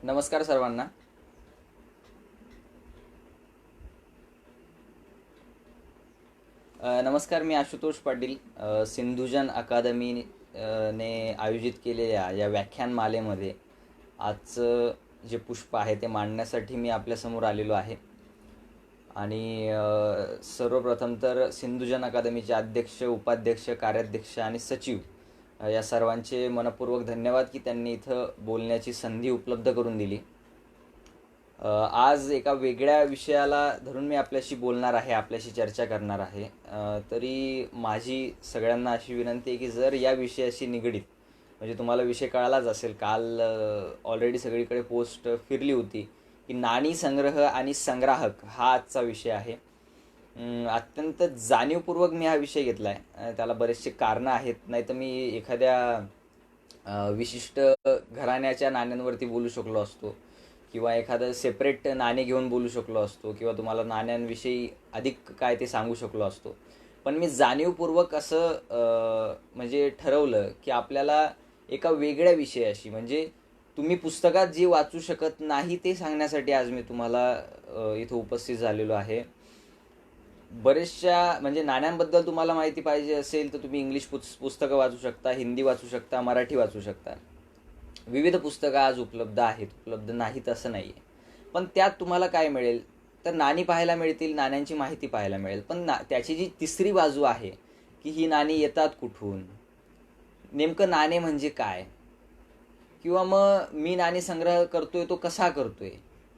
नमस्कार सर्वांना. नमस्कार, मी आशुतोष पाटील. सिंधुजन अकादमी ने आयोजित केलेल्या या व्याख्यानमालेमध्ये आजचं जे पुष्प आहे ते मांडण्यासाठी मी आपल्यासमोर आलेलो आहे. आणि सर्वप्रथम तर सिंधुजन अकादमीचे अध्यक्ष, उपाध्यक्ष, कार्याध्यक्ष आणि सचिव या सर्वांचे मनपूर्वक धन्यवाद की त्यांनी इथं बोलण्याची संधी उपलब्ध करून दिली. आज एका वेगळ्या विषयाला धरून मी आपल्याशी बोलणार आहे, आपल्याशी चर्चा करणार आहे. तरी माझी सगळ्यांना अशी विनंती आहे की जर या विषयाशी निगडीत, म्हणजे तुम्हाला विषय कळालाच असेल, काल ऑलरेडी सगळीकडे पोस्ट फिरली होती की नाणी संग्रह आणि संग्राहक हा आजचा विषय आहे. अत्यंत जाणीवपूर्वक मी हा विषय घेतला आहे. त्याला बरेचसे कारणं आहेत. नाही तर मी एखाद्या विशिष्ट घराण्याच्या नाण्यांवरती बोलू शकलो असतो, किंवा एखादं सेपरेट नाणे घेऊन बोलू शकलो असतो, किंवा तुम्हाला नाण्यांविषयी अधिक काय ते सांगू शकलो असतो. पण मी जाणीवपूर्वक असं म्हणजे ठरवलं की आपल्याला एका वेगळ्या विषयाशी, म्हणजे तुम्ही पुस्तकात जे वाचू शकत नाही ते सांगण्यासाठी आज मी तुम्हाला इथं उपस्थित झालेलो आहे. बरेचशा म्हणजे नाण्यांबद्दल तुम्हाला माहिती पाहिजे असेल तर तुम्ही इंग्लिश पुस्तकं वाचू शकता, हिंदी वाचू शकता, मराठी वाचू शकता. विविध पुस्तकं आज उपलब्ध आहेत, उपलब्ध नाहीत असं नाही आहे. पण त्यात तुम्हाला काय मिळेल तर नाणी पाहायला मिळतील, नाण्यांची माहिती पाहायला मिळेल. पण त्याची जी तिसरी बाजू आहे की ही नाणी येतात कुठून, नेमकं नाणे म्हणजे काय, किंवा मग मी नाणी संग्रह करतोय तो कसा करतोय,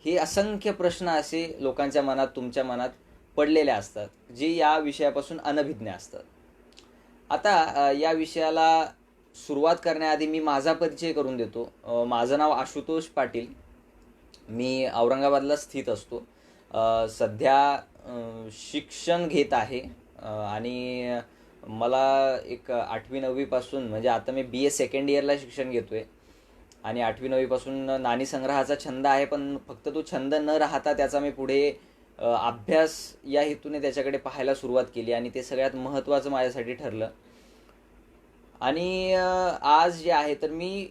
हे असंख्य प्रश्न असे लोकांच्या मनात, तुमच्या मनात पडलेले असतात, जे या विषयापासून अनभिज्ञ असतात. आता या विषयाला सुरुवात करण्याआधी मी माझा परिचय करून देतो. माझं नाव आशुतोष पाटील. मी औरंगाबादला स्थित असतो. सध्या शिक्षण घेत आहे. आणि मला एक 8वी-9वीपासून, म्हणजे आता मी BA सेकंड इयरला शिक्षण घेतो आहे. आणि 8वी-9वीपासून नाणी संग्रहाचा छंद आहे. पण फक्त तो छंद न राहता त्याचा मी पुढे अभ्यास या हेतूने त्याच्याकडे पाहायला सुरुवात केली, आणि ते सगळ्यात महत्त्वाचं माझ्यासाठी ठरलं. आणि आज जे आहे तर मी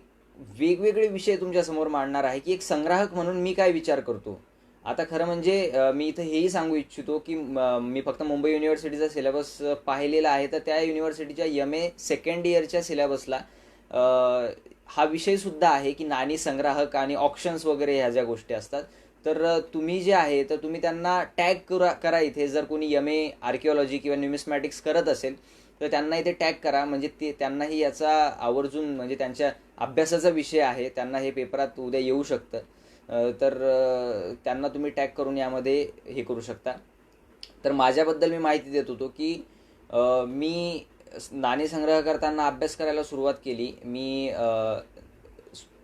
वेगवेगळे विषय तुमच्यासमोर मांडणार आहे की एक संग्राहक म्हणून मी काय विचार करतो. आता खरं म्हणजे मी इथं हेही सांगू इच्छितो की मी फक्त मुंबई युनिव्हर्सिटीचा सिलेबस पाहिलेला आहे, तर त्या युनिव्हर्सिटीच्या MA सेकंड इयरच्या सिलेबसला हा विषयसुद्धा आहे की नाणी संग्राहक आणि ऑप्शन्स वगैरे ह्या ज्या गोष्टी असतात. तर तुम्ही जे आहे तर तुम्ही त्यांना टॅग करा इथे. जर कोणी MA आर्किओलॉजी किंवा न्यूमिस्मॅटिक्स करत असेल तर त्यांना इथे टॅग करा, म्हणजे ते त्यांनाही याचा आवर्जून, म्हणजे त्यांच्या अभ्यासाचा विषय आहे, त्यांना हे पेपरात उद्या येऊ शकतं. तर त्यांना तुम्ही टॅग करून यामध्ये हे करू शकता. तर माझ्याबद्दल मी माहिती देत होतो की मी नाणी संग्रह करताना अभ्यास करायला सुरुवात केली. मी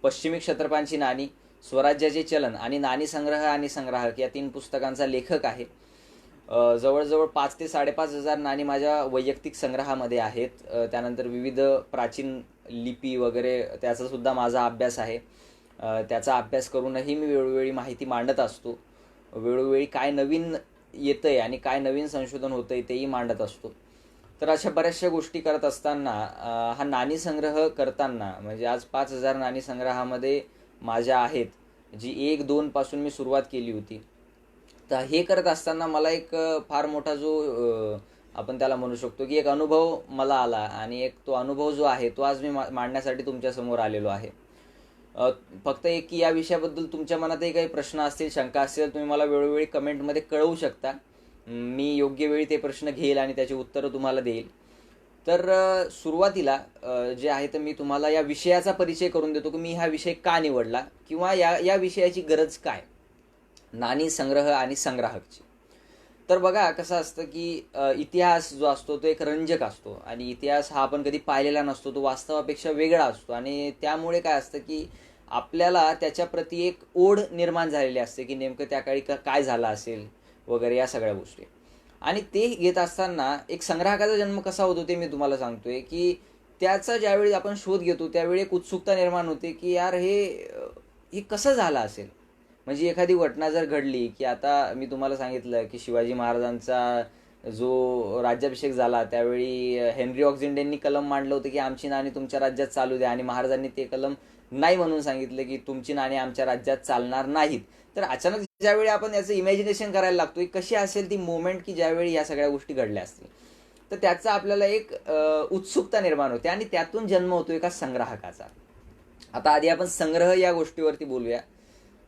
पश्चिमी क्षत्रपांची नाणी, स्वराज्याचे चलन आणि नाणी संग्रह आणि संग्राहक या 3 पुस्तकांचा लेखक आहे. जवळजवळ 5 ते 5,500 नाणी माझ्या वैयक्तिक संग्रहामध्ये आहेत. त्यानंतर विविध प्राचीन लिपी वगैरे त्याचासुद्धा माझा अभ्यास आहे. त्याचा अभ्यास करूनही मी वेळोवेळी माहिती मांडत असतो. वेळोवेळी काय नवीन येतं आहे आणि काय नवीन संशोधन होतं आहे तेही मांडत असतो. तर अशा बऱ्याचशा गोष्टी करत असताना हा नाणी संग्रह करताना, म्हणजे आज 5,000 नाणी संग्रहामध्ये माझ्या आहेत, जी 1-2 पासून मी सुरुवात केली होती. तर हे करत असताना मला एक फार मोठा जो आपण त्याला म्हणू शकतो की एक अनुभव मला आला, आणि एक तो अनुभव जो आहे तो आज मी मांडण्यासाठी तुमच्यासमोर आलेलो आहे. फक्त एक की या विषयाबद्दल तुमच्या मनातही काही प्रश्न असतील, शंका असतील, तुम्ही मला वेळोवेळी कमेंटमध्ये कळवू शकता. मी योग्य वेळी ते प्रश्न घेईल आणि त्याची उत्तरं तुम्हाला देईल. तर सुरुवातीला जे आहे तर मी तुम्हाला या विषयाचा परिचय करून देतो की मी हा विषय का निवडला, किंवा या विषयाची गरज काय, नाणी संग्रह आणि संग्राहकची. तर बघा कसं असतं की इतिहास जो असतो तो एक रंजक असतो, आणि इतिहास हा आपण कधी पाहिलेला नसतो, तो वास्तवापेक्षा वेगळा असतो. आणि त्यामुळे काय असतं की आपल्याला त्याच्याप्रती एक ओढ निर्माण झालेली असते की नेमकं त्या काळी काय झालं असेल वगैरे या सगळ्या गोष्टी. आणि ते घेत असताना एक संग्राहकाचा जन्म कसा होतो ते मी तुम्हाला सांगतोय की त्याचा ज्यावेळी आपण शोध घेतो त्यावेळी एक उत्सुकता निर्माण होते की यार हे कसं झालं असेल. म्हणजे एखादी घटना जर घडली की आता मी तुम्हाला सांगितलं की शिवाजी महाराजांचा जो राज्याभिषेक झाला त्यावेळी हेनरी ऑक्झिंडेंनी कलम मांडलं होतं की आमची नाणी तुमच्या राज्यात चालू द्या, आणि महाराजांनी ते कलम नाही म्हणून सांगितलं की तुमची नाणी आमच्या राज्यात चालणार नाहीत. तर अचानक ज्यावेळी आपण याचं इमॅजिनेशन करायला लागतो की कशी असेल ती मोमेंट की ज्यावेळी या सगळ्या गोष्टी घडल्या असतील, तर त्याचा आपल्याला एक उत्सुकता निर्माण होते आणि त्यातून जन्म होतो एका संग्राहकाचा. आता आधी आपण संग्रह या गोष्टीवरती बोलूया.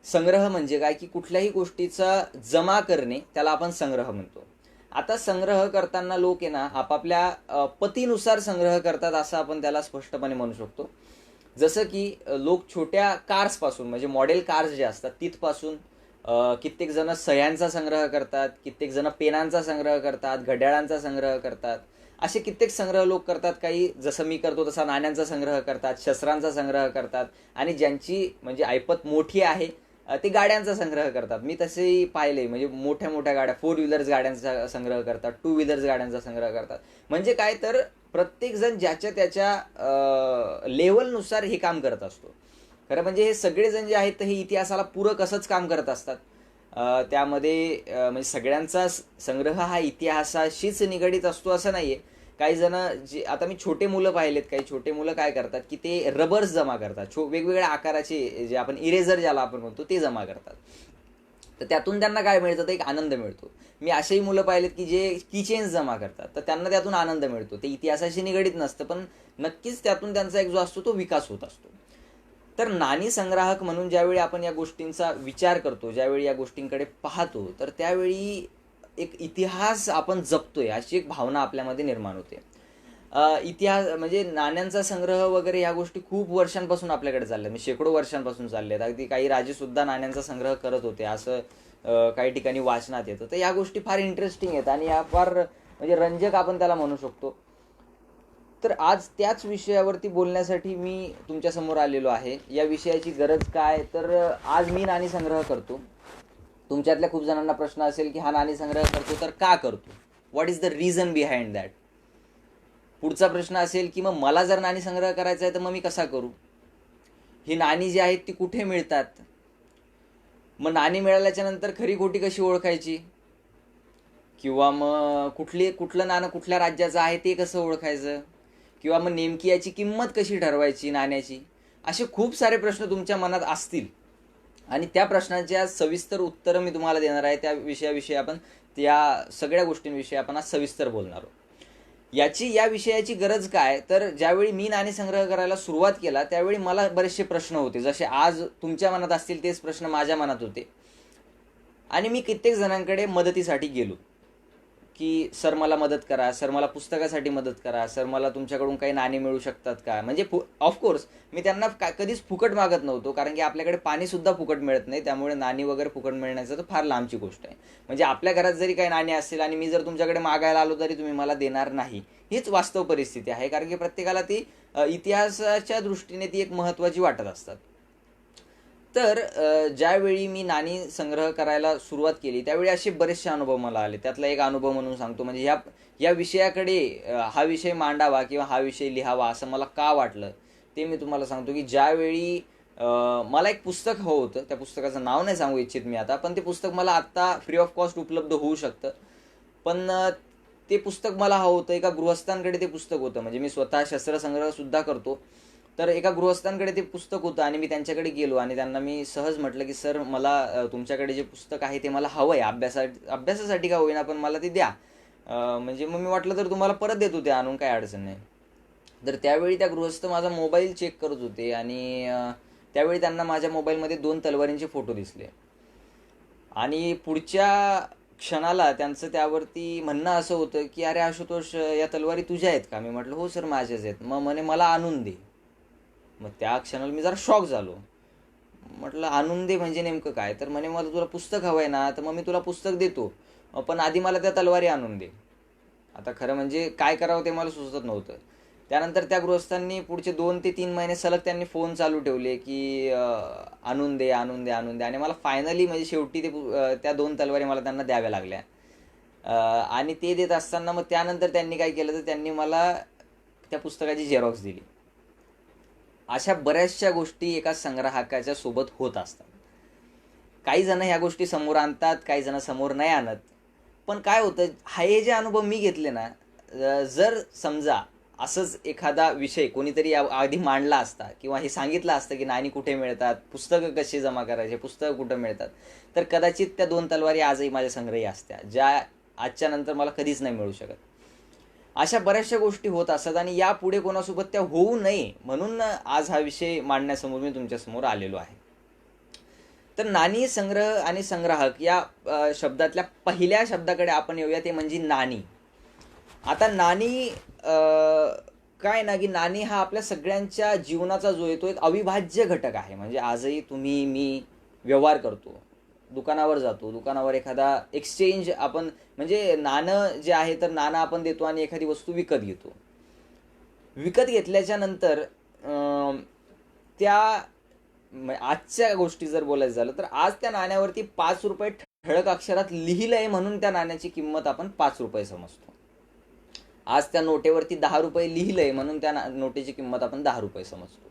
संग्रह म्हणजे काय की कुठल्याही गोष्टीचा जमा करणे, त्याला आपण संग्रह म्हणतो. आता संग्रह करताना लोक आहे ना आपापल्या पतीनुसार संग्रह करतात असं आपण त्याला स्पष्टपणे म्हणू शकतो. जसं की लोक छोट्या कार्सपासून म्हणजे मॉडेल कार्स जे असतात तिथपासून कित्येक जण सह्यांचा संग्रह करतात, कित्येक जण पेनांचा संग्रह करतात, घड्याळांचा संग्रह करतात, असे कित्येक संग्रह लोक करतात. काही जसं मी करतो तसा नाण्यांचा संग्रह करतात, शस्त्रांचा संग्रह करतात, आणि ज्यांची म्हणजे ऐपत मोठी आहे ते गाड्यांचा संग्रह करतात. मी तसेही पाहिले म्हणजे मोठ्या मोठ्या गाड्या, 4 व्हीलर्स गाड्यांचा संग्रह करतात, 2 व्हीलर्स गाड्यांचा संग्रह करतात. म्हणजे काय तर प्रत्येक जण ज्याच्या त्याच्या लेवलनुसार हे काम करत असतो. खरं म्हणजे हे सगळेजण जे आहेत हे इतिहासाला पूरक असंच काम करत असतात. त्यामध्ये म्हणजे सगळ्यांचा संग्रह हा इतिहासाशीच निगडीत असतो असं नाहीये. काही जण जे आता मी छोटे मुलं पाहिलेत, काही छोटे मुलं काय करतात की ते रबर्स जमा करतात, वेगवेगळ्या आकाराचे जे आपण इरेझर ज्याला आपण म्हणतो ते जमा करतात. तर त्यातून त्यांना काय मिळतं तर एक आनंद मिळतो. मी असेही मुलं पाहिलेत की जे कीचेन्स जमा करतात, तर त्यांना त्यातून आनंद मिळतो. ते इतिहासाशी निगडीत नसतं पण नक्कीच त्यातून त्यांचा एक जो असतो तो विकास होत असतो. तर नाणी संग्राहक म्हणून ज्यावेळी आपण या गोष्टींचा विचार करतो, ज्यावेळी या गोष्टींकडे पाहतो, तर त्यावेळी एक इतिहास आपण जपतोय अशी एक भावना आपल्यामध्ये निर्माण होते. इतिहास म्हणजे नाण्यांचा संग्रह वगैरे ह्या गोष्टी खूप वर्षांपासून आपल्याकडे चालल्या, म्हणजे शेकडो वर्षांपासून चालल्या आहेत. अगदी काही राजे सुद्धा नाण्यांचा संग्रह करत होते असं काही ठिकाणी वाचनात येतं. तर या गोष्टी फार इंटरेस्टिंग आहेत आणि या फार म्हणजे रंजक आपण त्याला म्हणू शकतो. तर आज त्याच विषयावरती बोलण्यासाठी मी तुमच्यासमोर आलेलो आहे. या विषयाची गरज काय, तर आज मी नाणी संग्रह करतो. तुमच्यातल्या खूप जणांना प्रश्न असेल की हा नाणी संग्रह करतो तर का करतो, what is the reason behind that. पुढचा प्रश्न असेल की मग मला जर नाणी संग्रह करायचा आहे तर मग मी कसा करू, ही नाणी जी आहेत ती कुठे मिळतात, मग नाणी मिळाल्याच्या नंतर खरी खोटी कशी ओळखायची, किंवा मग कुठलं नाणं कुठल्या राज्याचं आहे ते कसं ओळखायचं, किंवा मग नेमकी याची किंमत कशी ठरवायची नाण्याची. असे खूप सारे प्रश्न तुमच्या मनात असतील आणि त्या प्रश्नांची आज सविस्तर उत्तरं मी तुम्हाला देणार आहे. त्या विषयाविषयी आपण त्या सगळ्या गोष्टींविषयी आपण आज सविस्तर बोलणार आहोत. या विषयाची गरज काय, तर ज्यावेळी मी नाणी संग्रह करायला सुरुवात केला त्यावेळी मला बरेचसे प्रश्न होते, जसे आज तुमच्या मनात असतील तेच प्रश्न माझ्या मनात होते. आणि मी कित्येक जणांकडे मदतीसाठी गेलो की सर मला मदत करा, सर मला पुस्तकासाठी मदत करा, सर मला तुमच्याकडून काही नाणी मिळू शकतात का. म्हणजे ऑफकोर्स मी त्यांना कधीच फुकट मागत नव्हतो, कारण की आपल्याकडे पाणी सुद्धा फुकट मिळत नाही, त्यामुळे नाणी वगैरे फुकट मिळण्याचं तर फार लांबची गोष्ट आहे. म्हणजे आपल्या घरात जरी काही नाणी असतील आणि मी जर तुमच्याकडे मागायला आलो तरी तुम्ही मला देणार नाही, हीच वास्तव परिस्थिती आहे. कारण की प्रत्येकाला ती इतिहासाच्या दृष्टीने ती एक महत्त्वाची वाटत असतात. तर ज्यावेळी मी नाणी संग्रह करायला सुरुवात केली त्यावेळी असे बरेचसे अनुभव मला आले. त्यातला एक अनुभव म्हणून सांगतो. म्हणजे या विषयाकडे हा विषय मांडावा किंवा हा विषय लिहावा असं मला का वाटलं ते मी तुम्हाला सांगतो. की ज्यावेळी मला एक पुस्तक हवं होतं, त्या पुस्तकाचं नाव नाही सांगू इच्छित मी आता, पण ते पुस्तक मला आत्ता फ्री ऑफ कॉस्ट उपलब्ध होऊ शकतं. पण ते पुस्तक मला हवं होतं, एका गृहस्थांकडे ते पुस्तक होतं. म्हणजे मी स्वतः शस्त्रसंग्रह सुद्धा करतो, तर एका गृहस्थांकडे ते पुस्तक होतं आणि मी त्यांच्याकडे गेलो आणि त्यांना मी सहज म्हटलं की सर मला तुमच्याकडे जे पुस्तक आहे ते मला हवं आहे, अभ्यासासाठी का होईना पण मला ते द्या. म्हणजे मग मी वाटलं तर तुम्हाला परत देतो ते आणून, काही अडचण नाही. तर त्यावेळी त्या गृहस्थ माझा मोबाईल चेक करत होते आणि त्यावेळी त्यांना माझ्या मोबाईलमध्ये 2 तलवारींचे फोटो दिसले आणि पुढच्या क्षणाला त्यांचं त्यावरती म्हणणं असं होतं की अरे आशुतोष, या तलवारी तुझ्या आहेत का. मी म्हटलं हो सर माझ्याच आहेत. मग म्हणे मला आणून दे. मग त्या क्षणाला मी जरा शॉक झालो. म्हटलं आणून दे म्हणजे नेमकं काय. तर म्हणे मला तुला पुस्तक हवं आहे ना, तर मग मी तुला पुस्तक देतो, पण आधी मला त्या तलवारी आणून दे. आता खरं म्हणजे काय करावं ते मला सुचत नव्हतं. त्यानंतर त्या गृहस्थांनी पुढचे 2 ते 3 महिने सलग त्यांनी फोन चालू ठेवले की आणून दे आणून दे आणून दे. आणि मला फायनली म्हणजे शेवटी त्या 2 तलवारी मला त्यांना द्याव्या लागल्या. आणि ते देत असताना मग त्यानंतर त्यांनी काय केलं तर त्यांनी मला त्या पुस्तकाची झेरॉक्स दिली. अशा बऱ्याचशा गोष्टी एका संग्राहकाच्या सोबत होत असतात. काही जण ह्या गोष्टी समोर आणतात, काही जण समोर नाही आणत. पण काय होतं, हे जे अनुभव मी घेतले ना, जर समजा असंच एखादा विषय कोणीतरी आधी मांडला असता किंवा हे सांगितलं असतं की नाणी कुठे मिळतात, पुस्तकं कशी जमा करायचे, पुस्तकं कुठं मिळतात, तर कदाचित त्या 2 तलवारी आजही माझ्या संग्रही असत्या, ज्या आजच्या नंतर मला कधीच नाही मिळू शकत. अशा बऱ्याचशा गोष्टी होत असतात आणि यापुढे कोणासोबत त्या होऊ नये म्हणून आज हा विषय मांडण्यासमोर मी तुमच्यासमोर आलेलो आहे. तर नाणी संग्रह आणि संग्राहक या शब्दातल्या पहिल्या शब्दाकडे आपण येऊया, ते म्हणजे नाणी. आता नाणी काय ना, की नाणी हा आपल्या सगळ्यांच्या जीवनाचा जो आहे तो एक अविभाज्य घटक आहे. म्हणजे आजही तुम्ही मी व्यवहार करतो, दुकानावर जातो, दुकानावर एखादा एक्सचेंज आपण, म्हणजे नाणं जे आहे तर नाणं आपण देतो आणि एखादी वस्तू विकत घेतो. विकत घेतल्याच्या नंतर त्या आजच्या गोष्टी जर बोलायचं झालं तर आज त्या नाण्यावरती 5 रुपये ठळक अक्षरात लिहिलं आहे म्हणून त्या नाण्याची किंमत आपण 5 रुपये समजतो. आज त्या नोटेवरती 10 रुपये लिहिलंय म्हणून त्या नोटेची किंमत आपण 10 रुपये समजतो.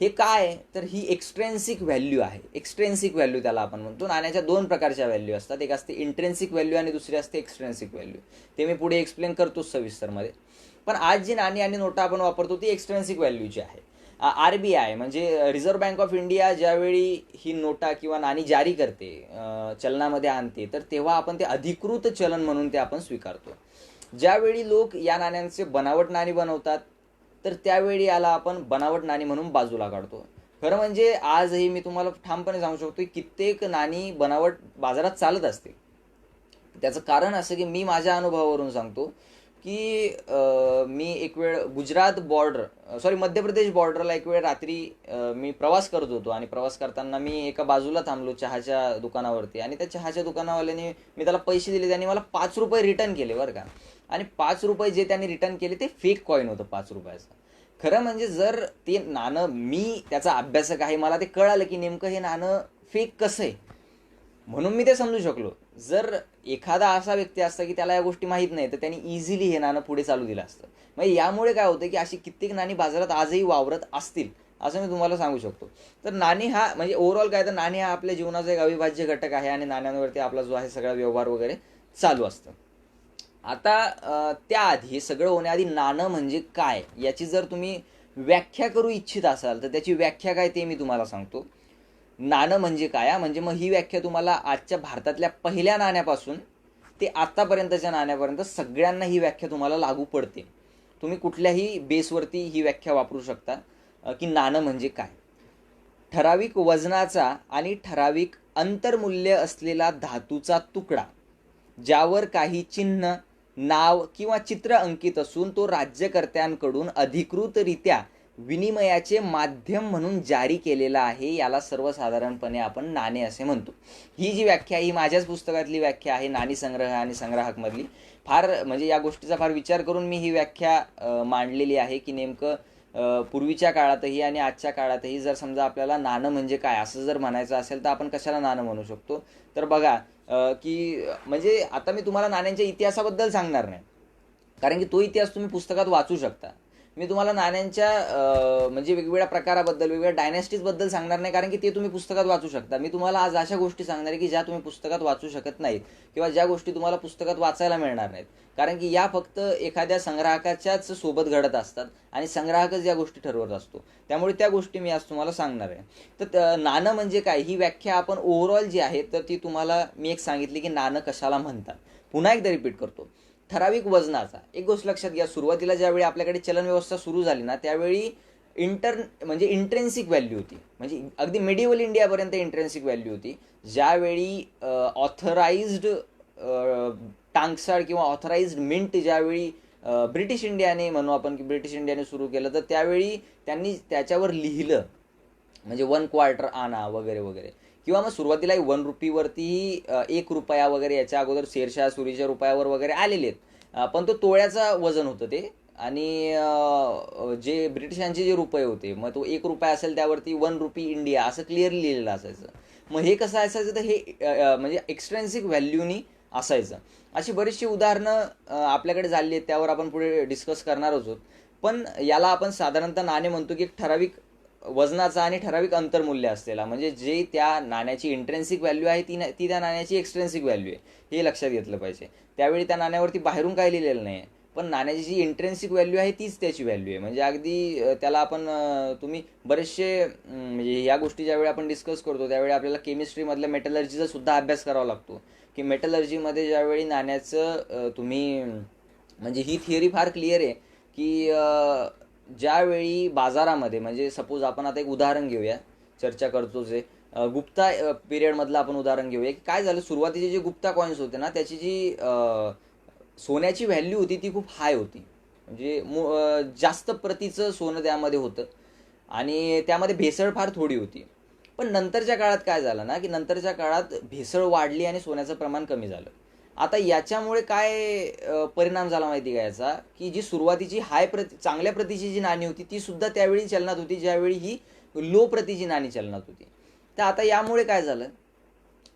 हे काय, तर ही एक्स्ट्रेन्सिक व्हॅल्यू आहे. एक्स्ट्रेन्सिक व्हॅल्यू त्याला आपण म्हणतो. नाण्याच्या 2 प्रकारच्या व्हॅल्यू असतात, एक असते इंट्रेन्सिक व्हॅल्यू आणि दुसरी असते एक्स्ट्रेन्सिक व्हॅल्यू. ते मी पुढे एक्सप्लेन करतोच सविस्तरमध्ये. पण आज जी नाणी आणि नोटा आपण वापरतो ती एक्स्ट्रेन्सिक व्हॅल्यूची आहे. RBI म्हणजे रिझर्व्ह बँक ऑफ इंडिया ज्यावेळी ही नोटा किंवा नाणी जारी करते, चलनामध्ये आणते, तर तेव्हा आपण ते अधिकृत चलन म्हणून ते आपण स्वीकारतो. ज्यावेळी लोक या नाण्यांचे बनावट नाणी बनवतात तर त्यावेळी याला आपण बनावट नाणी म्हणून बाजूला काढतो. खरं म्हणजे आजही मी तुम्हाला ठामपणे सांगू शकतो की कित्येक नाणी बनावट बाजारात चालत असते. त्याचं कारण असं की मी माझ्या अनुभवावरून सांगतो की मी एक वेळ गुजरात बॉर्डर मध्य प्रदेश बॉर्डरला एक वेळ रात्री मी प्रवास करत होतो आणि प्रवास करताना मी एका बाजूला थांबलो चहाच्या दुकानावरती आणि त्या चहाच्या दुकानावाल्याने, मी त्याला पैसे दिले, त्यांनी मला 5 रुपये रिटर्न केले बरं का. आणि 5 रुपये जे त्यांनी रिटर्न केले ते फेक कॉईन होतं 5 रुपयाचं. खरं म्हणजे जर ते नाणं, मी त्याचा अभ्यासक आहे, मला ते कळालं की नेमकं हे नाणं फेक कसं आहे म्हणून मी ते समजू शकलो. जर एखादा असा व्यक्ती असता की त्याला या गोष्टी माहीत नाही तर त्यांनी इझिली हे नाणं पुढे चालू दिलं असतं. म्हणजे यामुळे काय होतं की अशी कित्येक नाणी बाजारात आजही वावरत असतील असं मी तुम्हाला सांगू शकतो. तर नाणी हा म्हणजे ओव्हरऑल काय, तर नाणी हा आपल्या जीवनाचा एक अविभाज्य घटक आहे आणि नाण्यांवरती आपला जो आहे सगळा व्यवहार वगैरे चालू असतं. आता त्याआधी, हे सगळं होण्याआधी नाणं म्हणजे काय याची जर तुम्ही व्याख्या करू इच्छित असाल तर त्याची व्याख्या काय ते मी तुम्हाला सांगतो. नाणं म्हणजे काय, म्हणजे मग ही व्याख्या तुम्हाला आजच्या भारतातल्या पहिल्या नाण्यापासून ते आतापर्यंतच्या नाण्यापर्यंत सगळ्यांना ही व्याख्या तुम्हाला लागू पडते. तुम्ही कुठल्याही बेसवरती ही व्याख्या वापरू शकता की नाणं म्हणजे काय. ठराविक वजनाचा आणि ठराविक अंतर्मूल्य असलेला धातूचा तुकडा ज्यावर काही चिन्ह, नाव किंवा चित्र अंकित असून तो राज्यकर्त्यांकडून अधिकृतरित्या विनिमयाचे माध्यम म्हणून जारी केलेला आहे, याला सर्वसाधारणपणे आपण नाणे असे म्हणतो. ही जी व्याख्या, ही माझ्याच पुस्तकातली व्याख्या आहे, नाणी संग्रह आणि संग्राहक मधली. फार म्हणजे या गोष्टीचा फार विचार करून मी ही व्याख्या मांडलेली आहे की नेमकं पूर्वीच्या काळातही आणि आजच्या काळातही जर समजा आपल्याला नाणं म्हणजे काय असं जर म्हणायचं असेल तर आपण कशाला नाणं म्हणू शकतो. तर बघा की म्हणजे आता मी तुम्हाला नाण्यांच्या इतिहासाबद्दल सांगणार नाही, कारण की तो इतिहास तुम्ही पुस्तकात वाचू शकता. मी तुम्हाला नाण्यांच्या म्हणजे वेगवेगळ्या प्रकाराबद्दल, वेगवेगळ्या डायनॅस्टीजबद्दल सांगणार नाही, कारण की ते तुम्ही पुस्तकात वाचू शकता. मी तुम्हाला आज अशा गोष्टी सांगणार आहे की ज्या तुम्ही पुस्तकात वाचू शकत नाहीत किंवा ज्या गोष्टी तुम्हाला पुस्तकात वाचायला मिळणार नाहीत, कारण की या फक्त एखाद्या संग्राहकाच्याच सोबत घडत असतात आणि संग्राहकच या गोष्टी ठरवत असतो. त्यामुळे त्या गोष्टी मी आज तुम्हाला सांगणार आहे. तर नाणं म्हणजे काय ही व्याख्या आपण ओव्हरऑल जी आहे तर ती तुम्हाला मी एक सांगितली की नाणं कशाला म्हणतात. पुन्हा एकदा रिपीट करतो. ठराविक वजनाचा, एक गोष्ट लक्षात घ्या, सुरुवातीला ज्यावेळी आपल्याकडे चलन व्यवस्था सुरू झाली ना त्यावेळी म्हणजे इंट्रेन्सिक व्हॅल्यू होती, म्हणजे अगदी मिडिवल इंडियापर्यंत इंट्रेन्सिक व्हॅल्यू होती. ज्यावेळी ऑथराइज्ड टांगसाळ किंवा ऑथराइज्ड मिंट ज्यावेळी ब्रिटिश इंडियाने म्हणू आपण की ब्रिटिश इंडियाने सुरू केलं, तर त्यावेळी त्यांनी त्याच्यावर लिहिलं म्हणजे 1 क्वार्टर आणा वगैरे वगैरे, किंवा मग सुरुवातीला 1 रुपीवरती 1 रुपया वगैरे, याच्या अगोदर शेरशाह सुरीच्या रुपयावर वगैरे आलेले आहेत, पण तो तोळ्याचा वजन होतं ते. आणि जे ब्रिटिशांचे जे रुपये होते, मग तो 1 रुपया असेल त्यावरती 1 रुपी इंडिया असं क्लिअरली लिहिलेलं असायचं. मग हे कसं असायचं, तर हे म्हणजे एक्स्ट्रेन्सिक व्हॅल्यूनी असायचं. अशी बरीचशी उदाहरणं आपल्याकडे झाली आहेत, त्यावर आपण पुढे डिस्कस करणार आहोत. पण याला आपण साधारणतः नाणे म्हणतो की एक ठराविक वजनाचा आणि ठराविक अंतर्मूल्य असलेला, म्हणजे जे त्या नाण्याची इंट्रेन्सिक व्हॅल्यू आहे ती त्या नाण्याची एक्सट्रेन्सिक व्हॅल्यू आहे, हे लक्षात घेतलं पाहिजे. त्यावेळी त्या नाण्यावरती बाहेरून काय लिहिलेलं नाही आहे, पण नाण्याची जी इंट्रेन्सिक व्हॅल्यू आहे तीच त्याची व्हॅल्यू आहे. म्हणजे अगदी त्याला आपण तुम्ही बरेचसे म्हणजे या गोष्टी ज्यावेळी आपण डिस्कस करतो त्यावेळी आपल्याला केमिस्ट्रीमधल्या मेटलर्जीचा सुद्धा अभ्यास करावा लागतो, की मेटलर्जीमध्ये ज्यावेळी नाण्याचं तुम्ही म्हणजे ही थिअरी फार क्लिअर आहे की ज्यावेळी बाजारामध्ये, म्हणजे सपोज आपण आता एक उदाहरण घेऊया, चर्चा करतो जे गुप्ता पिरियडमधलं आपण उदाहरण घेऊया, की काय झालं, सुरुवातीचे जे गुप्ता कॉईन्स होते ना त्याची जी सोन्याची व्हॅल्यू होती ती खूप हाय होती, म्हणजे जास्त प्रतीचं सोनं त्यामध्ये होतं आणि त्यामध्ये भेसळ फार थोडी होती. पण नंतरच्या काळात काय झालं ना, की नंतरच्या काळात भेसळ वाढली आणि सोन्याचं प्रमाण कमी झालं. आता याच्यामुळे काय परिणाम झाला माहिती का याचा, की जी सुरुवातीची चांगल्या प्रतीची जी नाणी होती ती सुद्धा त्यावेळी चलनात होती ज्यावेळी ही लो प्रतीची नाणी चलनात होती. तर आता यामुळे काय झालं,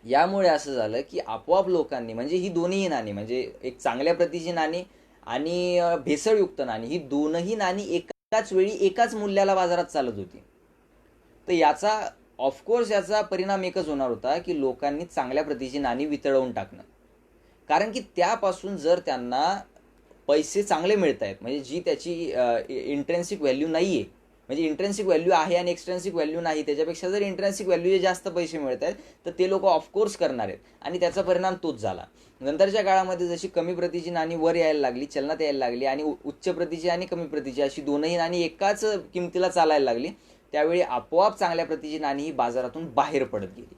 यामुळे असं झालं की आपोआप लोकांनी, म्हणजे ही दोन्ही नाणी, म्हणजे एक चांगल्या प्रतीची नाणी आणि भेसळयुक्त नाणी, ही दोनही नाणी एकाच वेळी एकाच मूल्याला बाजारात चालत होती. तर याचा ऑफकोर्स याचा परिणाम एकच होणार होता की लोकांनी चांगल्या प्रतीची नाणी वितळवून टाकणं, कारण की त्यापासून जर त्यांना पैसे चांगले मिळत आहेत, म्हणजे जी त्याची इंट्रेन्सिक व्हॅल्यू नाही आहे, म्हणजे इंट्रेन्सिक व्हॅल्यू आहे आणि एक्सट्रेन्सिक व्हॅल्यू नाही, त्याच्यापेक्षा जर इंट्रेन्सिक व्हॅल्यू जे जास्त पैसे मिळत आहेत तर ते लोक ऑफकोर्स करणार आहेत, आणि त्याचा परिणाम तोच झाला. नंतरच्या काळामध्ये जशी कमी प्रतीची नाणी वर यायला लागली, चलनात यायला लागली, आणि उच्च प्रतीची आणि कमी प्रतीची अशी दोनही नाणी एकाच किमतीला चालायला लागली, त्यावेळी आपोआप चांगल्या प्रतीची नाणी ही बाजारातून बाहेर पडत गेली.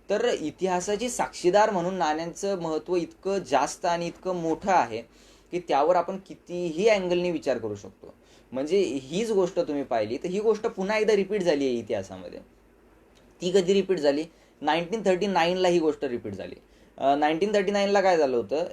तर इतिहासाची साक्षीदार म्हणून नाण्यांचं महत्त्व इतकं जास्त आणि इतकं मोठं आहे की त्यावर आपण कितीही अँगलनी विचार करू शकतो. म्हणजे हीच गोष्ट तुम्ही पाहिली तर ही गोष्ट पुन्हा एकदा रिपीट झाली आहे इतिहासामध्ये. ती कधी रिपीट झाली, 1939ला ही गोष्ट रिपीट झाली. 1939ला काय झालं होतं,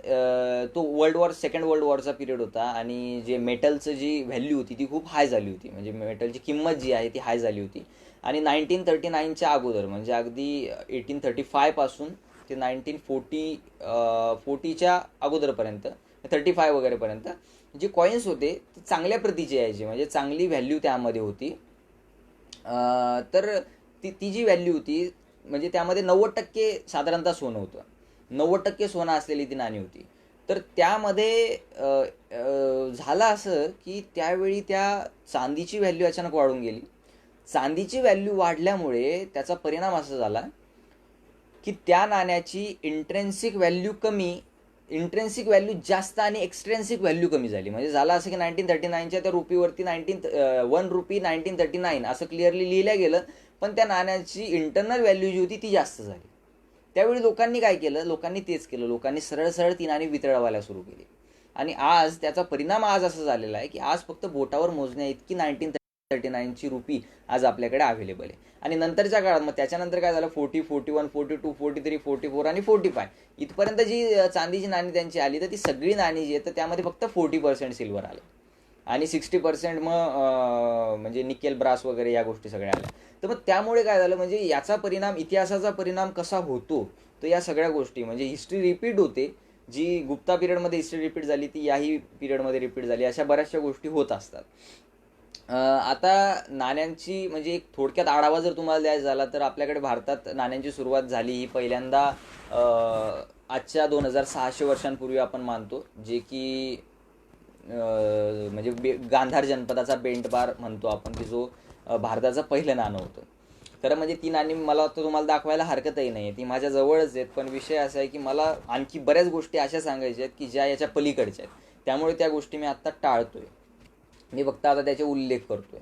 तो सेकंड वर्ल्ड वॉरचा पिरियड होता आणि जे मेटलचं जी व्हॅल्यू होती ती खूप हाय झाली होती, म्हणजे मेटलची किंमत जी आहे ती हाय झाली होती. आणि 1939च्या अगोदर, म्हणजे अगदी 1835 पासून ते 1940च्या अगोदरपर्यंत, 35 वगैरेपर्यंत जे कॉईन्स होते ते चांगल्या प्रतीचे यायचे, म्हणजे चांगली व्हॅल्यू त्यामध्ये होती. तर ती जी व्हॅल्यू होती, म्हणजे त्यामध्ये 90% साधारणतः सोनं होतं, 90% सोनं असलेली ती नाणी होती. तर त्यामध्ये झालं असं की त्यावेळी त्या चांदीची व्हॅल्यू अचानक वाढून गेली. चांदीची व्हॅल्यू वाढल्यामुळे त्याचा परिणाम असा झाला की त्या नाण्याची इंट्रेन्सिक व्हॅल्यू जास्त आणि एक्सट्रेन्सिक व्हॅल्यू कमी झाली. म्हणजे झालं असं की 1939च्या त्या रुपीवरती 1 रुपी 1939 असं क्लिअरली लिहिलं गेलं, पण त्या नाण्याची इंटरनल व्हॅल्यू जी होती ती जास्त झाली. त्यावेळी लोकांनी काय केलं, लोकांनी तेच केलं, लोकांनी सरळ सरळ ती नाणी वितळवायला सुरू केली. आणि आज त्याचा परिणाम आज असा झालेला आहे की आज फक्त बोटावर मोजण्या इतकी 1939ची रुपी आज आपल्याकडे अवेलेबल आहे. आणि नंतरच्या काळात मग त्याच्यानंतर काय झालं, 40, 41, 42, 43, 44 आणि 45 इथपर्यंत जी चांदीची नाणी त्यांची आली, तर ती सगळी नाणी जी आहेत तर त्यामध्ये फक्त 40% सिल्वर आलं आणि 60% मग म्हणजे निकेल, ब्रास वगैरे या गोष्टी सगळ्या आल्या. तर मग त्यामुळे काय झालं, म्हणजे याचा परिणाम, इतिहासाचा परिणाम कसा होतो, तर या सगळ्या गोष्टी, म्हणजे हिस्ट्री रिपीट होते. जी गुप्ता पिरियडमध्ये हिस्ट्री रिपीट झाली ती याही पिरियडमध्ये रिपीट झाली, अशा बऱ्याचशा गोष्टी होत असतात. आता नाण्यांची म्हणजे एक थोडक्यात आढावा जर तुम्हाला द्यायचा झाला तर आपल्याकडे भारतात नाण्यांची सुरुवात झाली ही पहिल्यांदा आजच्या 2600 वर्षांपूर्वी आपण मानतो, जे की म्हणजे गांधार जनपदाचा बेंटबार म्हणतो आपण, की जो भारताचं पहिलं नाणं होतं. खरं म्हणजे ती नाणी मला वाटतं तुम्हाला दाखवायला हरकतही नाही आहे, ती माझ्या जवळच आहेत. पण विषय असा आहे की मला आणखी बऱ्याच गोष्टी अशा सांगायच्या आहेत की ज्या याच्या पलीकडच्या आहेत, त्यामुळे त्या गोष्टी मी आत्ता टाळतोय, मी फक्त आता त्याचे उल्लेख करतोय.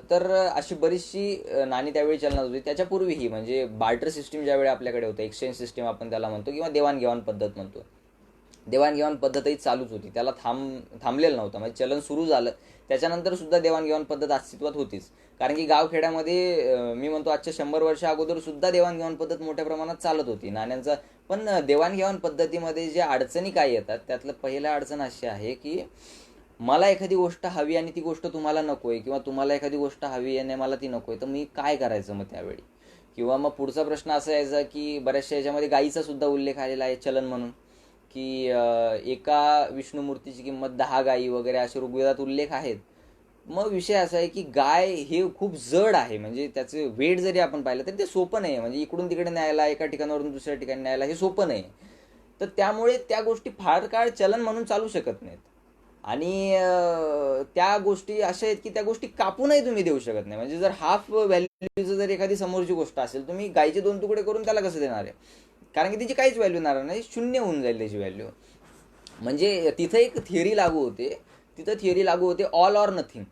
तर अशी बरीचशी नाणी त्यावेळी चलनात होती. त्याच्यापूर्वीही म्हणजे बार्टर सिस्टीम ज्यावेळी आपल्याकडे होतं, एक्सचेंज सिस्टीम आपण त्याला म्हणतो किंवा देवाणघेवाण पद्धत म्हणतो, देवाणघेवाण पद्धतही चालूच होती, त्याला थांबलेलं नव्हतं. म्हणजे चलन सुरू झालं त्याच्यानंतर सुद्धा देवाणघेवाण पद्धत अस्तित्वात होतीच, कारण की गावखेड्यामध्ये मी म्हणतो आजच्या 100 वर्षा अगोदर सुद्धा देवाणघेवाण पद्धत मोठ्या प्रमाणात चालत होती नाण्यांचा. पण देवाणघेवाण पद्धतीमध्ये ज्या अडचणी काय येतात, त्यातलं पहिलं अडचण अशी आहे की मला एखादी गोष्ट हवी आणि ती गोष्ट तुम्हाला नको आहे, किंवा तुम्हाला एखादी गोष्ट हवी आणि मला ती नको आहे, तर मी काय करायचं मग त्यावेळी. किंवा मग पुढचा प्रश्न असा यायचा की बऱ्याचशा याच्यामध्ये गाईचा सुद्धा उल्लेख आलेला आहे चलन म्हणून, की एका विष्णुमूर्तीची किंमत 10 गायी वगैरे असे ऋग्वेदात उल्लेख आहेत. मग विषय असा आहे की गाय हे खूप जड आहे, म्हणजे त्याचं वेट जरी आपण पाहिलं तरी ते सोपं नाही, म्हणजे इकडून तिकडे न्यायला, एका ठिकाणावरून दुसऱ्या ठिकाणी न्यायला हे सोपं नाही. तर त्यामुळे त्या गोष्टी फार काळ चलन म्हणून चालू शकत नाहीत. आणि त्या गोष्टी अशा आहेत की त्या गोष्टी कापूनही तुम्ही देऊ शकत नाही. म्हणजे जर हाफ व्हॅल्यूचं जर एखादी समोरची गोष्ट असेल, तुम्ही गायचे 2 तुकडे करून त्याला कसं देणार आहे? कारण की तिची काहीच व्हॅल्यू येणार नाही, शून्य होऊन जाईल त्याची व्हॅल्यू. म्हणजे तिथं एक थिअरी लागू होते, ऑल ऑर नथिंग.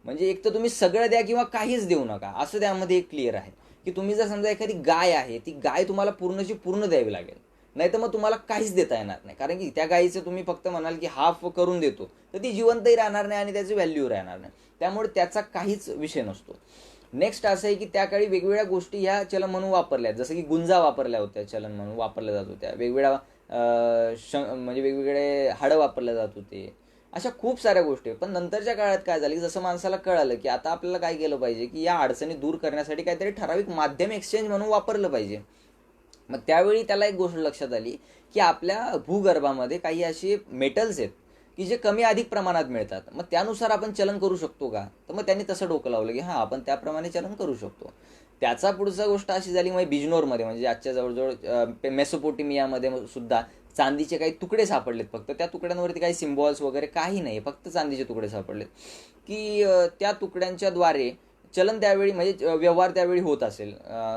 म्हणजे एक तर तुम्ही सगळं द्या किंवा काहीच देऊ नका, असं त्यामध्ये एक क्लिअर आहे. की तुम्ही जर समजा एखादी गाय आहे, ती गाय तुम्हाला पूर्णची पूर्ण द्यावी लागेल, नाही तर मग तुम्हाला काहीच देता येणार नाही. कारण की त्या गायीचं तुम्ही फक्त म्हणाल की हाफ करून देतो, तर ती जिवंतही राहणार नाही आणि त्याची व्हॅल्यू राहणार नाही. त्यामुळे त्याचा काहीच विषय नसतो. नेक्स्ट असं आहे की त्या काळी वेगवेगळ्या गोष्टी ह्या चलन म्हणून वापरल्या, जसं की गुंजा वापरल्या होत्या, चलन म्हणून वापरल्या जात होत्या. वेगवेगळ्या म्हणजे वेगवेगळे हाडं वापरले जात होते. अशा खूप साऱ्या गोष्टी. पण नंतरच्या काळात काय झालं, जसं माणसाला कळालं की आता आपल्याला काय केलं पाहिजे, की या अडचणी दूर करण्यासाठी काहीतरी ठराविक माध्यम एक्सचेंज म्हणून वापरलं पाहिजे. मग त्यावेळी त्याला एक गोष्ट लक्षात आली की आपल्या भूगर्भामध्ये काही असे मेटल्स आहेत की जे कमी अधिक प्रमाणात मिळतात. मग त्यानुसार आपण चलन करू शकतो का? तर मग त्यांनी तसं डोकं लावलं की हां, आपण त्याप्रमाणे चलन करू शकतो. त्याचा पुढचा गोष्ट अशी झाली, मग बिजनोरमध्ये, म्हणजे आजच्या जवळजवळ मेसोपोटेमियामध्ये सुद्धा चांदीचे काही तुकडे सापडलेत. फक्त त्या तुकड्यांवरती काही सिम्बॉल्स वगैरे काही नाही, फक्त चांदीचे तुकडे सापडलेत. की त्या तुकड्यांच्या द्वारे चलन त्यावेळी, म्हणजे व्यवहार त्यावेळी होत असेल.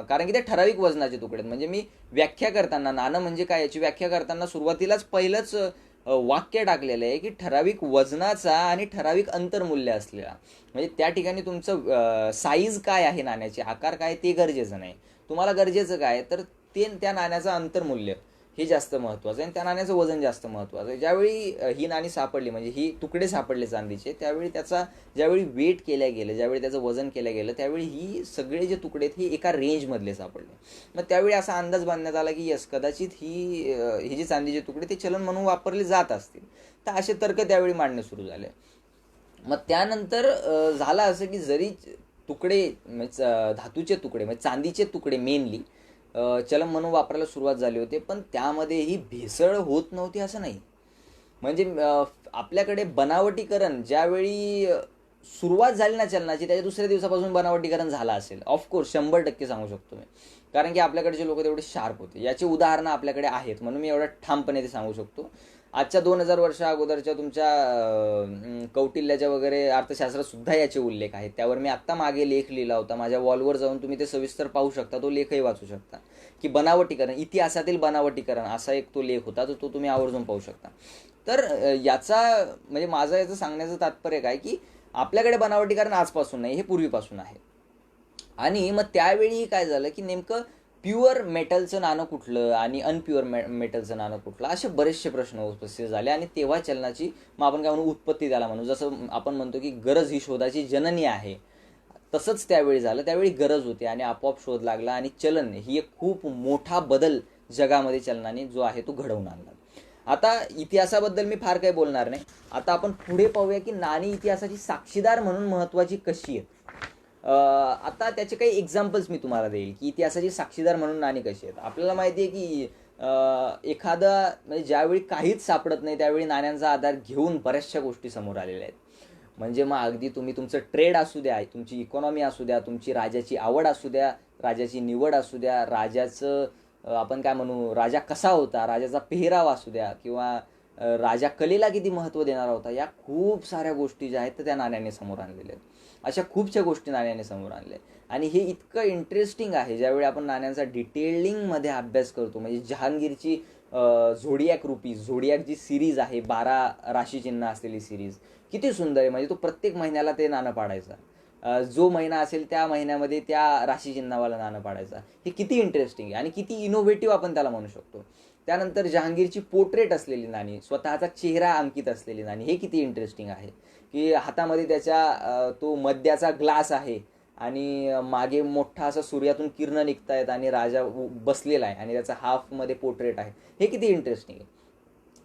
कारण की ते ठराविक वजनाचे तुकडे आहेत. म्हणजे मी व्याख्या करताना, नाणं म्हणजे काय याची व्याख्या करताना सुरुवातीलाच पहिलंच वाक्य टाकलेलं आहे की ठराविक वजनाचा आणि ठराविक अंतर्मूल्य असलेला. म्हणजे त्या ठिकाणी तुमचं साईज काय आहे, नाण्याचे आकार काय, ते गरजेचं नाही. तुम्हाला गरजेचं काय, तर ते त्या नाण्याचं अंतर्मूल्य हे जास्त महत्त्वाचं आहे आणि त्या नाण्याचं वजन जास्त महत्त्वाचं आहे. ज्यावेळी ही नाणी सापडली, म्हणजे ही तुकडे सापडले चांदीचे, त्यावेळी ज्यावेळी वेट केल्या गेलं, ज्यावेळी त्याचं वजन केलं गेलं, त्यावेळी ही सगळे जे तुकडे आहेत हे एका रेंजमधले सापडले. मग त्यावेळी असा अंदाज बांधण्यात आला की यस, कदाचित ही जी चांदीचे तुकडे ते चलन म्हणून वापरले जात असतील. तर असे तर्क त्यावेळी मांडणे सुरू झाले. मग त्यानंतर झालं असं की जरी तुकडे, म्हणजे धातूचे तुकडे, म्हणजे चांदीचे तुकडे मेनली चलन म्हणून वापरायला सुरुवात झाली होती, पण त्यामध्येही भेसळ होत नव्हती असं नाही. म्हणजे आपल्याकडे बनावटीकरण ज्यावेळी सुरुवात झाली ना चलनाची, त्याच्या दुसऱ्या दिवसापासून बनावटीकरण झालं असेल, ऑफकोर्स 100% सांगू शकतो मी. कारण की आपल्याकडचे लोक तेवढे शार्प होते. याची उदाहरणं आपल्याकडे आहेत, म्हणून मी एवढं ठामपणे ते सांगू शकतो. आजच्या 2000 वर्षा अगोदरच्या तुमच्या कौटिल्याच्या वगैरे अर्थशास्त्रात सुद्धा याचे उल्लेख आहेत. त्यावर मी आत्ता मागे लेख लिहिला होता. माझ्या वॉलवर जाऊन तुम्ही ते सविस्तर पाहू शकता, तो लेखही वाचू शकता. की बनावटीकरण, इतिहासातील बनावटीकरण असा एक तो लेख होता, तर तो तुम्ही आवर्जून पाहू शकता. तर याचा म्हणजे माझं याचं सांगण्याचं तात्पर्य काय, की आपल्याकडे बनावटीकरण आजपासून नाही, हे पूर्वीपासून आहे. आणि मग त्यावेळी काय झालं की नेमकं प्युअर मेटलचं नाणं कुठलं आणि अनप्युअर मेटलचं नाणं कुठलं, असे बरेचसे प्रश्न उपस्थित झाले. आणि तेव्हा चलनाची, मग आपण काय म्हणू, उत्पत्ती त्याला म्हणू. जसं आपण म्हणतो की गरज ही शोधाची जननी आहे, तसंच त्यावेळी झालं. त्यावेळी गरज होती आणि आपोआप शोध लागला आणि चलन ही एक खूप मोठा बदल जगामध्ये चलनाने जो आहे तो घडवून आणला. आता इतिहासाबद्दल मी फार काही बोलणार नाही. आता आपण पुढे पाहूया की नाणी इतिहासाची साक्षीदार म्हणून महत्त्वाची कशी आहेत. आता त्याचे काही एक्झाम्पल्स मी तुम्हाला देईल की इतिहासाची साक्षीदार म्हणून नाणी कशी आहेत. आपल्याला माहिती आहे की एखादा, म्हणजे ज्यावेळी काहीच सापडत नाही त्यावेळी नाण्यांचा आधार घेऊन बऱ्याचशा गोष्टी समोर आलेल्या आहेत. म्हणजे मग अगदी तुम्ही तुमचं ट्रेड असू द्या, तुमची इकॉनॉमी असू द्या, तुमची राजाची आवड असू द्या, राजाची निवड असू द्या, राजाचं आपण काय म्हणू, राजा कसा होता, राजाचा पेहराव असू द्या, किंवा राजा कलेला किती महत्त्व देणार होता, या खूप साऱ्या गोष्टी ज्या आहेत तर त्या नाण्याने समोर आणलेल्या आहेत. अशा खूपशा गोष्टी नाण्याने समोर आणल्या. आणि हे इतकं इंटरेस्टिंग आहे ज्यावेळी आपण नाण्यांचा डिटेलिंगमध्ये अभ्यास करतो. म्हणजे जहांगीरची झोडियाक झोडियाक जी सिरीज आहे, 12 राशीचिन्ह असलेली सिरीज, किती सुंदर आहे. म्हणजे तो प्रत्येक महिन्याला ते नाणं पाडायचा. जो महिना असेल त्या महिन्यामध्ये त्या राशीचिन्हावाला नाणं पाडायचा. हे किती इंटरेस्टिंग आहे आणि किती इनोव्हेटिव्ह आपण त्याला म्हणू शकतो. त्यानंतर जहांगीरची पोर्ट्रेट असलेली नाणी, स्वतःचा चेहरा अंकित असलेली नाणी, हे किती इंटरेस्टिंग आहे. की हातामध्ये त्याच्या तो मद्याचा ग्लास आहे आणि मागे मोठा असा सूर्यातून किरण निघतायत आणि राजा बसलेला आहे आणि त्याचा हाफमध्ये पोर्ट्रेट आहे. हे किती इंटरेस्टिंग आहे.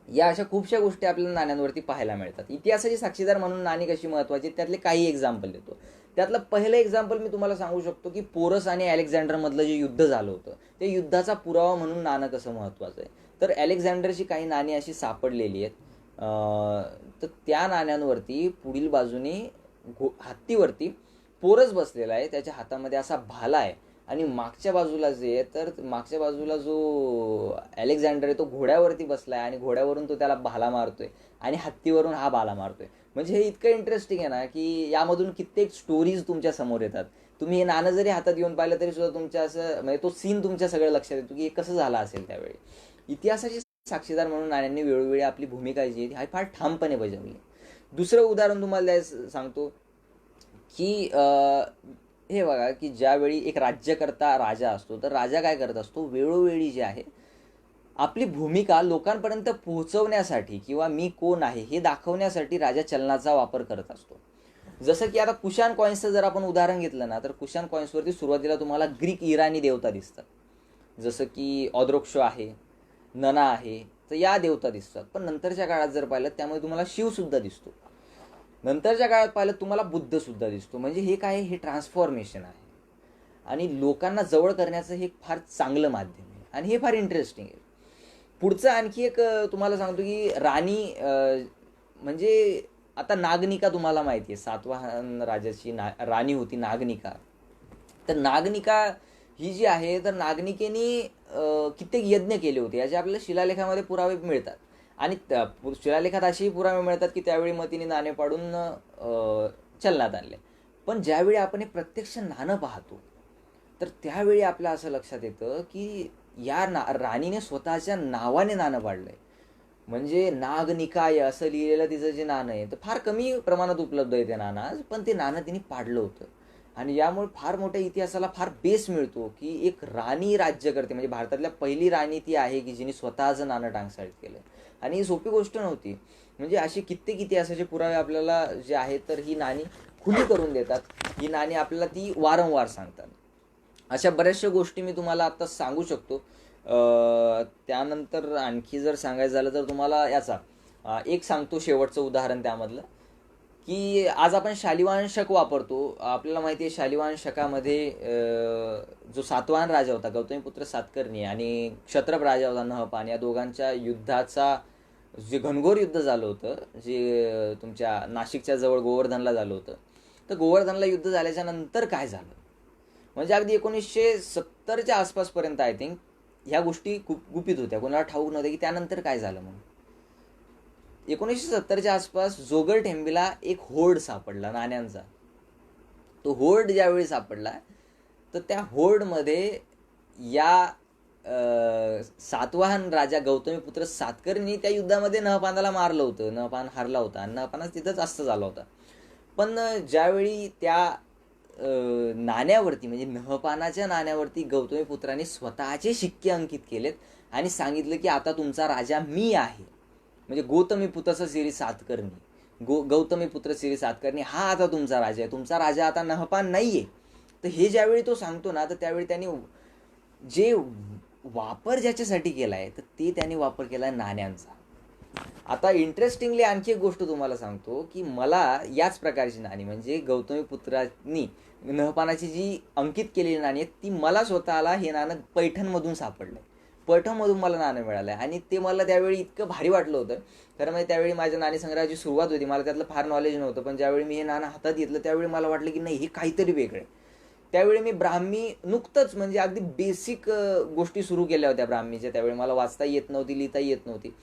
या अशा खूपशा गोष्टी आपल्याला नाण्यांवरती पाहायला मिळतात. इतिहासाची साक्षीदार म्हणून नाणी कशी महत्त्वाची, त्यातले काही एक्झाम्पल देतो. त्यातलं पहिलं एक्झाम्पल मी तुम्हाला सांगू शकतो की पोरस आणि अलेक्झांडरमधलं जे युद्ध झालं होतं, ते युद्धाचा पुरावा म्हणून नाणं कसं महत्त्वाचं आहे. तर अलेक्झांडरची काही नाणी अशी सापडलेली आहेत. तर त्या नाण्यांवरती पुढील बाजूने हत्तीवरती पोरस बसलेला आहे, त्याच्या हातामध्ये असा भाला आहे, आणि मागच्या बाजूला जे आहे तर मागच्या बाजूला जो अलेक्झांडर आहे तो घोड्यावरती बसलाय, आणि घोड्यावरून तो त्याला भाला मारतोय, आणि हत्तीवरून हा भाला मारतोय. म्हणजे हे इतकं इंटरेस्टिंग आहे ना, की यामधून कित्येक स्टोरीज तुमच्या समोर येतात. तुम्ही हे नाणं जरी हातात घेऊन पाहिलं तरी सुद्धा तुमच्या असं म्हणजे तो सीन तुमच्या सगळं लक्षात येतो की हे कसं झालं असेल त्यावेळी. इतिहासाचे साक्षीदार म्हणून नाण्यांनी वेळोवेळी आपली भूमिका जी आहे ती फार ठामपणे बजावली. दुसरं उदाहरण तुम्हाला द्यायचं सांगतो की हे बघा की ज्यावेळी एक राज्यकर्ता राजा असतो, तर राजा काय करत असतो, वेळोवेळी जे आहे आपली भूमिका लोकांपर्यंत पोहोचवण्यासाठी किंवा मी कोण आहे हे दाखवण्यासाठी राजा चलनाचा वापर करत असतो. जसं की आता कुशाण कॉइन्सचं जर आपण उदाहरण घेतलं ना, तर कुशाण कॉइन्सवरती सुरुवातीला तुम्हाला ग्रीक इराणी देवता दिसतात, जसं की ऑद्रोक्ष आहे, नना आहे, तर या देवता दिसतात. पण नंतरच्या काळात जर पाहिलं त्यामध्ये तुम्हाला शिवसुद्धा दिसतो. नंतरच्या काळात पाहिलं तुम्हाला बुद्धसुद्धा दिसतो. म्हणजे हे काय, हे ट्रान्सफॉर्मेशन आहे, आणि लोकांना जवळ करण्याचं हे फार चांगलं माध्यम आहे, आणि हे फार इंटरेस्टिंग आहे. पुढचं आणखी एक तुम्हाला सांगतो की राणी म्हणजे आता नागनिका तुम्हाला माहिती आहे, सातवाहन राजाची राणी होती नागनिका. तर नागनिका ही जी आहे तर नागनिकेने कित्येक यज्ञ केले होते, याचे आपल्याला शिलालेखामध्ये पुरावे मिळतात. आणि शिलालेखात असेही पुरावे मिळतात की त्यावेळी मग तिने नाणे पाडून चलनात आणले. पण ज्यावेळी आपण हे प्रत्यक्ष नाणं पाहतो तर त्यावेळी आपल्या असं लक्षात येतं की या राणीने स्वतःच्या नावाने नाणं पाडलंय. म्हणजे नागनिकाय असं लिहिलेलं तिचं जे नाणं आहे तर फार कमी प्रमाणात उपलब्ध आहे ते नाणं आज, पण ते नाणं तिने पाडलं होतं. आणि यामुळे फार मोठ्या इतिहासाला फार बेस मिळतो की एक राणी राज्य करते, म्हणजे भारतातल्या पहिली राणी ती आहे की जिने स्वतःचं नाणं टांगसाळीत केलं. आणि ही सोपी गोष्ट नव्हती. म्हणजे असे कित्येक इतिहासाचे पुरावे आपल्याला जे आहेत तर ही नाणी खुली करून देतात, ही नाणी आपल्याला ती वारंवार सांगतात. अशा बऱ्याचशा गोष्टी मी तुम्हाला आता सांगू शकतो. त्यानंतर आणखी जर सांगायचं झालं तर तुम्हाला याचा एक सांगतो शेवटचं उदाहरण त्यामधलं, की आज आपण शालिवाहन शक वापरतो. आपल्याला माहिती आहे शालिवाहन शकामध्ये जो सातवाहन राजा होता गौतमीपुत्र सातकर्णी आणि क्षत्रप राजा होता नहपान, या दोघांच्या युद्धाचा जे घनघोर युद्ध झालं होतं, जे तुमच्या नाशिकच्या जवळ गोवर्धनला झालं होतं. तर गोवर्धनला युद्ध झाल्याच्या नंतर काय झालं, म्हणजे अगदी 1970च्या आसपासपर्यंत आय थिंक ह्या गोष्टी गुपित होत्या, कोणाला ठाऊक नव्हत्या की त्यानंतर काय झालं. म्हणून 1970च्या आसपास जोगरठेंबीला एक होर्ड सापडला नाण्यांचा. तो होर्ड ज्यावेळी सापडला तर त्या होर्डमध्ये या सातवाहन राजा गौतमीपुत्र सातकर्णी त्या युद्धामध्ये नहपानाला मारलं होतं. नहपान हारला होता आणि नहपानाच तिथंच अस्त झाला होता. पण ज्यावेळी त्या नाण्यावरती म्हणजे नहपानाच्या नाण्यावरती गौतमीपुत्राने स्वतःचे शिक्के अंकित केलेत आणि सांगितलं की आता तुमचा राजा मी आहे, म्हणजे गौतमीपुत्र सिरी सातकर्णी, गौतमीपुत्र सिरी सातकर्णी हा आता तुमचा राजा आहे, तुमचा राजा आता नहपान नाहीये. तर हे ज्यावेळी तो सांगतो ना तर त्यावेळी त्यांनी जे वापर ज्याच्यासाठी केलाय तर ते त्यांनी वापर केलाय नाण्यांचा. आता इंटरेस्टिंगली आणखी एक गोष्ट तुम्हाला सांगतो की मला याच प्रकारची नाणी म्हणजे गौतमीपुत्रांनी नहपानाची जी अंकित केलेली नाणी आहेत ती मला स्वतःला हे नाणं पैठणमधून सापडलंय. पैठणमधून मला नाणं मिळालं आहे आणि ते मला त्यावेळी इतकं भारी वाटलं होतं. खरं म्हणजे त्यावेळी माझ्या नाणी संग्रहाची सुरुवात होती, मला त्यातलं फार नॉलेज नव्हतं. पण ज्यावेळी मी हे नाणं हातात घेतलं त्यावेळी मला वाटलं की नाही हे काहीतरी वेगळं आहे. त्यावेळी मी ब्राह्मी नुकतंच म्हणजे अगदी बेसिक गोष्टी सुरू केल्या होत्या ब्राह्मीच्या. त्यावेळी मला वाचता येत नव्हती, लिहिता येत नव्हती.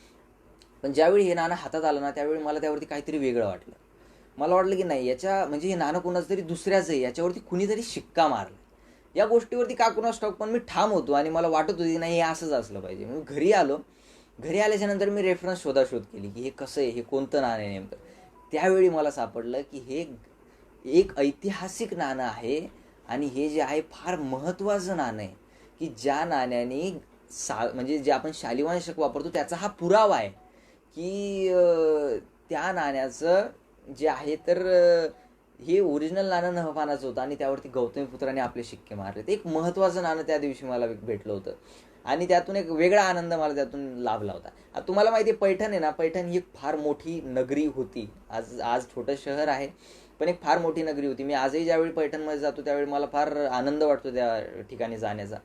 पण ज्यावेळी हे नाणं हातात आलं ना त्यावेळी मला त्यावरती काहीतरी वेगळं वाटलं. मला वाटलं की नाही याच्या म्हणजे हे नाणं कोणाचं तरी दुसऱ्याचं आहे, याच्यावरती कुणीतरी शिक्का मारला. या गोष्टीवरती का कुणास ठाऊक पण मी ठाम होतो आणि मला वाटत होती की नाही हे असंच असलं पाहिजे. मी घरी आलो. घरी आल्याच्या नंतर मी रेफरन्स शोधाशोध केली की हे कसं आहे, हे कोणतं नाणं आहे नेमकं. त्यावेळी मला सापडलं की हे एक ऐतिहासिक नाणं आहे आणि हे जे आहे फार महत्त्वाचं नाणं आहे की ज्या नाण्याने म्हणजे जे आपण शालिवाहन शक वापरतो त्याचा हा पुरावा आहे की त्या नाण्याचं जे आहे तर हे ओरिजिनल नाणं नहपानाचं होतं आणि त्यावरती गौतमीपुत्राने आपले शिक्के मारले. ते एक महत्त्वाचं नाणं त्या दिवशी मला भेटलं होतं आणि त्यातून एक वेगळा आनंद मला त्यातून लाभला होता. आता तुम्हाला माहिती आहे पैठण आहे ना, पैठण ही एक फार मोठी नगरी होती. आज छोटं शहर आहे पण एक फार मोठी नगरी होती. मी आजही ज्यावेळी पैठणमध्ये जातो त्यावेळी मला फार आनंद वाटतो त्या ठिकाणी जाण्याचा.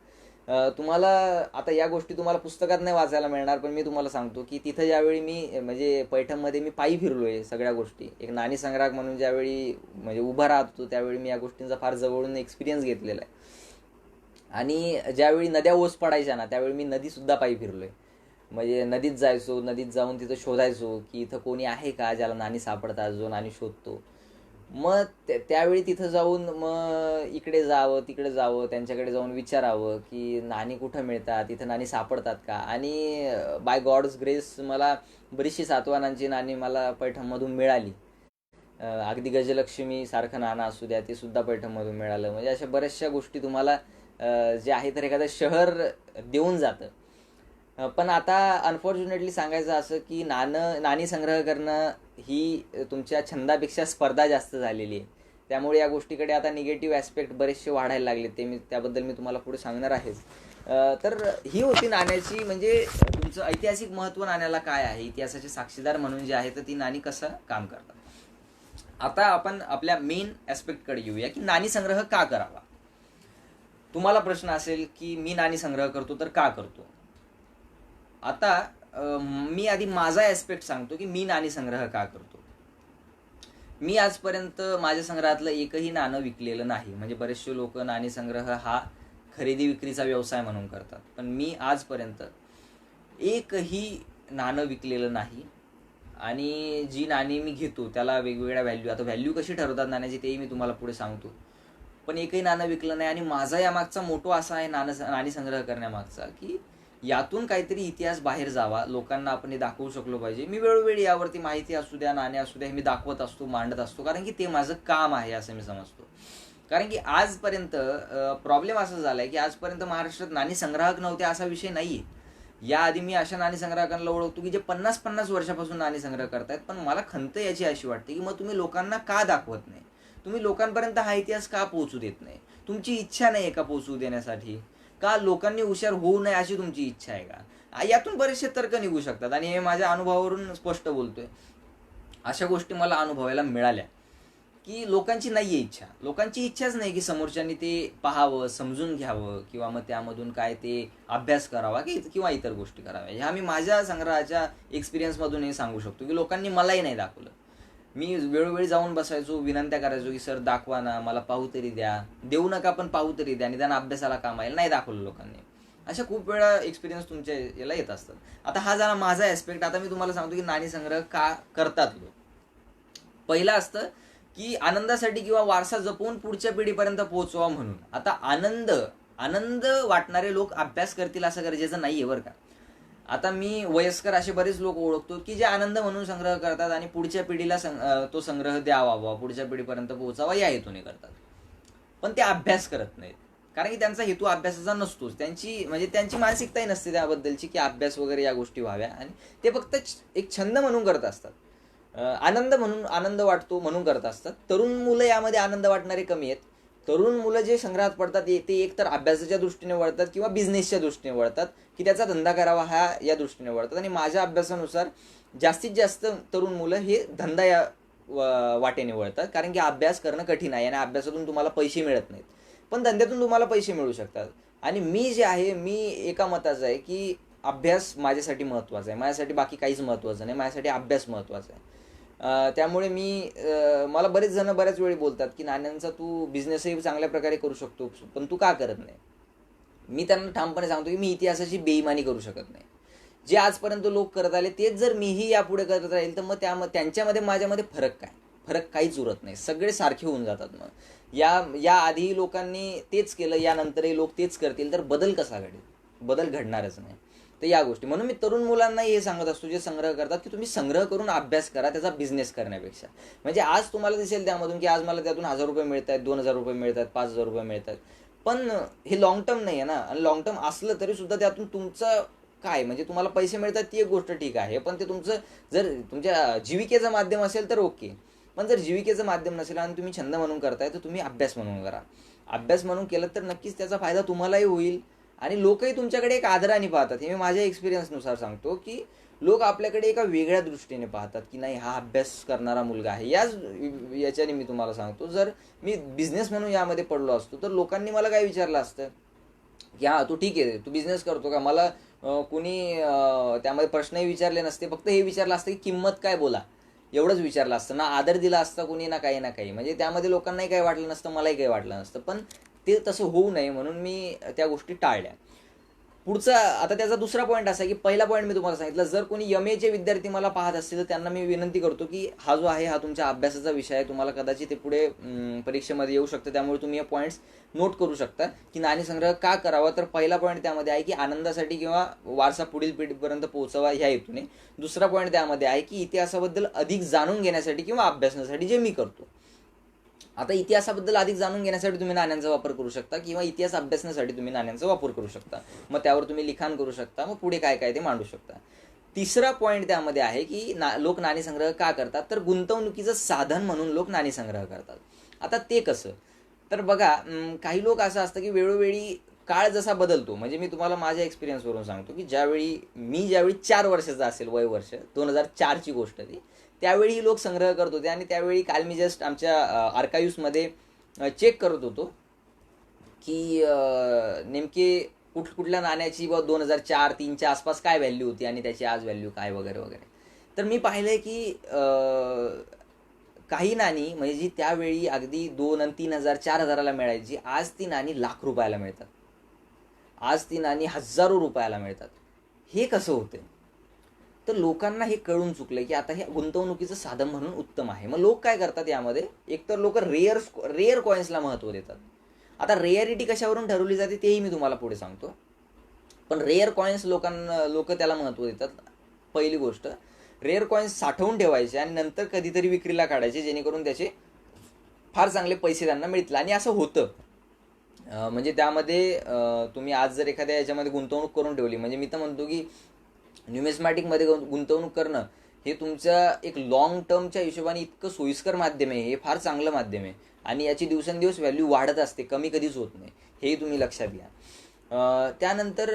तुम्हाला आता या गोष्टी तुम्हाला पुस्तकात नाही वाचायला मिळणार, पण मी तुम्हाला सांगतो की तिथं ज्यावेळी मी म्हणजे पैठणमध्ये मी पायी फिरलोय सगळ्या गोष्टी, एक नाणी संग्राहक म्हणून ज्यावेळी म्हणजे उभा राहत होतो त्यावेळी मी या गोष्टींचा फार जवळून एक्सपिरियन्स घेतलेला आहे. आणि ज्यावेळी नद्या ओस पडायच्या ना त्यावेळी मी नदीसुद्धा पायी फिरलोय. म्हणजे नदीत जायचो, नदीत जाऊन तिथं शोधायचो की इथं कोणी आहे का ज्याला नाणी सापडतात, जो नाणी शोधतो. मग त्यावेळी तिथं जाऊन मग इकडे जावं तिकडे जावं, त्यांच्याकडे जाऊन विचारावं की नाणी कुठं मिळतात, इथं नाणी सापडतात का. आणि बाय गॉड्स ग्रेस मला बरीचशी सातवानांची नाणी मला पैठणमधून मिळाली. अगदी गजलक्ष्मी सारखं नाणं असू द्या ते सुद्धा पैठणमधून मिळालं. म्हणजे अशा बऱ्याचशा गोष्टी तुम्हाला जे आहे तर एखादं शहर देऊन जातं. पण आता अनफॉर्च्युनेटली सांगायचं असं की नाणी संग्रह करणं ही तुमच्या छंदापेक्षा स्पर्धा जास्त झालेली आहे. त्यामुळे या गोष्टीकडे आता निगेटिव्ह ॲस्पेक्ट बरेचसे वाढायला लागले, ते त्याबद्दल मी तुम्हाला पुढे सांगणार आहेच. तर ही होती नाण्याची म्हणजे तुमचं ऐतिहासिक महत्त्व नाण्याला काय आहे, इतिहासाचे साक्षीदार म्हणून जे आहे तर ती नाणी कसं काम करतात. आता आपण आपल्या मेन ॲस्पेक्टकडे येऊया की नाणी संग्रह का करावा. तुम्हाला प्रश्न असेल की मी नाणी संग्रह करतो तर का करतो. आता मी आधी माझा ॲस्पेक्ट सांगतो की मी नाणी संग्रह का करतो. मी आजपर्यंत माझ्या संग्रहातलं एकही नाणं विकलेलं नाही. म्हणजे बरेचसे लोक नाणी संग्रह हा खरेदी विक्रीचा व्यवसाय म्हणून करतात, पण मी आजपर्यंत एकही नाणं विकलेलं नाही. आणि जी नाणी मी घेतो त्याला वेगवेगळ्या व्हॅल्यू, आता व्हॅल्यू कशी ठरवतात नाण्याची तेही मी तुम्हाला पुढे सांगतो, पण एकही नाणं विकलं नाही. आणि माझा यामागचा मोठो असा आहे नाणी संग्रह करण्यामागचा की यातून काहीतरी इतिहास बाहेर जावा, लोकांना आपण हे दाखवू शकलो पाहिजे. मी वेळोवेळी यावरती माहिती असू द्या, नाणे असू द्या, हे मी दाखवत असतो, मांडत असतो, कारण की ते माझं काम आहे असं मी समजतो. कारण की आजपर्यंत प्रॉब्लेम असा झाला आहे की आजपर्यंत महाराष्ट्रात नाणी संग्राहक नव्हते असा विषय नाही आहे. याआधी मी अशा नाणी संग्राहकांना ओळखतो की जे 50-50 वर्षापासून नाणी संग्रह करतायत. पण मला खंत याची अशी वाटते की मग तुम्ही लोकांना का दाखवत नाही, तुम्ही लोकांपर्यंत हा इतिहास का पोहोचू देत नाही. तुमची इच्छा नाही आहे का पोहोचू देण्यासाठी, का लोकांनी हुशार होऊ नये अशी तुमची इच्छा आहे का. यातून बरेचसे तर्क निघू शकतात आणि हे माझ्या अनुभवावरून स्पष्ट बोलतोय. अशा गोष्टी मला अनुभवायला मिळाल्या की लोकांची नाही आहे इच्छा, लोकांची इच्छाच नाही की समोरच्यांनी ते पाहावं, समजून घ्यावं, किंवा मग त्यामधून काय ते अभ्यास करावा किंवा इतर गोष्टी कराव्या. ह्या मी माझ्या संग्रहाच्या एक्सपिरियन्समधून हे सांगू शकतो की लोकांनी मलाही नाही दाखवलं. मी वेळोवेळी जाऊन बसायचो, विनंत्या करायचो की सर दाखवा ना, मला पाहू तरी द्या, देऊ नका पण पाहू तरी द्या, निदान अभ्यासाला काम आहे. नाही दाखवलं लोकांनी. अशा खूप वेळा एक्सपिरियन्स तुमच्या याला येत असतात. आता हा झाला माझा ॲस्पेक्ट. आता मी तुम्हाला सांगतो की नाणी संग्रह का करतात लोक. पहिलं असतं की आनंदासाठी किंवा वारसा जपून पुढच्या पिढीपर्यंत पोहोचवा म्हणून. आता आनंद वाटणारे लोक अभ्यास करतील असं गरजेचं नाहीये बरं का. आता मी वयस्कर असे बरेच लोक ओळखतो की जे आनंद म्हणून संग्रह करतात आणि पुढच्या पिढीला तो संग्रह द्यावा, पुढच्या पिढीपर्यंत पोहोचावा या हेतूने करतात. पण ते अभ्यास करत नाहीत, कारण की त्यांचा हेतू अभ्यासाचा नसतोच. त्यांची मानसिकताही नसते त्याबद्दलची की अभ्यास वगैरे या गोष्टी व्हाव्या, आणि ते फक्त एक छंद म्हणून करत असतात. आनंद वाटतो म्हणून करत असतात. तरुण मुलं यामध्ये आनंद वाटणारे कमी आहेत. तरुण मुलं जे संग्रहात पडतात ते एक तर अभ्यासाच्या दृष्टीने वळतात किंवा बिझनेसच्या दृष्टीने वळतात, की त्याचा धंदा करावा हा या दृष्टीने वळतात. आणि माझ्या अभ्यासानुसार जास्तीत जास्त तरुण मुलं हे धंदा या वाटेने वळतात, कारण की अभ्यास करणं कठीण आहे आणि अभ्यासातून तुम्हाला पैसे मिळत नाहीत, पण धंद्यातून तुम्हाला पैसे मिळू शकतात. आणि मी जे आहे मी एका मताचा आहे की अभ्यास माझ्यासाठी महत्त्वाचा आहे. माझ्यासाठी बाकी काहीच महत्त्वाचं नाही, माझ्यासाठी अभ्यास महत्त्वाचा आहे. त्यामुळे मला बरेच जण बऱ्याच वेळी बोलतात की नाण्यांचा तू बिझनेसही चांगल्या प्रकारे करू शकतो, पण तू का करत नाही. मी त्यांना ठामपणे सांगतो की मी इतिहासाची बेईमानी करू शकत नाही. जे आजपर्यंत लोक करत आले तेच जर मीही यापुढे करत राहील तर मग त्यांच्यामध्ये माझ्यामध्ये फरक काहीच उरत नाही. सगळे सारखे होऊन जातात. मग या आधी लोकांनी तेच केलं, यानंतरही लोक तेच करतील, तर बदल कसा घडेल. बदल घडणारच नाही. तर या गोष्टी म्हणून मी तरुण मुलांनाही हे सांगत असतो जे संग्रह करतात की तुम्ही संग्रह करून अभ्यास करा, त्याचा बिझनेस करण्यापेक्षा. म्हणजे आज तुम्हाला दिसेल त्यामधून की आज मला त्यातून 1000 रुपये मिळत आहेत, 2000 रुपये मिळत आहेत, 5000 रुपये मिळत आहेत, पण हे लॉंग टर्म नाही आहे ना. आणि लॉंग टर्म असलं तरी सुद्धा त्यातून तुमचं काय म्हणजे तुम्हाला पैसे मिळतात ती एक गोष्ट ठीक आहे, पण ते तुमचं जर तुमच्या जीविकेचं माध्यम असेल तर ओके. पण जर जीविकेचं माध्यम नसेल आणि तुम्ही छंद म्हणून करताय तर तुम्ही अभ्यास म्हणून करा. अभ्यास म्हणून केलं तर नक्कीच त्याचा फायदा तुम्हालाही होईल आणि लोकही तुमच्याकडे एक आदराने पाहतात. हे मी माझ्या एक्सपिरियन्सनुसार सांगतो की लोक आपल्याकडे एका वेगळ्या दृष्टीने पाहतात की नाही हा अभ्यास करणारा मुलगा आहे. याच्याने मी तुम्हाला सांगतो, जर मी बिझनेस म्हणून यामध्ये पडलो असतो तर लोकांनी मला काय विचारलं असतं की हां तू ठीक आहे, तू बिझनेस करतो का, मला कुणी त्यामध्ये प्रश्नही विचारले नसते, फक्त हे विचारलं असतं की किंमत काय बोला, एवढंच विचारलं असतं. ना आदर दिला असता कुणी, ना काही ना काही. म्हणजे त्यामध्ये लोकांनाही काही वाटलं नसतं, मलाही काही वाटलं नसतं. पण ते तसं होऊ नये म्हणून मी त्या गोष्टी टाळल्या. पुढचा आता त्याचा दुसरा पॉईंट असा आहे की पहिला पॉईंट मी तुम्हाला सांगितलं, जर कोणी एम-एचे विद्यार्थी मला पाहत असतील तर त्यांना मी विनंती करतो की हा जो आहे हा तुमच्या अभ्यासाचा विषय आहे, तुम्हाला कदाचित ते पुढे परीक्षेमध्ये येऊ शकतं, त्यामुळे तुम्ही हे पॉईंट्स नोट करू शकता की नाणेसंग्रह का करावा. तर पहिला पॉईंट त्यामध्ये आहे की आनंदासाठी किंवा वारसा पुढील पिढीपर्यंत पोहोचवा ह्या हेतूने. दुसरा पॉईंट त्यामध्ये आहे की इतिहासाबद्दल अधिक जाणून घेण्यासाठी किंवा अभ्यासण्यासाठी, जे मी करतो. आता इतिहासाबद्दल अधिक जाणून घेण्यासाठी तुम्ही नाण्यांचा वापर करू शकता किंवा इतिहास अभ्यासण्यासाठी तुम्ही नाण्यांचा वापर करू शकता. मग त्यावर तुम्ही लिखाण करू शकता, मग पुढे काय काय ते मांडू शकता. तिसरा पॉईंट त्यामध्ये आहे की लोक नाणेसंग्रह का करतात, तर गुंतवणुकीचं साधन म्हणून लोक नाणेसंग्रह करतात. आता ते कसं, तर बघा काही लोक असं असतं की वेळोवेळी काळ जसा बदलतो, म्हणजे मी तुम्हाला माझ्या एक्सपिरियन्सवरून सांगतो की ज्यावेळी 4 वर्षाचा असेल, वय वर्ष 2004ची गोष्ट ती, त्यावेळी लोक संग्रह करत होते. आणि त्यावेळी काल मी जस्ट आमच्या आर्काईव्समध्ये चेक करत होतो की नेमके कुठल्या नाण्याची 2004-03च्या आसपास काय व्हॅल्यू होती आणि त्याची आज व्हॅल्यू काय वगैरे वगैरे. तर मी पाहिलंय की काही नाणी म्हणजे जी त्यावेळी अगदी 2 आणि 3,000 4,000ला मिळायची, आज ती नाणी लाख रुपयाला मिळतात, आज ती नाणी हजारो रुपयाला मिळतात. हे कसं होतंय, तर लोकांना हे कळून चुकलंय की आता हे गुंतवणुकीचं साधन म्हणून उत्तम आहे. मग लोक काय करतात यामध्ये, एकतर लोक रेअर कॉईन्सला महत्त्व देतात. आता रेअरिटी कशावरून ठरवली जाते तेही मी तुम्हाला पुढे सांगतो, पण रेअर कॉईन्स लोक त्याला महत्त्व देतात. पहिली गोष्ट, रेअर कॉईन्स साठवून ठेवायचे आणि नंतर कधीतरी विक्रीला काढायचे, जेणेकरून त्याचे फार चांगले पैसे त्यांना मिळतील. आणि असं होतं. म्हणजे त्यामध्ये तुम्ही आज जर एखाद्या याच्यामध्ये गुंतवणूक करून ठेवली, म्हणजे मी तर म्हणतो की न्यूमिस्मॅटिकमध्ये गुंतवणूक करणं हे तुमच्या एक लॉंग टर्मच्या हिशोबाने इतकं सोयीस्कर माध्यम आहे, हे फार चांगलं माध्यम आहे. आणि याची दिवसेंदिवस व्हॅल्यू वाढत असते, कमी कधीच होत नाही, हेही तुम्ही लक्षात घ्या. त्यानंतर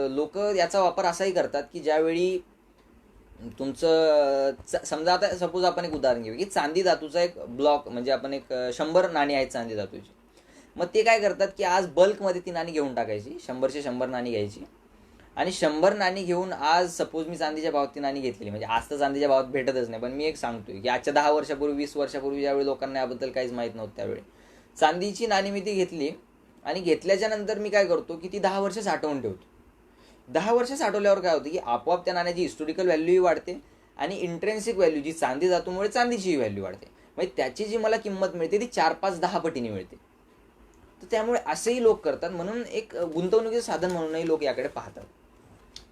लोक याचा वापर असाही करतात की ज्यावेळी तुमचं समजा, आता सपोज आपण एक उदाहरण घेऊ की चांदी धातूचा एक ब्लॉक, म्हणजे आपण एक 100 नाणी आहेत चांदी धातूची. मग ते काय करतात की आज बल्कमध्ये ती नाणी घेऊन टाकायची, 100चे 100 नाणी घ्यायची आणि 100 नाणी घेऊन, आज सपोज मी चांदीच्या भावात ती नाणी घेतली, म्हणजे आज तर चांदीच्या भावात भेटतच नाही, पण मी एक सांगतोय की आजच्या 10 वर्षापूर्वी 20 वर्षापूर्वी ज्यावेळी लोकांना याबद्दल काहीच माहीत नव्हतं, त्यावेळी चांदीची नाणी मी ती घेतली. आणि घेतल्याच्या नंतर मी काय करतो की ती 10 वर्ष साठवून ठेवतो. 10 वर्ष साठवल्यावर काय होतं की आपोआप त्या नाण्याची हिस्टोरिकल व्हॅल्यूही वाढते आणि इंट्रेन्सिक व्हॅल्यू जी चांदी धातूमुळे चांदीचीही व्हॅल्यू वाढते. म्हणजे त्याची जी मला किंमत मिळते ती 4-5-10 पटीने मिळते. तर त्यामुळे असेही लोक करतात, म्हणून एक गुंतवणुकीचं साधन म्हणूनही लोक याकडे पाहतात.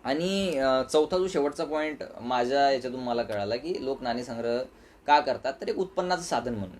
आणि चौथा जो शेवटचा पॉईंट माझ्या याच्यातून मला कळाला की लोक नाणेसंग्रह का करतात, तर एक उत्पन्नाचं साधन म्हणून.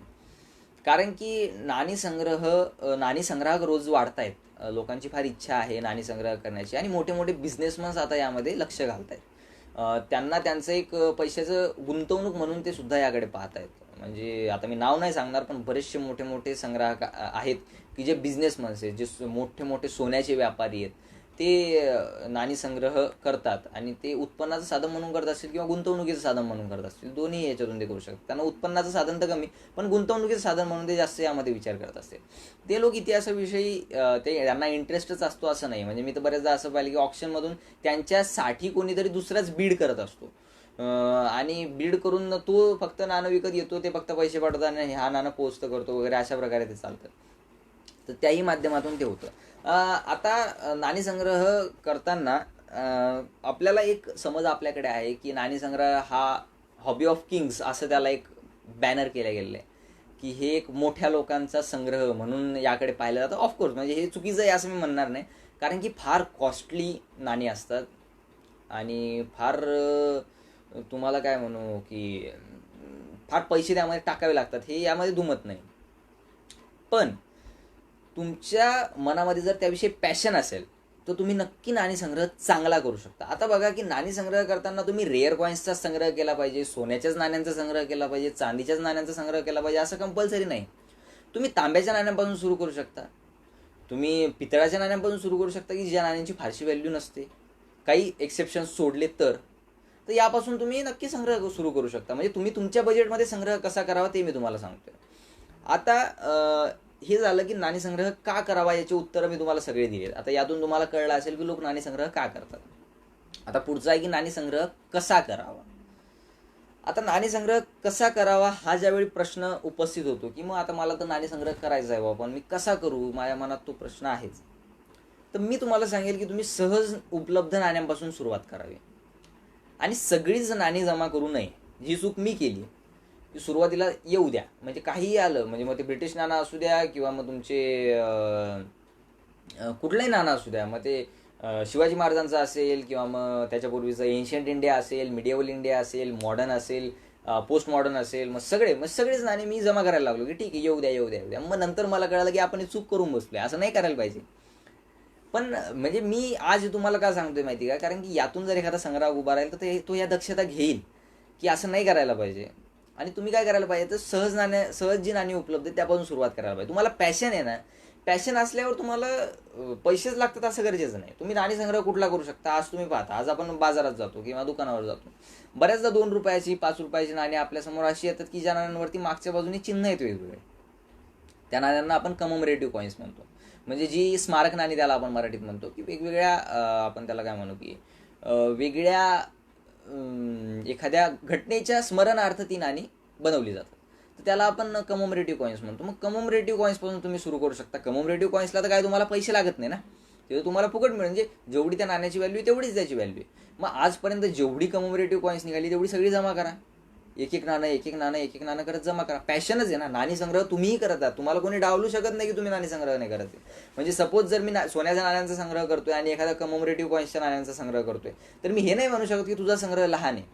कारण की नाणेसंग्राहक रोज वाढत आहेत, लोकांची फार इच्छा आहे नाणेसंग्रह करण्याची, आणि मोठे मोठे बिझनेसमन्स आता यामध्ये लक्ष घालत आहेत. त्यांना त्यांचं एक पैशाचं गुंतवणूक म्हणून ते सुद्धा याकडे पाहत आहेत. म्हणजे आता मी नाव नाही सांगणार, पण बरेचसे मोठे मोठे संग्राहक आहेत की जे बिझनेसमन्स आहेत, जे मोठे मोठे सोन्याचे व्यापारी आहेत, ते नाणेसंग्रह करतात आणि ते उत्पन्नाचं साधन म्हणून करत असतील किंवा गुंतवणुकीचं साधन म्हणून करत असतील, दोन्ही याच्यातून ते करू शकतात. त्यांना उत्पन्नाचं साधन तर कमी, पण गुंतवणुकीचं साधन म्हणून ते जास्त यामध्ये विचार करत असतील. ते लोक इतिहासाविषयी त्यांना इंटरेस्टच असतो असं नाही. म्हणजे मी तर बऱ्याचदा असं पाहिलं की ऑप्शनमधून त्यांच्यासाठी कोणीतरी दुसराच बीड करत असतो, आणि बीड करून तो फक्त नाणं विकत येतो, ते फक्त पैसे पाठवतात आणि हा नाणं पोस्ट करतो वगैरे, अशा प्रकारे ते चालतं. तर त्याही माध्यमातून ते होतं. आता नाणेसंग्रह करताना आपल्याला एक समज आपल्याकडे आहे की नाणेसंग्रह हा हॉबी ऑफ किंग्स असं त्याला एक बॅनर केलं गेलेलं आहे की हे एक मोठ्या लोकांचा संग्रह म्हणून याकडे पाहिलं जातं. ऑफकोर्स म्हणजे हे चुकीचं आहे असं मी म्हणणार नाही, कारण की फार कॉस्टली नाणी असतात आणि फार तुम्हाला काय म्हणू की फार पैसे त्यामध्ये टाकावे लागतात, हे यामध्ये दुमत नाही. पण तुमच्या मनामध्ये जर त्याविषयी पॅशन असेल तर तुम्ही नक्की नाणेसंग्रह चांगला करू शकता. आता बघा की नाणेसंग्रह करताना तुम्ही रेअर कॉईन्सचा संग्रह केला पाहिजे, सोन्याच्याच नाण्यांचा संग्रह केला पाहिजे, चांदीच्याच नाण्यांचा संग्रह केला पाहिजे असं कंपल्सरी नाही. तुम्ही तांब्याच्या नाण्यांपासून सुरू करू शकता, तुम्ही पितळाच्या नाण्यांपासून सुरू करू शकता की ज्या नाण्यांची फारशी व्हॅल्यू नसते, काही एक्सेप्शन्स सोडले तर यापासून तुम्ही नक्की संग्रह सुरू करू शकता. म्हणजे तुम्ही तुमच्या बजेटमध्ये संग्रह कसा करावा ते मी तुम्हाला सांगतोय. आता हे झालं की नाणी संग्रह का करावा याची उत्तरं मी तुम्हाला सगळे दिली. आता यातून तुम्हाला कळलं असेल की लोक नाणी संग्रह का करतात. आता पुढचा आहे की नाणी संग्रह कसा करावा. आता नाणी संग्रह कसा करावा हा ज्यावेळी प्रश्न उपस्थित होतो की मग आता मला तर नाणी संग्रह करायचा आहे बाबा, पण मी कसा करू, माझ्या मनात तो प्रश्न आहेच. तर मी तुम्हाला सांगेल की तुम्ही सहज उपलब्ध नाण्यांपासून सुरुवात करावी आणि सगळीच नाणी जमा करू नये. जी चूक मी केली की सुरुवातीला येऊ द्या, म्हणजे काहीही आलं, म्हणजे मग ते ब्रिटिश नाणं असू द्या किंवा मग तुमचे कुठलंही नाणं असू द्या, मग ते शिवाजी महाराजांचं असेल किंवा मग त्याच्यापूर्वीचं एन्शियंट इंडिया असेल, मिडिएवल इंडिया असेल, मॉडर्न असेल, पोस्ट मॉडर्न असेल, मग सगळेच नाणे मी जमा करायला लागलो की ठीक आहे येऊ द्या येऊ द्या येऊ द्या. मग नंतर मला कळलं की आपण चूक करून बसलोय, असं नाही करायला पाहिजे. पण म्हणजे मी आज तुम्हाला का सांगतोय माहिती का, कारण की यातून जर एखादा संग्रह उभा राहील तर तो या दक्षता घेईल की असं नाही करायला पाहिजे. आणि तुम्ही काय करायला पाहिजे तर सहज जी नाणी उपलब्ध आहे त्यापासून सुरुवात करायला पाहिजे. तुम्हाला पॅशन आहे ना, पॅशन असल्यावर तुम्हाला पैसेच लागतात असं गरजेचं नाही. तुम्ही नाणी संग्रह कुठला करू शकता. आज तुम्ही पाहता, आज आपण बाजारात जातो किंवा दुकानावर जातो, बऱ्याचदा 2 रुपयाची 5 रुपयाची नाणी आपल्यासमोर अशी येतात की ज्या नाण्यांवरती मागच्या बाजूने चिन्ह आहेत वेगवेगळे. त्या नाण्यांना आपण कमोमरेटिव्ह कॉईन्स म्हणतो, म्हणजे जी स्मारक नाणी त्याला आपण मराठीत म्हणतो की वेगवेगळ्या आपण त्याला काय म्हणू की वेगळ्या एखाद्या घटनेच्या स्मरणार्थ ती नाणी बनवली जातात. तर त्याला आपण कमोमरेटिव्ह कॉईन्स म्हणतो. मग कमोमरेटिव्ह कॉईन्सपासून तुम्ही सुरू करू शकता. कमोमरेटिव्ह कॉईन्सला तर काय तुम्हाला पैसे लागत नाही ना, ते तुम्हाला फुकट मिळेल. म्हणजे जेवढी त्या नाण्याची व्हॅल्यू तेवढीच त्याची व्हॅल्यू आहे. मग आजपर्यंत जेवढी कमोमरेटिव्ह कॉईन्स निघाली तेवढी सगळी जमा करा. एक एक नाणं करत जमा करा. पॅशनच आहे ना. नाणी संग्रह तुम्हीही करत आहात, तुम्हाला कोणी डावलू शकत नाही की तुम्ही नाणी संग्रह नाही करत. म्हणजे सपोज जर मी सोन्याच्या नाण्यांचा संग्रह करतोय आणि एखादा कमोमरेटिव्ह कॉईन्सच्या नाण्यांचा संग्रह करतोय, तर मी हे नाही म्हणू शकत की तुझा संग्रह लहान आहे,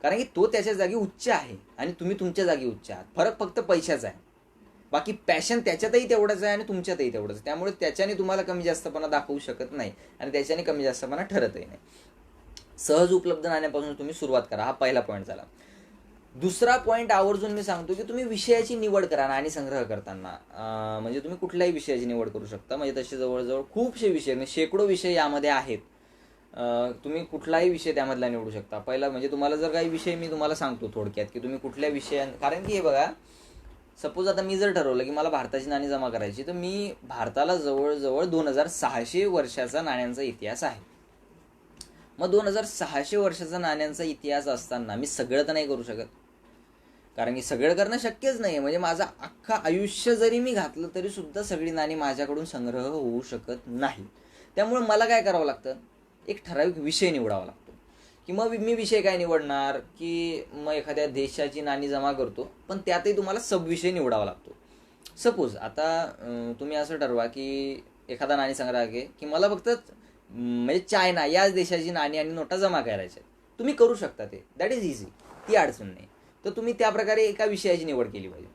कारण की तो त्याच्या जागी उच्च आहे आणि तुम्ही तुमच्या जागी उच्च आहात. फरक फक्त पैशाचा आहे. बाकी पॅशन त्याच्यातही तेवढंच आहे आणि तुमच्यातही तेवढंच आहे. त्यामुळे त्याच्याने तुम्हाला कमी जास्तपणा दाखवू शकत नाही आणि त्याच्याने कमी जास्तपणा ठरतही नाही. सहज उपलब्ध नाण्यापासून तुम्ही सुरुवात करा, हा पहिला पॉईंट झाला. दुसरा पॉईंट आवर्जून मी सांगतो की तुम्ही विषयाची निवड करा नाणी संग्रह करताना. म्हणजे तुम्ही कुठल्याही विषयाची निवड करू शकता. म्हणजे तसे जवळजवळ खूपसे विषय, म्हणजे शेकडो विषय यामध्ये आहेत. तुम्ही कुठलाही विषय त्यामधला निवडू शकता. पहिला म्हणजे तुम्हाला जर काही विषय मी तुम्हाला सांगतो थोडक्यात की तुम्ही कुठल्या कारण की हे बघा, सपोज आता मी जर ठरवलं की मला भारताची नाणी जमा करायची, तर मी भारताला जवळजवळ 2600 वर्षाचा नाण्यांचा इतिहास आहे. मग 2600 वर्षाचा नाण्यांचा इतिहास असताना मी सगळं तर नाही करू शकत, कारण की सगळं करणं शक्यच नाही. म्हणजे माझं अख्खं आयुष्य जरी मी घातलं तरी सुद्धा सगळी नाणी माझ्याकडून संग्रह होऊ शकत नाही. त्यामुळे मला काय करावं लागतं, एक ठराविक विषय निवडावा लागतो. की मग मी विषय काय निवडणार की मग एखाद्या देशाची नाणी जमा करतो, पण त्यातही तुम्हाला सब विषय निवडावा लागतो. सपोज आता तुम्ही असं ठरवा की एखादा नाणी संग्रह आहे की मला फक्त म्हणजे चायना याच देशाची नाणी आणि नोटा जमा करायच्या. तुम्ही करू शकता ते, दॅट इज इझी, ती अडचण नाही. तर तुम्ही त्या प्रकारे एका विषयाची निवड केली पाहिजे.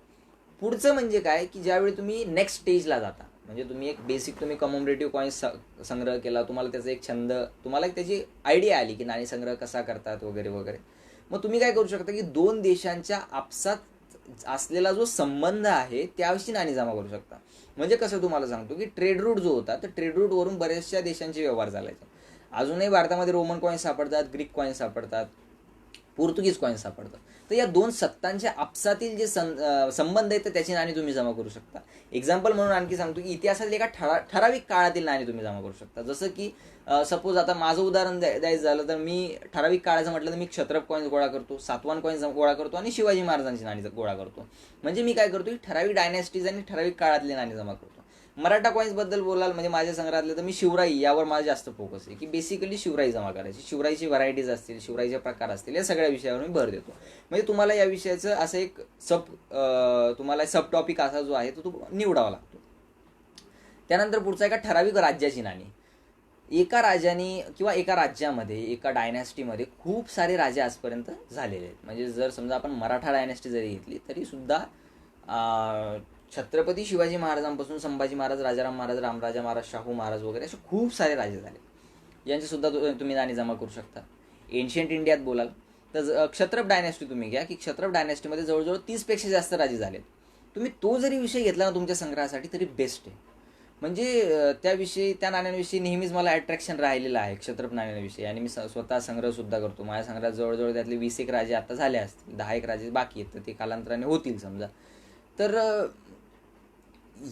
पुढचं म्हणजे काय की ज्यावेळी तुम्ही नेक्स्ट स्टेजला जाता, म्हणजे तुम्ही एक बेसिक तुम्ही कमोमरेटिव्ह कॉईन्स संग्रह केला, तुम्हाला त्याचा एक छंद, तुम्हाला एक त्याची आयडिया आली की नाणी संग्रह कसा करतात वगैरे वगैरे. मग तुम्ही काय करू शकता की 2 देशांच्या आपसात असलेला जो संबंध आहे त्याविषयी नाणी जमा करू शकता. म्हणजे कसं तुम्हाला सांगतो की ट्रेड रूट जो होता, तर ट्रेड रूटवरून बऱ्याचशा देशांचे व्यवहार चालायचे. अजूनही भारतामध्ये रोमन कॉईन्स सापडतात, ग्रीक कॉईन्स सापडतात, पोर्तुगीज कॉईन्स सापडतात. तर या 2 सत्तांच्या आपसातील जे संबंध आहेत तर त्याची नाणी तुम्ही जमा करू शकता. एक्झाम्पल म्हणून आणखी सांगतो की इतिहासातील एका ठराविक काळातील नाणी तुम्ही जमा करू शकता. जसं की सपोज आता माझं उदाहरण द्यायचं झालं तर मी ठराविक काळाचं म्हटलं तर मी क्षत्रप कॉईन्स गोळा करतो, सातवाहन कॉईन्स गोळा करतो आणि शिवाजी महाराजांची नाणी गोळा करतो. म्हणजे मी काय करतो की ठराविक डायनॅस्टीज आणि ठराविक काळातली नाणी जमा करतो. मराठा कॉईन्सबद्दल बोलाल म्हणजे माझ्या संग्रहातले तर मी शिवराई यावर माझा जास्त फोकस आहे की बेसिकली शिवराई जमा करायची. शिवराईची व्हरायटीज असतील, शिवराईचे प्रकार असतील, या सगळ्या विषयावर मी भर देतो. म्हणजे तुम्हाला या विषयाचं असं एक तुम्हाला सब टॉपिक असा जो आहे तो निवडावा लागतो. त्यानंतर पुढचा एका ठराविक राज्याची नाणी. एका राजाने किंवा एका राज्यामध्ये, एका डायनॅस्टीमध्ये खूप सारे राजे आजपर्यंत झालेले आहेत. म्हणजे जर समजा आपण मराठा डायनॅस्टी जरी घेतली तरी सुद्धा छत्रपती शिवाजी महाराजांपासून संभाजी महाराज, राजाराम महाराज, रामराजा महाराज, शाहू महाराज वगैरे असे खूप सारे राजे झाले, यांचे सुद्धा तुम्ही नाणी जमा करू शकता. एन्शियंट इंडियात बोलाल तर क्षत्रप डायनॅस्टी तुम्ही घ्या की क्षत्रप डायनॅस्टीमध्ये जवळजवळ 30पेक्षा जास्त राजे झालेत. तुम्ही तो जरी विषय घेतला ना तुमच्या संग्रहासाठी तरी बेस्ट आहे. म्हणजे त्या नाण्यांविषयी नेहमीच मला अट्रॅक्शन राहिलेलं आहे क्षत्रप नाण्यांविषयी, आणि मी स्वतः संग्रहसुद्धा करतो. माझ्या संग्रहात जवळजवळ त्यातले 20 राजे आता झाले असतील, 10 राजे बाकी आहेत, तर ते कालांतराने होतील समजा. तर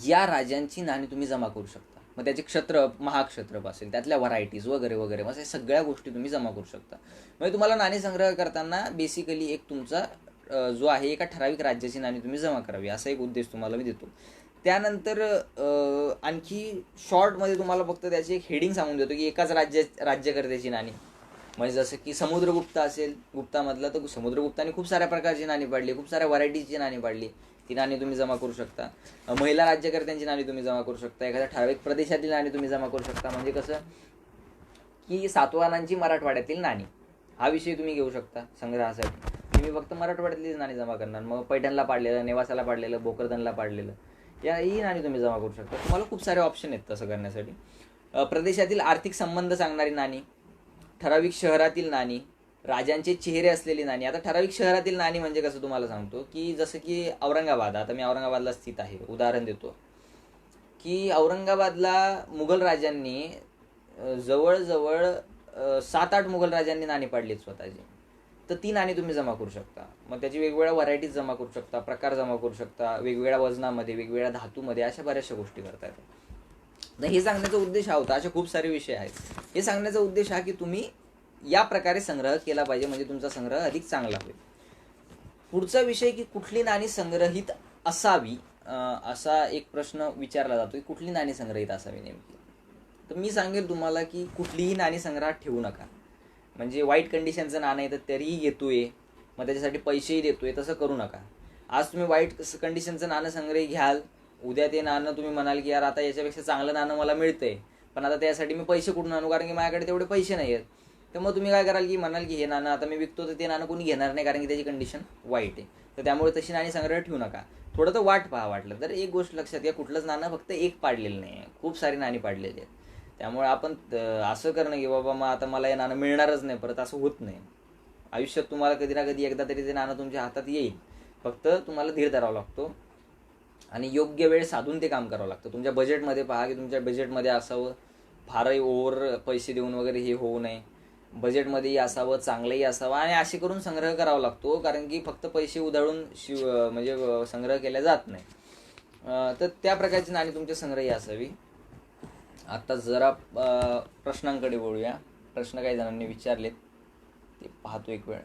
या राजांची नाणी तुम्ही जमा करू शकता. मग त्याचे क्षत्रप, महाक्षत्रप असेल, त्यातल्या व्हरायटीज वगैरे वगैरे, मग सगळ्या गोष्टी तुम्ही जमा करू शकता. म्हणजे तुम्हाला नाणी संग्रह करताना बेसिकली एक तुमचा जो आहे एका ठराविक राज्याची नाणी तुम्ही जमा करावी, असा एक उद्देश तुम्हाला मी देतो. त्यानंतर आणखी शॉर्टमध्ये तुम्हाला फक्त त्याची एक हेडिंग सांगून देतो की एकाच राज्यकर्त्याची नाणी. म्हणजे जसं की समुद्रगुप्त असेल, गुप्तामधला, तर समुद्रगुप्ताने खूप साऱ्या प्रकारची नाणी पाडली, खूप साऱ्या व्हरायटीची नाणी पाडली, ती नाणी तुम्ही जमा करू शकता. महिला राज्यकर्त्यांची नाणी तुम्ही जमा करू शकता. एखाद्या ठराविक प्रदेशातील नाणी तुम्ही जमा करू शकता. म्हणजे कसं की सातवाहनांची मराठवाड्यातील नाणी हा विषय तुम्ही घेऊ शकता संग्रहासाठी. तुम्ही फक्त मराठवाड्यातलीच नाणी जमा करणार. मग पैठणला पाडलेलं, नेवासाला पाडलेलं, भोकरदनला पाडलेलं, ही नाणी तुम्ही जमा करू शकता. तुम्हाला खूप सारे ऑप्शन आहेत तसं करण्यासाठी. प्रदेशातील आर्थिक संबंध सांगणारी नाणी, ठराविक शहरातील नाणी, राजांचे चेहरे असलेली नाणी. आता ठराविक शहरातील नाणी म्हणजे कसं तुम्हाला सांगतो की जसं की औरंगाबाद, आता मी औरंगाबादला स्थित आहे, उदाहरण देतो की औरंगाबादला मुघल राजांनी जवळजवळ 7-8 मुघल राजांनी नाणी पाडलीत स्वतःची. तर ती नाणी तुम्ही जमा करू शकता. मग त्याची वेगवेगळ्या व्हरायटीज जमा करू शकता, प्रकार जमा करू शकता, वेगवेगळ्या वजनामध्ये, वेगवेगळ्या धातूमध्ये, अशा बऱ्याचशा गोष्टी करता येतात. तर हे सांगण्याचा उद्देश हा होता. असे खूप सारे विषय आहेत. हे सांगण्याचा उद्देश हा की तुम्ही या प्रकारे संग्रह केला पाहिजे, म्हणजे तुमचा संग्रह अधिक चांगला होईल. पुढचा विषय की कुठली नाणी संग्रहित असावी, असा एक प्रश्न विचारला जातो की कुठली नाणी संग्रहित असावी नेमकी. तर मी सांगेल तुम्हाला की कुठलीही नाणी संग्रहात ठेवू नका. म्हणजे वाईट कंडिशनचं नाणं आहे तर तरीही घेतोय, मग त्याच्यासाठी पैसेही देतोय, तसं करू नका. आज तुम्ही वाईट कंडिशनचं नाणं संग्रही घ्याल, उद्या ते नाणं तुम्ही म्हणाल की यार आता याच्यापेक्षा चांगलं नाणं मला मिळतंय, पण आता त्यासाठी मी पैसे कुठून आणू, कारण की माझ्याकडे तेवढे पैसे नाही आहेत. तर मग तुम्ही काय कराल की म्हणाल की हे नाणं आता मी विकतो, तर ते नाणं कोणी घेणार नाही, कारण की त्याची कंडिशन वाईट आहे. तर त्यामुळे तशी नाणी संग्रह ठेवू नका. थोडं तर वाट पहा वाटलं तर. एक गोष्ट लक्षात घ्या, कुठलंच नाणं फक्त एक पाडलेलं नाही आहे, खूप सारी नाणी पाडलेली आहेत. त्यामुळे आपण असं करणं की बाबा मग आता मला हे नाणं मिळणारच नाही परत, असं होत नाही. आयुष्यात तुम्हाला कधी ना कधी एकदा तरी ते नाणं तुमच्या हातात येईल. फक्त तुम्हाला धीर धरावा लागतो आणि योग्य वेळ साधून ते काम करावं लागतं. तुमच्या बजेटमध्ये पहा की तुमच्या बजेटमध्ये असावं, फारही ओव्हर पैसे देऊन वगैरे हे होऊ नये, बजेटमध्येही असावं, चांगलंही असावं, आणि असे करून संग्रह करावा लागतो. कारण की फक्त पैसे उधळून म्हणजे संग्रह केला जात नाही. तर त्या प्रकारची नाणी तुमच्या संग्रही असावी. आता जरा प्रश्नांकडे वळूया. प्रश्न काही जणांनी विचारलेत, ते पाहतो एक वेळ.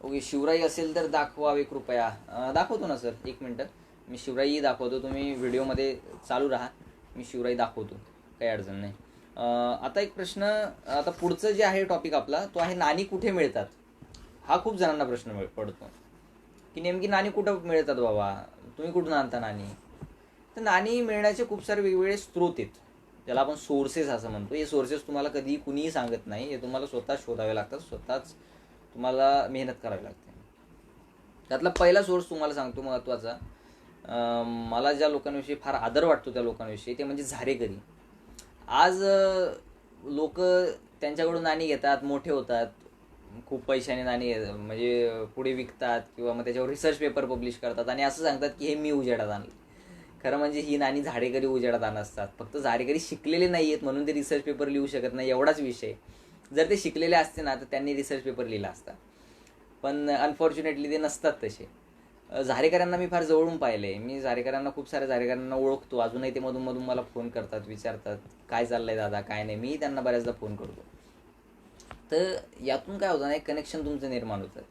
ओके, शिवराई असेल तर दाखवावे कृपया. दाखवतो ना सर, एक मिनटं, मी शिवराई दाखवतो. तुम्ही व्हिडिओमध्ये चालू राहा, मी शिवराई दाखवतो, काही अडचण नाही. आता एक प्रश्न, आता पुढचं जे आहे टॉपिक आपला, तो आहे नाणी कुठे मिळतात. हा खूप जणांना प्रश्न पडतो की नेमकी नाणी कुठं मिळतात बाबा, तुम्ही कुठून आणता नाणी. तर नाणी मिळण्याचे खूप सारे वेगवेगळे स्रोत आहेत, ज्याला आपण सोर्सेस असं म्हणतो. हे सोर्सेस तुम्हाला कधी कुणीही सांगत नाही, हे तुम्हाला स्वतः शोधावे लागतात, स्वतःच तुम्हाला मेहनत करावी लागते. त्यातला पहिला सोर्स तुम्हाला सांगतो महत्त्वाचा. मला ज्या लोकांविषयी फार आदर वाटतो त्या लोकांविषयी, ते म्हणजे झारेकरी. आज लोक त्यांच्याकडून नाणी घेतात, मोठे होतात, खूप पैशाने नाणी म्हणजे पुढे विकतात, किंवा मग त्याच्यावर रिसर्च पेपर पब्लिश करतात आणि असं सांगतात की हे मी उजेडात आणलं. खरं म्हणजे ही नाणी झाडेकरी उजेडात आणत असतात. फक्त झाडेकरी शिकलेले नाही आहेत म्हणून ते रिसर्च पेपर लिहू शकत नाही, एवढाच विषय. जर ते शिकलेले असते ना तर त्यांनी रिसर्च पेपर लिहिला असता, पण अनफॉर्च्युनेटली ते नसतात तसे. झारेकरांना मी फार जवळून पाहिले. मी झारेकरांना, खूप साऱ्या झारेकरांना ओळखतो अजूनही. ते मधून मधून मला फोन करतात, विचारतात काय चाललंय दादा, काय नाही. मी त्यांना बऱ्याचदा फोन करतो. तर यातून काय होतं ना, एक कनेक्शन तुमचं निर्माण होतं.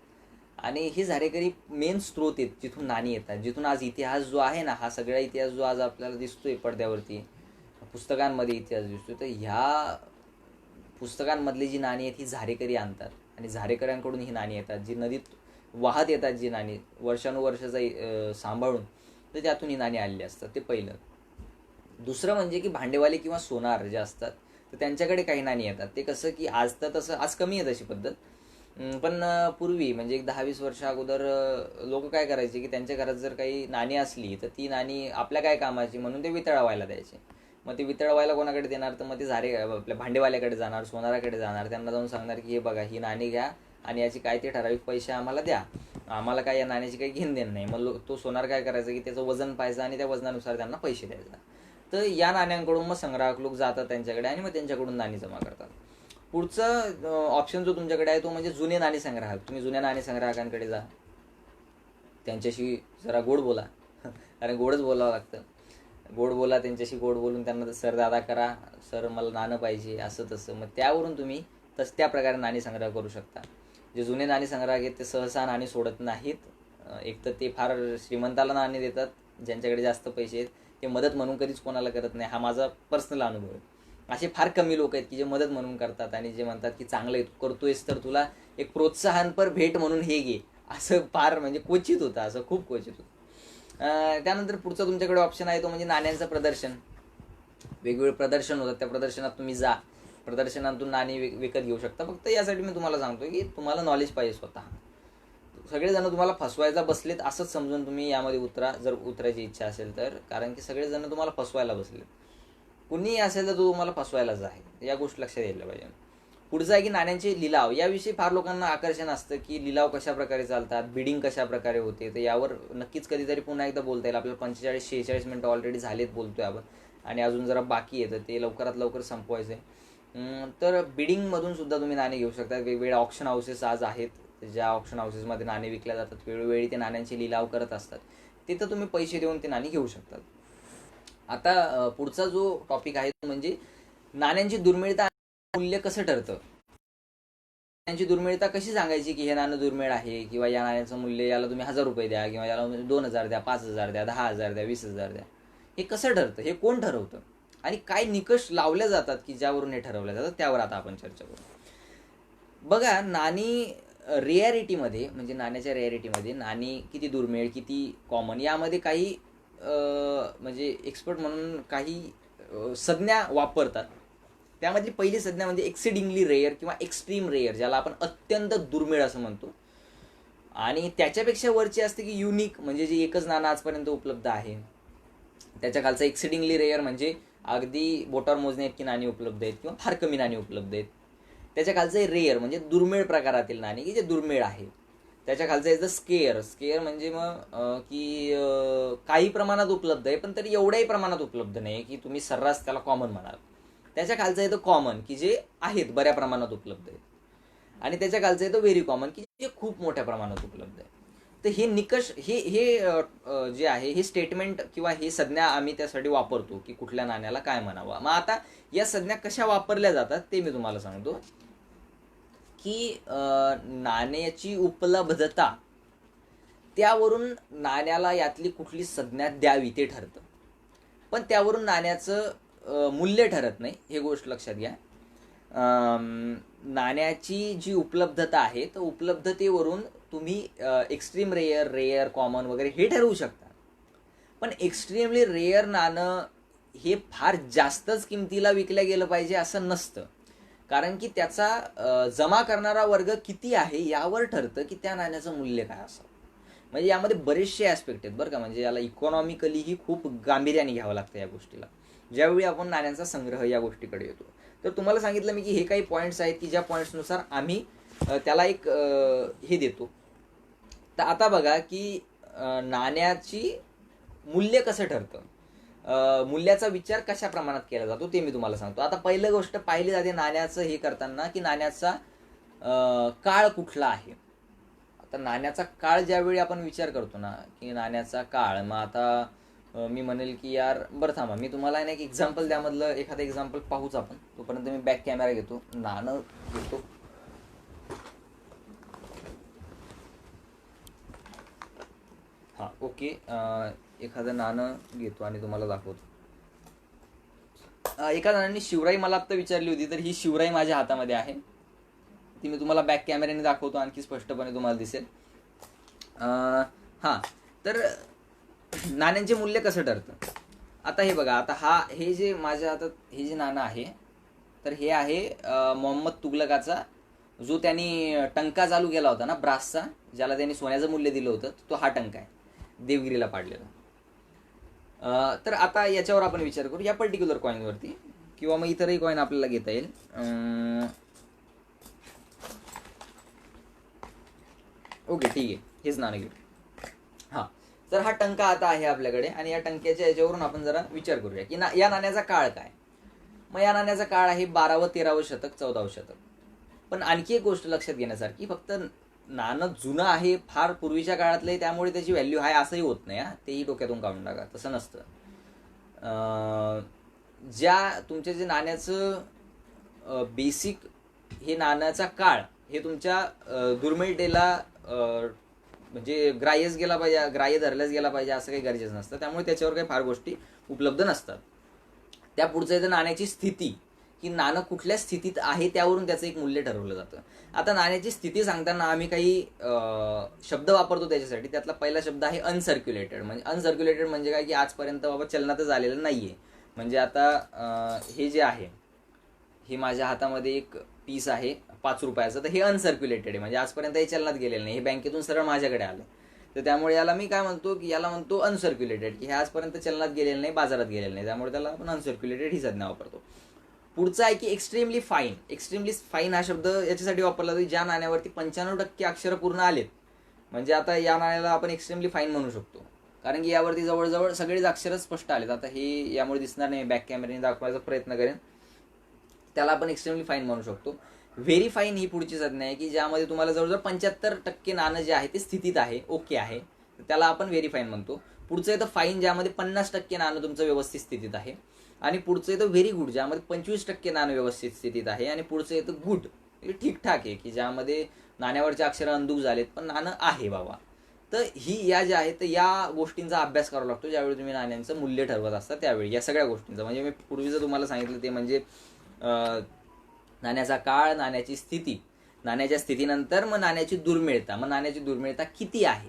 आणि हे झारेकरी मेन स्रोत आहेत जिथून नाणी येतात, जिथून आज इतिहास जो आहे ना, हा सगळा इतिहास जो आज आपल्याला दिसतोय पडद्यावरती, पुस्तकांमध्ये इतिहास दिसतोय, तर ह्या पुस्तकांमधली जी नाणी आहेत ही झारेकरी आणतात. आणि झारेकऱ्यांकडून ही नाणी येतात, जी नदीत वाहत येतात, जी नाणी वर्षानुवर्षाचा सांभाळून, तर त्यातून ही नाणी आलेली असतात. ते पहिलं. दुसरं म्हणजे की भांडेवाले किंवा सोनार जे असतात, तर त्यांच्याकडे काही नाणी येतात. ते कसं की आज तर तसं, आज कमी आहे तशी पद्धत, पण पूर्वी म्हणजे एक 10-20 वर्ष अगोदर लोक काय करायचे की त्यांच्या घरात जर काही नाणी असली तर ती नाणी आपल्या काय कामाची म्हणून ते वितळवायला द्यायचे. मग ते वितळवायला कोणाकडे देणार, तर मग ते आपल्या भांडेवाल्याकडे जाणार, सोनाराकडे जाणार, त्यांना जाऊन सांगणार की हे बघा ही नाणी घ्या आणि याची काय ते ठराविक पैसे आम्हाला द्या, आम्हाला काय या नाण्याची काही घेण देण नाही. मग तो सोनार काय करायचं की त्याचं वजन पाहायचं आणि त्या वजनानुसार त्यांना पैसे द्यायचे. तर या नाण्यांकडून मग संग्राहक लोक जातात त्यांच्याकडे आणि मग त्यांच्याकडून नाणी जमा करतात. पुढचं ऑप्शन जो तुमच्याकडे आहे तो म्हणजे जुने नाणी संग्राहक. तुम्ही जुन्या नाणी संग्राहकांकडे जा, त्यांच्याशी जरा गोड बोला कारण गोडच बोलावं लागतं. गोड बोला त्यांच्याशी, गोड बोलून त्यांना सर दादा करा, सर मला नाणं पाहिजे, असं तसं. मग त्यावरून तुम्ही त्या प्रकारे नाणी संग्रह करू शकता. जे जुने नाणी संग्राहक आहेत ते सहसा नाणी सोडत नाहीत. एक तर ते फार श्रीमंताला नाणी देतात, ज्यांच्याकडे जास्त पैसे आहेत ते मदत म्हणून कधीच कोणाला करत नाही. हा माझा पर्सनल अनुभव आहे. असे फार कमी लोक आहेत की जे मदत म्हणून करतात आणि जे म्हणतात की चांगलं आहे, तू करतोयस तर तुला एक प्रोत्साहनपर भेट म्हणून हे घे, असं फार म्हणजे क्वचित होतं, असं खूप क्वचित होतं. त्यानंतर पुढचा तुमच्याकडे ऑप्शन आहे तो म्हणजे नाण्यांचं प्रदर्शन. वेगवेगळे प्रदर्शन होतात, त्या प्रदर्शनात तुम्ही जा, प्रदर्शनातून नाणी विकत घेऊ शकता. फक्त यासाठी मी तुम्हाला सांगतोय की तुम्हाला नॉलेज पाहिजे स्वतः. सगळेजण तुम्हाला फसवायला बसलेत असंच समजून तुम्ही यामध्ये उतरा, जर उतरायची इच्छा असेल तर. कारण की सगळेजण तुम्हाला फसवायला बसलेत. कुणीही असेल तर तो तुम्हाला फसवायलाच आहे, या गोष्टी लक्षात यायला पाहिजे. पुढचं आहे की नाण्यांचे लिलाव. याविषयी फार लोकांना आकर्षण असतं की लिलाव कशा प्रकारे चालतात, बिडिंग कशा प्रकारे होते. तर यावर नक्कीच कधीतरी पुन्हा एकदा बोलता येईल. आपल्याला 45-46 मिनटं ऑलरेडी झालेत बोलतोय आपण, आणि अजून जरा बाकी आहे, तर ते लवकरात लवकर संपवायचं आहे. तर बिडिंगमधून सुद्धा तुम्ही नाणे घेऊ शकता. वेगवेगळे ऑप्शन हाऊसेस आज आहेत, ज्या ऑप्शन हाऊसेसमध्ये नाणे विकल्या जातात. वेळोवेळी ते नाण्यांचे लिलाव करत असतात, तिथं तुम्ही पैसे देऊन ते नाणी घेऊ शकतात. आता पुढचा जो टॉपिक आहे तो म्हणजे नाण्यांची दुर्मिळता, मूल्य कसं ठरतं. नाण्यांची दुर्मिळता कशी सांगायची की हे नाणं दुर्मिळ आहे, किंवा या नाण्याचं मूल्य, याला तुम्ही 1000 रुपये द्या, किंवा याला 2000 द्या, 5000 द्या, 10,000 द्या, 20,000 द्या. हे कसं ठरतं, हे कोण ठरवतं, आणि काय निकष लावले जातात की ज्यावरून हे ठरवले जातात, त्यावर आता आपण चर्चा करू. बघा, नाणी रिॲरिटीमध्ये, म्हणजे नाण्याच्या रिॲरिटीमध्ये नाणी किती दुर्मिळ, किती कॉमन, यामध्ये काही म्हणजे एक्सपर्ट म्हणून काही संज्ञा वापरतात. त्यामधली पहिली संज्ञा म्हणजे एक्सिडिंगली रेअर किंवा एक्स्ट्रीम रेअर, ज्याला आपण अत्यंत दुर्मिळ असं म्हणतो. आणि त्याच्यापेक्षा वरची असते की युनिक, म्हणजे जे एकच नाणं आजपर्यंत उपलब्ध आहे. त्याच्या खालचं एक्सिडिंगली रेअर म्हणजे अगदी बोटावर मोजण्या इतकी नाणी उपलब्ध आहेत किंवा फार कमी नाणी उपलब्ध आहेत. त्याच्या खालचं रेअर म्हणजे दुर्मिळ प्रकारातील नाणी की जे दुर्मिळ आहे. त्याच्या खालचं आहे स्केअर. स्केअर म्हणजे मग की काही प्रमाणात उपलब्ध आहे, पण तरी एवढ्याही प्रमाणात उपलब्ध नाही की तुम्ही सर्रास त्याला कॉमन म्हणाल. त्याच्या खालचं आहे कॉमन, की जे आहेत, बऱ्या प्रमाणात उपलब्ध आहेत. आणि त्याच्या खालचं आहे व्हेरी कॉमन, की जे खूप मोठ्या प्रमाणात उपलब्ध आहे. तर हे निकष, हे जे आहे हे स्टेटमेंट किंवा हे संज्ञा आम्ही त्यासाठी वापरतो की कुठल्या नाण्याला काय म्हणावं. मग आता या संज्ञा कशा वापरल्या जातात ते मी तुम्हाला सांगतो. की नाण्याची उपलब्धता, त्यावरून नाण्याला यातली कुठली संज्ञा द्यावी ते ठरतं. पण त्यावरून नाण्याचं मूल्य ठरत नाही, हे गोष्ट लक्षात घ्या. नाण्याची जी उपलब्धता आहे, तर उपलब्धतेवरून तुम्ही एक्स्ट्रीम रेअर, रेअर, कॉमन वगैरे हे ठरवू शकता. पण एक्स्ट्रीमली रेअर नाणं हे फार जास्तच किमतीला विकल्या गेलं पाहिजे असं नसतं. कारण की त्याचा जमा करणारा वर्ग किती आहे यावर ठरतं की त्या नाण्याचं मूल्य काय असावं. म्हणजे यामध्ये बरेचसे ॲस्पेक्ट आहेत बरं का. म्हणजे याला इकॉनॉमिकलीही खूप गांभीर्याने घ्यावं लागतं या गोष्टीला, ज्यावेळी आपण नाण्यांचा संग्रह या गोष्टीकडे येतो. तर तुम्हाला सांगितलं मी की हे काही पॉईंट्स आहेत की ज्या पॉईंट्सनुसार आम्ही त्याला एक हे देतो. तर आता बघा की नाण्याची मूल्य कसं ठरतं, मूल्याचा विचार कशा प्रमाणात केला जातो ते मी तुम्हाला सांगतो. आता पहिली गोष्ट पाहिली जाते नाण्याचं हे करताना की नाण्याचा काळ कुठला आहे. आता नाण्याचा काळ ज्यावेळी आपण विचार करतो ना की नाण्याचा काळ, मग आता मी म्हणेल की यार बरं थांबा, मी तुम्हाला एक एक्झाम्पल त्यामधलं एखादं एक्झाम्पल पाहूच आपण. तोपर्यंत मी बॅक कॅमेरा घेतो, नाणं घेतो. हां, ओके. एखादं नाणं घेतो आणि तुम्हाला दाखवतो. एका जणांनी शिवराई मला आत्ता विचारली होती, तर ही शिवराई माझ्या हातामध्ये आहे. ती मी तुम्हाला बॅक कॅमेऱ्याने दाखवतो, आणखी स्पष्टपणे तुम्हाला दिसेल. हां, तर नाण्यांचे मूल्य कसं ठरतं. आता हे बघा, आता हे जे माझ्या हातात हे जे नाणं आहे, तर हे आहे मोहम्मद तुगलकाचा, जो त्यांनी टंका चालू केला होता ना ब्रासचा, ज्याला त्यांनी सोन्याचं मूल्य दिलं होतं, तो हा टंका आहे, देवगिरीला पाडलेला. तर आता याच्यावर आपण विचार करू या पर्टिक्युलर कॉईनवरती, किंवा मग इतरही कॉईन आपल्याला घेता येईल. ओके, ठीक आहे, हेच नाणं घेऊ. हां, तर हा टंका आता आहे आपल्याकडे, आणि या टंक्याच्या याच्यावरून आपण जरा विचार करूया की या नाण्याचा काळ काय. मग या नाण्याचा काळ आहे 12व 13वं शतक 14वं शतक. पण आणखी एक गोष्ट लक्षात घेण्यासारखी, फक्त नाणं जुनं आहे, फार पूर्वीच्या काळातलं आहे, त्यामुळे त्याची व्हॅल्यू आहे असंही होत नाही. तेही डोक्यातून काढून टाका, तसं नसतं. ज्या तुमच्या जे नाण्याचं बेसिक हे नाण्याचा काळ हे तुमच्या दुर्मिळतेला म्हणजे ग्राह्यच गेला पाहिजे, ग्राह्य धरल्याच गेला पाहिजे असं काही गरजेचं नसतं. त्यामुळे त्याच्यावर काही फार गोष्टी उपलब्ध नसतात. त्या पुढचं येतं नाण्याची स्थिती, की नाणं कुठल्या स्थितीत आहे त्यावरून त्याचं एक मूल्य ठरवलं जातं. आता नाण्याची स्थिती सांगताना आम्ही काही शब्द वापरतो त्याच्यासाठी. त्यातला पहिला शब्द आहे अनसर्क्युलेटेड. म्हणजे अनसर्क्युलेटेड म्हणजे काय, की आजपर्यंत बाबा चलनातच आलेलं नाहीये. म्हणजे आता हे जे आहे, हे माझ्या हातामध्ये एक पीस आहे 5 रुपयाचं, तर हे अनसर्क्युलेटेड आहे, म्हणजे आजपर्यंत हे चलनात गेलेलं नाही, हे बँकेतून सरळ माझ्याकडे आलं. तर त्यामुळे याला मी काय म्हणतो, की याला म्हणतो अनसर्क्युलेटेड, की हे आजपर्यंत चलनात गेलेलं नाही, बाजारात गेलेलं नाही, त्यामुळे त्याला आपण अनसर्क्युलेटेड ही संज्ञा वापरतो. पुढचा आहे की एक्स्ट्रीमली फाईन. एक्स्ट्रीमली फाईन हा शब्द याच्यासाठी वापरला जातो ज्या नाण्यावरती 95% अक्षरं पूर्ण आलेत. म्हणजे आता या नाण्याला आपण एक्स्ट्रीमली फाईन म्हणू शकतो, कारण की यावरती जवळजवळ सगळेच अक्षरं स्पष्ट आलेत. आता हे यामुळे दिसणार नाही, बॅक कॅमेऱ्याने दाखवायचा प्रयत्न करेन. त्याला आपण एक्स्ट्रीमली फाईन म्हणू शकतो. व्हेरी फाईन ही पुढची संज्ञा आहे, की ज्यामध्ये तुम्हाला जवळजवळ 75% नाणं जे आहे ते स्थितीत आहे, ओके आहे, त्याला आपण व्हेरी फाईन म्हणतो. पुढचं येतं फाईन, ज्यामध्ये 50% नाणं तुमचं व्यवस्थित स्थितीत आहे. आणि पुढचं येतं व्हेरी गुड, ज्यामध्ये 25% नाणं व्यवस्थित स्थितीत आहे. आणि पुढचं येतं गुड, ठीकठाक आहे, की ज्यामध्ये नाण्यावरचे अक्षरं अंधुक झालेत पण नाणं आहे बाबा. तर ही या ज्या आहेत, तर या गोष्टींचा अभ्यास करावा लागतो ज्यावेळी तुम्ही नाण्यांचं मूल्य ठरवत असता त्यावेळी. या सगळ्या गोष्टींचा, म्हणजे मी पूर्वीचं तुम्हाला सांगितलं ते म्हणजे नाण्याचा काळ, नाण्याची स्थिती, नाण्याच्या स्थितीनंतर मग नाण्याची दुर्मिळता, मग नाण्याची दुर्मिळता किती आहे,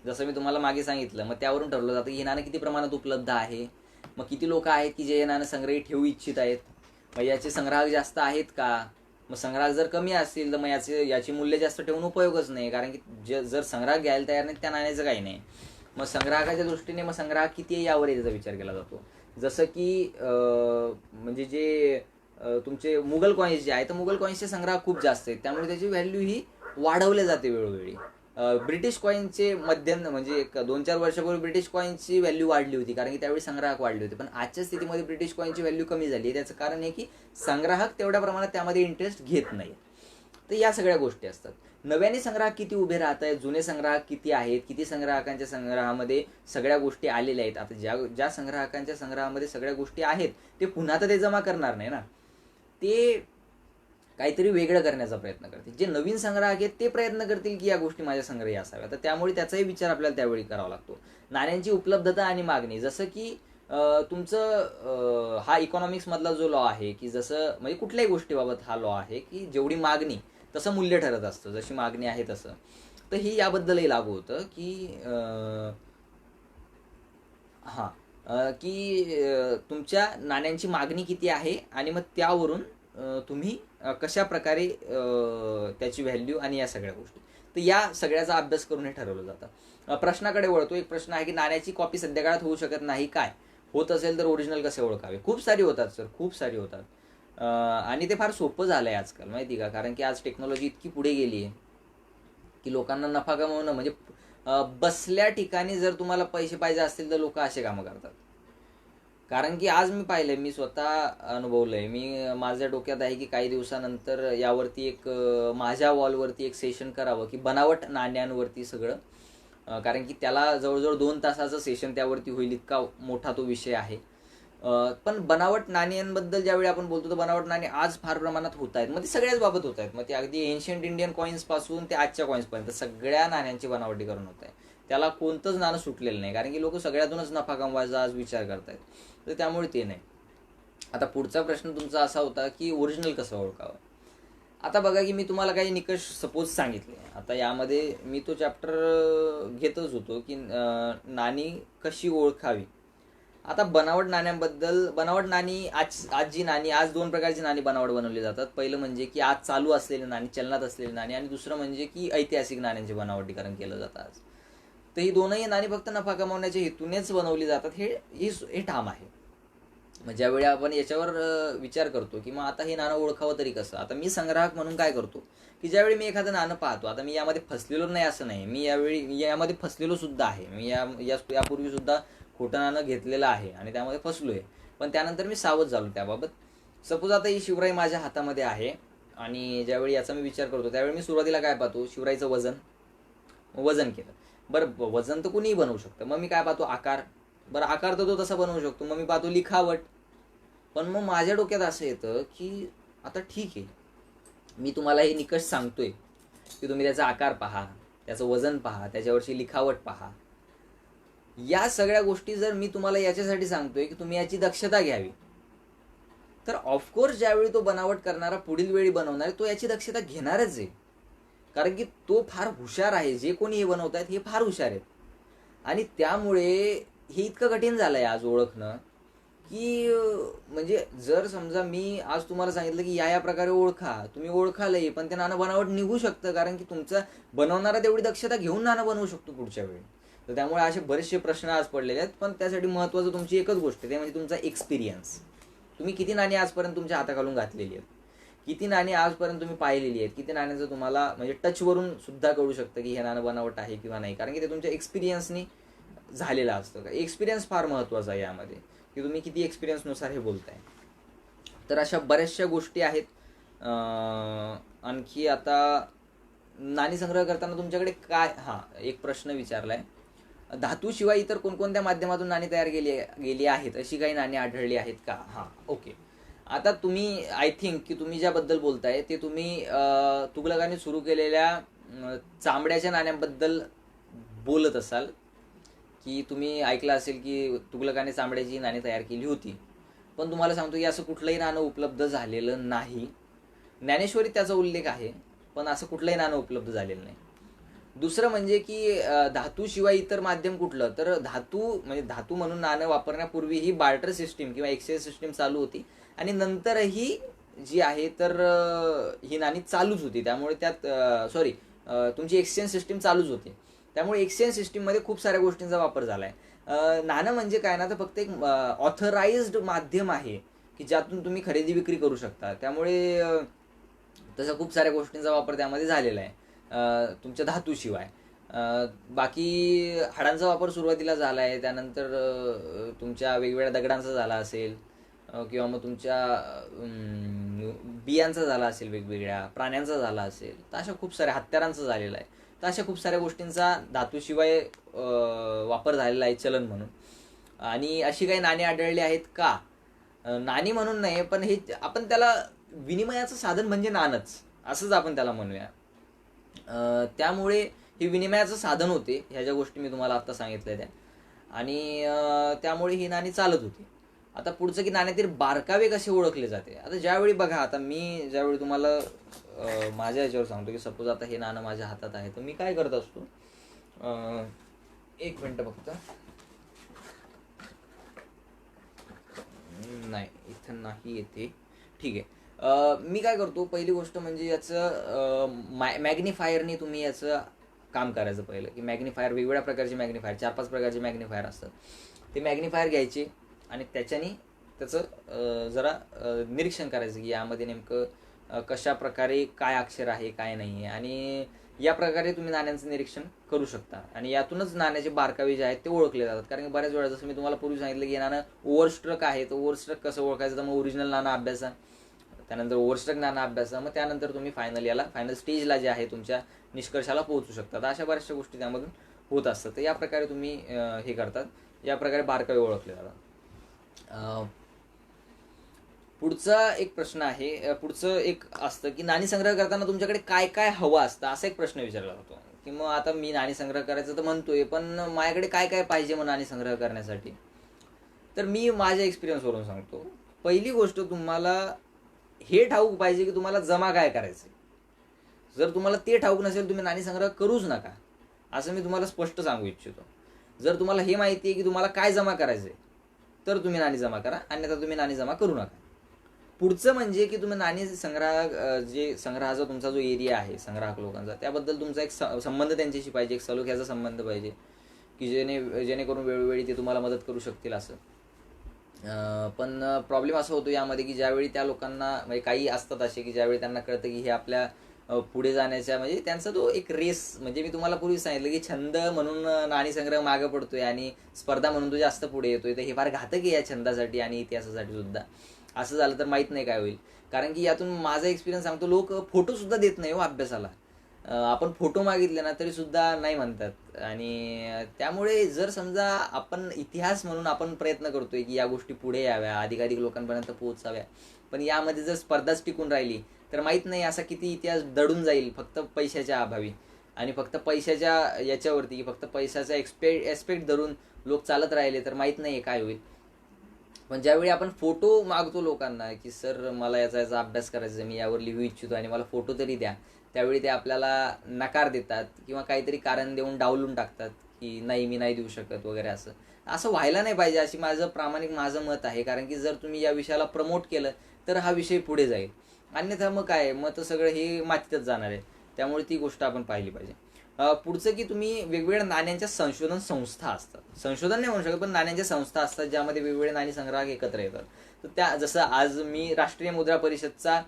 जसं मी तुम्हाला मागे सांगितलं. मग त्यावरून ठरवलं जातं की हे नाणं किती प्रमाणात उपलब्ध आहे, मग किती लोक आहेत की जे हे नाणं संग्रही ठेवू इच्छित आहेत, मग याचे संग्राहक जास्त आहेत का. मग संग्राहक जर कमी असतील तर मग याची मूल्य जास्त ठेवून उपयोगच नाही, कारण की जर संग्राहक घ्यायला तयार नाही त्या नाण्याचं काही नाही. मग संग्राहकाच्या दृष्टीने मग संग्राहक किती आहे यावर याचा विचार केला जातो. जसं की म्हणजे जे तुमचे मुघल कॉईन्स जे आहेत, तर मुघल कॉईन्सचे संग्राहक खूप जास्त आहेत, त्यामुळे त्याची व्हॅल्यू ही वाढवली जाते वेळोवेळी. ब्रिटिश कॉईनचे मध्यंतर म्हणजे 2-4 वर्षापूर्वी ब्रिटिश कॉईनची व्हॅल्यू वाढली होती, कारण की त्यावेळी संग्राहक वाढले होते. पण आजच्या स्थितीमध्ये ब्रिटिश कॉईनची व्हॅल्यू कमी झाली आहे. त्याचं कारण आहे की संग्राहक तेवढ्या प्रमाणात त्यामध्ये इंटरेस्ट घेत नाही. तर या सगळ्या गोष्टी असतात. नव्याने संग्राहक किती उभे राहत आहेत, जुने संग्राहक किती आहेत, किती संग्राहकांच्या संग्रहामध्ये सगळ्या गोष्टी आलेल्या आहेत. आता ज्या संग्राहकांच्या संग्रहामध्ये सगळ्या गोष्टी आहेत ते पुन्हा तर ते जमा करणार नाही ना, ते काहीतरी वेगळं करण्याचा प्रयत्न करतील. जे नवीन संग्राहक आहेत ते प्रयत्न करतील की या गोष्टी माझ्या संग्रही असाव्या, तर त्यामुळे त्याचाही विचार आपल्याला त्यावेळी करावा लागतो. नाण्यांची उपलब्धता आणि मागणी, जसं की तुमचं हा इकॉनॉमिक्स मधला जो लॉ आहे, की जसं म्हणजे कुठल्याही गोष्टीबाबत हा लॉ आहे की जेवढी मागणी तसं मूल्य ठरत असतं, जशी मागणी आहे तसं. तर ही याबद्दलही लागू होतं की तुमच्या नाण्यांची मागणी किती आहे आणि मग त्यावरून तुम्ही कशा प्रकारे त्याची व्हॅल्यू आणि या सगळ्या गोष्टी, तर या सगळ्याचा अभ्यास करून हे ठरवलं जातं. प्रश्नाकडे वळतो. एक प्रश्न आहे की नाण्याची कॉपी सध्या काळात होऊ शकत नाही काय, होत असेल तर ओरिजिनल कसे ओळखावे. खूप सारी होतात सर, खूप सारी होतात. आणि ते फार सोपं झालं आहे आजकाल, माहिती का, कारण की आज टेक्नॉलॉजी इतकी पुढे गेली आहे की लोकांना नफा कमवणं म्हणजे बसल्या ठिकाणी जर तुम्हाला पैसे पाहिजे असतील तर लोक असे कामं करतात. कारण की आज मी पाहिलंय, मी स्वतः अनुभवलंय, मी माझ्या डोक्यात आहे की काही दिवसानंतर यावरती एक माझ्या वॉलवरती एक सेशन करावं की बनावट नाण्यांवरती सगळं, कारण की त्याला जवळजवळ 2 तासाचं सेशन त्यावरती होईल, इतका मोठा तो विषय आहे. पण बनावट नाण्यांबद्दल ज्यावेळी आपण बोलतो तर बनावट नाणी आज फार प्रमाणात होत आहेत. मग ते सगळ्याच बाबत होत आहेत, मग ते अगदी एन्शियंट इंडियन कॉईन्स पासून ते आजच्या कॉईन्सपर्यंत सगळ्या नाण्यांची बनावटीकरण होत आहे. त्याला कोणतंच नाणं सुटलेलं नाही, कारण की लोक सगळ्यातूनच नफा कमवायचा आज विचार करतायत, तर त्यामुळे ते नाही. आता पुढचा प्रश्न तुमचा असा होता की ओरिजिनल कसं ओळखावं. आता बघा की मी तुम्हाला काही निकष सपोज सांगितले. आता यामध्ये मी तो चॅप्टर घेतच होतो की नाणी कशी ओळखावी. आता बनावट नाण्यांबद्दल, बनावट नाणी आज जी नाणी, आज 2 प्रकारची नाणी बनावट बनवली जातात. पहिलं म्हणजे की आज चालू असलेली नाणी, चलनात असलेली नाणी, आणि दुसरं म्हणजे की ऐतिहासिक नाण्यांचे बनावटीकरण केलं जातं आज. तर ही दोनही नाणी फक्त नफा कमावण्याच्या हेतूनेच बनवली जातात, हे ठाम आहे. मग ज्यावेळी आपण याच्यावर विचार करतो की मग आता हे नाणं ओळखावं तरी कसं, आता मी संग्राहक म्हणून काय करतो की ज्यावेळी मी एखादं नाणं पाहतो, आता मी यामध्ये फसलेलो नाही असं नाही, मी यामध्ये फसलेलो सुद्धा आहे. मी यापूर्वी सुद्धा खोटं नाणं घेतलेलं आहे आणि त्यामध्ये फसलोय, पण त्यानंतर मी सावध झालो त्याबाबत. सपोज आता ही शिवराई माझ्या हातामध्ये आहे आणि ज्यावेळी याचा मी विचार करतो त्यावेळी मी सुरुवातीला काय पाहतो, शिवराईचं वजन केलं. बरं, वजन तर कुणीही बनवू शकतं. मग मी काय पाहतो, आकार. बरं, आकार तर तो तसा बनवू शकतो. मग मी पाहतो लिखावट. पण मग माझ्या डोक्यात असं येतं की आता ठीक आहे, मी तुम्हाला हे निकष सांगतोय की तुम्ही त्याचा आकार पहा, त्याचं वजन पहा, त्याच्यावरची लिखावट पहा. या सगळ्या गोष्टी जर मी तुम्हाला याच्यासाठी सांगतोय की तुम्ही याची दक्षता घ्यावी, तर ऑफकोर्स ज्यावेळी तो बनावट करणारा पुढील वेळी बनवणार तो याची दक्षता घेणारच आहे. कारण की तो फार हुशार आहे. जे कोणी हे बनवत आहेत हे फार हुशार आहेत. आणि त्यामुळे हे इतकं कठीण झालं आहे आज ओळखणं की म्हणजे जर समजा मी आज तुम्हाला सांगितलं की या प्रकारे ओळखा, तुम्ही ओळखालही, पण ते नाणं बनावट निघू शकतं. कारण की तुमचा बनवणारा तेवढी दक्षता घेऊन नाणं बनवू शकतो पुढच्या वेळी. तर त्यामुळे असे बरेचसे प्रश्न आज पडलेले आहेत. पण त्यासाठी महत्त्वाचं तुमची एकच गोष्ट आहे, ते म्हणजे तुमचा एक्सपिरियन्स. तुम्ही किती नाणी आजपर्यंत तुमच्या हाताखालून घातलेली आहेत, किती नाणी आजपर्यंत तुम्ही पाहिलेली आहेत, किती नाण्यांचं तुम्हाला म्हणजे टचवरून सुद्धा कळू शकतं की हे नाणं बनावट आहे किंवा नाही. कारण की ते तुमच्या एक्सपिरियन्सनी झालेलं असतं. एक्सपिरियन्स फार महत्त्वाचा आहे यामध्ये, की तुम्ही किती एक्सपिरियन्सनुसार हे बोलताय. तर अशा बऱ्याचशा गोष्टी आहेत. आणखी आता नाणी संग्रह करताना तुमच्याकडे काय, एक प्रश्न विचारलाय, धातूशिवाय इतर कोणकोणत्या माध्यमातून नाणी तयार गेली आहेत, अशी काही नाणी आढळली आहेत का? ओके. आता तुम्ही आय थिंक की तुम्ही ज्याबद्दल बोलताय ते तुम्ही तुघलकांनी सुरू केलेल्या चांबड्याच्या नाण्यांबद्दल बोलत असाल. की तुम्ही ऐकलं असेल की तुघलकांनी चांबड्याची नाणी तयार केली होती. पण तुम्हाला सांगतो की असं कुठलंही नाणं उपलब्ध झालेलं नाही. ज्ञानेश्वरीत त्याचा उल्लेख आहे, पण असं कुठलंही नाणं उपलब्ध झालेलं नाही. दुसरं म्हणजे की धातूशिवाय इतर माध्यम कुठलं, तर धातू म्हणून नाणं वापरण्यापूर्वी ही बार्टर सिस्टीम किंवा एक्सचेंज सिस्टीम चालू होती. आणि नंतरही जी आहे तर ही नाणी चालूच होती. त्यामुळे त्यात तुमची एक्सचेंज सिस्टीम चालूच होती. त्यामुळे एक्सचेंज सिस्टीममध्ये खूप साऱ्या गोष्टींचा वापर झाला आहे. नाणं म्हणजे काय ना, तर फक्त एक ऑथराइज्ड माध्यम आहे की ज्यातून तुम्ही खरेदी विक्री करू शकता. त्यामुळे तसं खूप साऱ्या गोष्टींचा वापर त्यामध्ये झालेला आहे तुमच्या धातूशिवाय. बाकी हाडांचा वापर सुरुवातीला झाला आहे, त्यानंतर तुमच्या वेगवेगळ्या दगडांचा झाला असेल किंवा मग तुमच्या बियांचा झाला असेल, वेगवेगळ्या प्राण्यांचा झाला असेल, तर अशा खूप साऱ्या हत्यारांचा झालेला आहे. तर अशा खूप साऱ्या गोष्टींचा धातूशिवाय वापर झालेला आहे चलन म्हणून. आणि अशी काही नाणी आढळली आहेत का? नाणी म्हणून नाही, पण हे आपण त्याला विनिमयाचं साधन म्हणजे नाणंच असंच आपण त्याला म्हणूया. त्यामुळे हे विनिमयाचं साधन होते, ह्या ज्या गोष्टी मी तुम्हाला आता सांगितल्या त्या. आणि त्यामुळे ही नाणी चालत होती. आता पुढचं की नाण्यातील बारकावे कसे ओळखले जाते. आता ज्यावेळी बघा, आता मी ज्यावेळी तुम्हाला माझ्या याच्यावर सांगतो की सपोज आता हे नाणं माझ्या हातात आहे, तर मी काय करत असतो, एक मिनटं फक्त, नाही इथं नाही येते, ठीक आहे. मी काय करतो, पहिली गोष्ट म्हणजे याचं मॅग्निफायरने तुम्ही याचं काम करायचं पहिलं. की मॅग्निफायर, वेगवेगळ्या प्रकारचे मॅग्निफायर, 4-5 प्रकारचे मॅग्निफायर असतात. ते मॅग्निफायर घ्यायचे आणि त्याच्याने त्याचं जरा निरीक्षण करायचं की यामध्ये नेमकं कशा प्रकारे काय अक्षर आहे, काय नाही आहे. आणि या प्रकारे तुम्ही नाण्यांचं निरीक्षण करू शकता. आणि यातूनच नाण्याचे बारकावे जे आहेत ते ओळखले जातात. कारण की बऱ्याच वेळा जसं मी तुम्हाला पूर्वी सांगितलं की नाणं ओव्हरस्ट्रक आहे, तर ओव्हरस्ट्रक कसं ओळखायचं, तर मग ओरिजिनल नाणं अभ्यासा, त्यानंतर ओव्हरस्ट्रक नाणं अभ्यासा, मग त्यानंतर तुम्ही फायनल स्टेजला जे आहे तुमच्या निष्कर्षाला पोहोचू शकता. तर अशा बऱ्याचशा गोष्टी त्यामधून होत असतात. तर या प्रकारे तुम्ही हे करतात, या प्रकारे बारकावे ओळखले जातात. पुढचा एक प्रश्न आहे, पुढचं एक असतं की नाणी संग्रह करताना तुमच्याकडे काय काय हवं असतं, असा एक प्रश्न विचारला जातो. की मग आता मी नाणी संग्रह करायचं तर म्हणतोय, पण माझ्याकडे काय काय पाहिजे मग नाणी संग्रह करण्यासाठी. तर मी माझ्या एक्सपिरियन्सवरून सांगतो. पहिली गोष्ट, तुम्हाला हे ठाऊक पाहिजे की तुम्हाला जमा काय करायचं. जर तुम्हाला ते ठाऊक नसेल, तुम्ही नाणी संग्रह करूच नका, असं मी तुम्हाला स्पष्ट सांगू इच्छितो. जर तुम्हाला हे माहिती आहे की तुम्हाला काय जमा करायचं आहे, तर तुम्ही नाणी जमा करा, अन्यथा तुम्ही नाणी जमा करू नका. पुढचं म्हणजे की तुम्ही नाणी संग्रहाचा तुमचा जो एरिया आहे संग्राहक लोकांचा, त्याबद्दल तुमचा एक संबंध त्यांच्याशी पाहिजे, एक सलोख्याचा संबंध पाहिजे, की जेणेकरून वेळोवेळी ते तुम्हाला मदत करू शकतील असं. पण प्रॉब्लेम असा होतो यामध्ये की ज्यावेळी त्या लोकांना, म्हणजे काही असतात असे की ज्यावेळी त्यांना कळतं की हे आपल्या पुढे जाण्याच्या, म्हणजे त्यांचा तो एक रेस, म्हणजे मी तुम्हाला पूर्वी सांगितलं की छंद म्हणून नाणी संग्रह मागं पडतोय आणि स्पर्धा म्हणून तो जास्त पुढे येतोय, तर हे फार घातक आहे या छंदासाठी आणि इतिहासासाठी सुद्धा. असं झालं तर माहीत नाही काय होईल. कारण की यातून माझा एक्सपिरियन्स सांगतो, लोक फोटोसुद्धा देत नाही हो अभ्यासाला. आपण फोटो मागितले ना तरीसुद्धा नाही म्हणतात. आणि त्यामुळे जर समजा आपण इतिहास म्हणून आपण प्रयत्न करतोय की या गोष्टी पुढे याव्या, अधिकाधिक लोकांपर्यंत पोहोचाव्या, पण यामध्ये जर स्पर्धाच टिकून राहिली तर माहीत नाही असा किती इतिहास दडून जाईल फक्त पैशाच्या अभावी. आणि फक्त पैशाच्या याच्यावरती, की फक्त पैशाचा एस्पेक्ट धरून लोक चालत राहिले तर माहीत नाही काय होईल. पण ज्यावेळी आपण फोटो मागतो लोकांना की सर मला याचा याचा अभ्यास करायचा आहे, मी यावर लिहू इच्छितो आणि मला फोटो तरी द्या, त्यावेळी ते आपल्याला नकार देतात किंवा काहीतरी कारण देऊन डावलून टाकतात की नाही मी नाही देऊ शकत वगैरे. असं असं व्हायला नाही पाहिजे, अशी माझं मत आहे. कारण की जर तुम्ही या विषयाला प्रमोट केलं तर हा विषय पुढे जाईल, अन्यथा मग काय, मग तर सगळं हे मातीतच जाणार आहे. त्यामुळे ती गोष्ट आपण पाहिली पाहिजे. पुढचं की तुम्ही वेगवेगळ्या नाण्यांच्या संशोधन संस्था असतात, संशोधन नाही म्हणू शकत पण नाण्यांच्या संस्था असतात ज्यामध्ये वेगवेगळे नाणी संग्राहक एकत्र येतात. तर त्या जसं आज मी राष्ट्रीय मुद्रा परिषदचा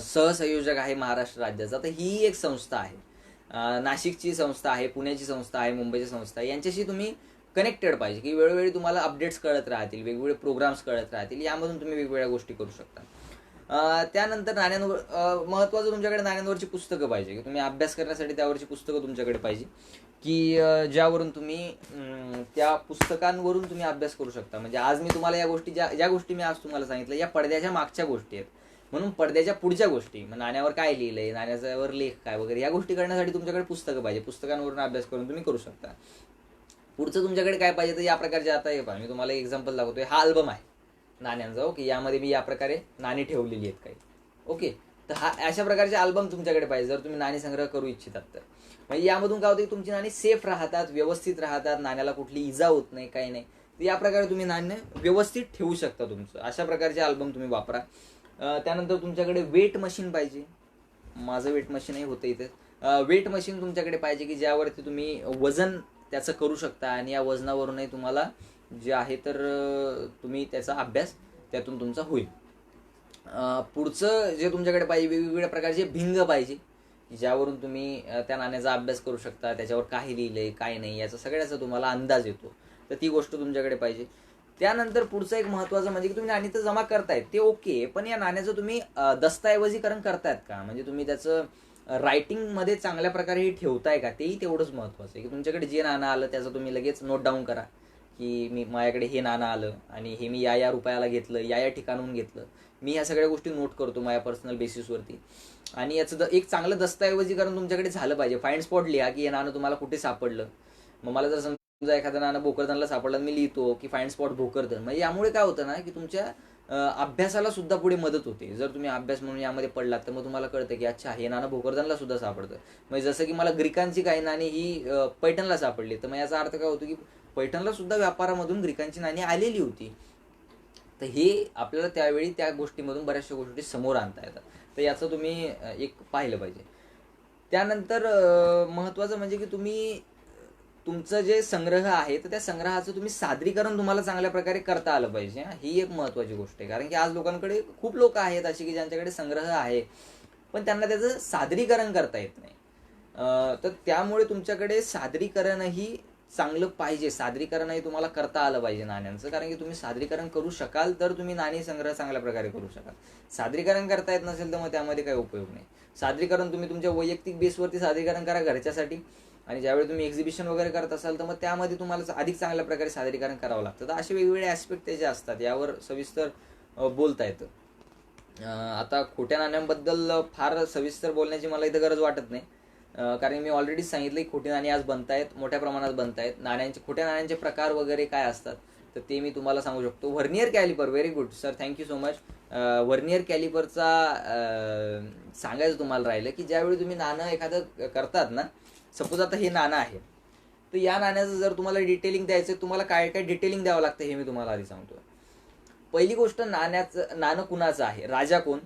सहसंयोजक आहे महाराष्ट्र राज्याचा, तर ही एक संस्था आहे. नाशिकची संस्था आहे, पुण्याची संस्था आहे, मुंबईची संस्था आहे. यांच्याशी तुम्ही कनेक्टेड पाहिजे की वेळोवेळी तुम्हाला अपडेट्स कळत राहतील, वेगवेगळे प्रोग्राम्स कळत राहतील, यामधून तुम्ही वेगवेगळ्या गोष्टी करू शकता. त्यानंतर नाण्यांवर महत्त्वाचं तुमच्याकडे नाण्यांवरची पुस्तकं पाहिजे, की तुम्ही अभ्यास करण्यासाठी त्यावरची पुस्तकं तुमच्याकडे पाहिजे की ज्यावरून तुम्ही त्या पुस्तकांवरून तुम्ही अभ्यास करू शकता. म्हणजे आज मी तुम्हाला या गोष्टी ज्या गोष्टी मी आज तुम्हाला सांगितलं या पडद्याच्या मागच्या गोष्टी आहेत, म्हणून पडद्याच्या पुढच्या गोष्टी, नाण्यावर काय लिहिलंय, नाण्याच्यावर लेख काय वगैरे, या गोष्टी करण्यासाठी तुमच्याकडे पुस्तकं पाहिजे. पुस्तकांवरून अभ्यास करून तुम्ही करू शकता. पुढचं तुमच्याकडे काय पाहिजे तर या प्रकारचे, आता हे पहा मी तुम्हाला एक्झाम्पल दाखवतोय, हा अल्बम आहे नाण्यांचा. ओके, यामध्ये मी या प्रकारे नाणी ठेवलेली आहेत काही. ओके, तर हा अशा प्रकारचे अल्बम तुमच्याकडे पाहिजे जर तुम्ही नाणी संग्रह करू इच्छितात तर. म्हणजे यामधून काय होतं की तुमची नाणी सेफ राहतात, व्यवस्थित राहतात, नाण्याला कुठली इजा होत नाही, काही नाही. तर या प्रकारे तुम्ही नाणी व्यवस्थित ठेवू शकता तुमचं. अशा प्रकारचे अल्बम तुम्ही वापरा. त्यानंतर तुमच्याकडे वेट मशीन पाहिजे. माझं वेट मशीनही होतं इथे. वेट मशीन तुमच्याकडे पाहिजे की ज्यावरती तुम्ही वजन त्याचं करू शकता आणि या वजनावरूनही तुम्हाला जे आहे तर तुम्ही त्याचा अभ्यास त्यातून तुमचा होईल. पुढचं जे तुमच्याकडे पाहिजे, वेगवेगळ्या प्रकारचे भिंग पाहिजे ज्यावरून तुम्ही त्या नाण्याचा अभ्यास करू शकता, त्याच्यावर काय लिहिलंय काय नाही याचा सगळ्याचा तुम्हाला अंदाज येतो. तर ती गोष्ट तुमच्याकडे पाहिजे. त्यानंतर पुढचं एक महत्त्वाचं म्हणजे की तुम्ही नाणी तर जमा करतायत ते ओके, पण या नाण्याचं तुम्ही दस्तऐवजीकरण करतायत का, म्हणजे तुम्ही त्याचं रायटिंगमध्ये चांगल्या प्रकारे हे ठेवताय का, तेही तेवढंच महत्त्वाचं आहे. की तुमच्याकडे जे नाणं आलं त्याचं तुम्ही लगेच नोट डाऊन करा की माझ्याकडे हे नाणं आलं आणि हे मी या रुपयाला घेतलं, या ठिकाणून घेतलं. मी ह्या सगळ्या गोष्टी नोट करतो माझ्या पर्सनल बेसिसवरती. आणि याचं एक चांगलं दस्तऐवजीकरण तुमच्याकडे झालं पाहिजे. फाइंड स्पॉट लिहा की हे नाणं तुम्हाला कुठे सापडलं. मग मला जर समजा एखादं नाणं भोकरदनला सापडलं, मी लिहितो की फाइंड स्पॉट भोकरदन. म्हणजे यामुळे काय होतं ना की तुमच्या अभ्यासाला सुद्धा पुढे मदत होते. जर तुम्ही अभ्यास म्हणून यामध्ये पडलात तर मग तुम्हाला कळतं की अच्छा हे नाणं भोकरदनला सुद्धा सापडतं. म्हणजे जसं की मला ग्रीकांची काही नाणी ही पैठणला सापडली, तर मग याचा अर्थ काय होतो की पैठणला सुद्धा व्यापारामधून ग्रीकांची नाणी आलेली होती. तर हे आपल्याला त्यावेळी त्या गोष्टीमधून बऱ्याचशा गोष्टी समोर आणता येतात. तर याचं तुम्ही एक पाहिलं पाहिजे. त्यानंतर महत्त्वाचं म्हणजे की तुम्ही तुमचं जे संग्रह आहे तर त्या संग्रहाचं तुम्ही सादरीकरण तुम्हाला चांगल्या प्रकारे करता आलं पाहिजे. ही एक महत्त्वाची गोष्ट आहे. कारण की आज लोकांकडे खूप लोक आहेत अशी की ज्यांच्याकडे संग्रह आहे पण त्यांना त्याचं सादरीकरण करता येत नाही. तर त्यामुळे तुमच्याकडे सादरीकरणही चांगलं पाहिजे. सादरीकरणही तुम्हाला करता आलं पाहिजे नाण्यांचं. कारण की तुम्ही सादरीकरण करू शकाल तर तुम्ही नाणी संग्रह चांगल्या प्रकारे करू शकाल. सादरीकरण करता येत नसेल तर मग त्यामध्ये काही उपयोग नाही. सादरीकरण तुम्ही तुमच्या वैयक्तिक बेसवरती सादरीकरण करा घरच्यासाठी, आणि ज्यावेळी तुम्ही एक्झिबिशन वगैरे करत असाल तर मग त्यामध्ये तुम्हाला अधिक चांगल्या प्रकारे सादरीकरण करावं लागतं. तर असे वेगवेगळे ॲस्पेक्ट त्याचे असतात, यावर सविस्तर बोलता येतं. आता खोट्या नाण्यांबद्दल फार सविस्तर बोलण्याची मला इथं गरज वाटत नाही. कारण मी ऑलरेडी सांगितलं की खोटी नाणी आज बनत आहेत, मोठ्या प्रमाणात बनत आहेत. खोट्या नाण्यांचे प्रकार वगैरे काय असतात तर ते मी तुम्हाला सांगू शकतो. Vernier caliper, very good sir, thank you so much. Vernier कॅलिपरचा सांगायचं तुम्हाला राहिलं की ज्यावेळी तुम्ही नाणं एखादं करतात ना, सपोज आता हे नाणं आहे, तर या नाण्याचं जर तुम्हाला डिटेलिंग द्यायचं, तुम्हाला काय काय डिटेलिंग द्यावं लागतं हे मी तुम्हाला आधी सांगतो. पहिली गोष्ट, नाणं कुणाचं आहे, राजा कोण,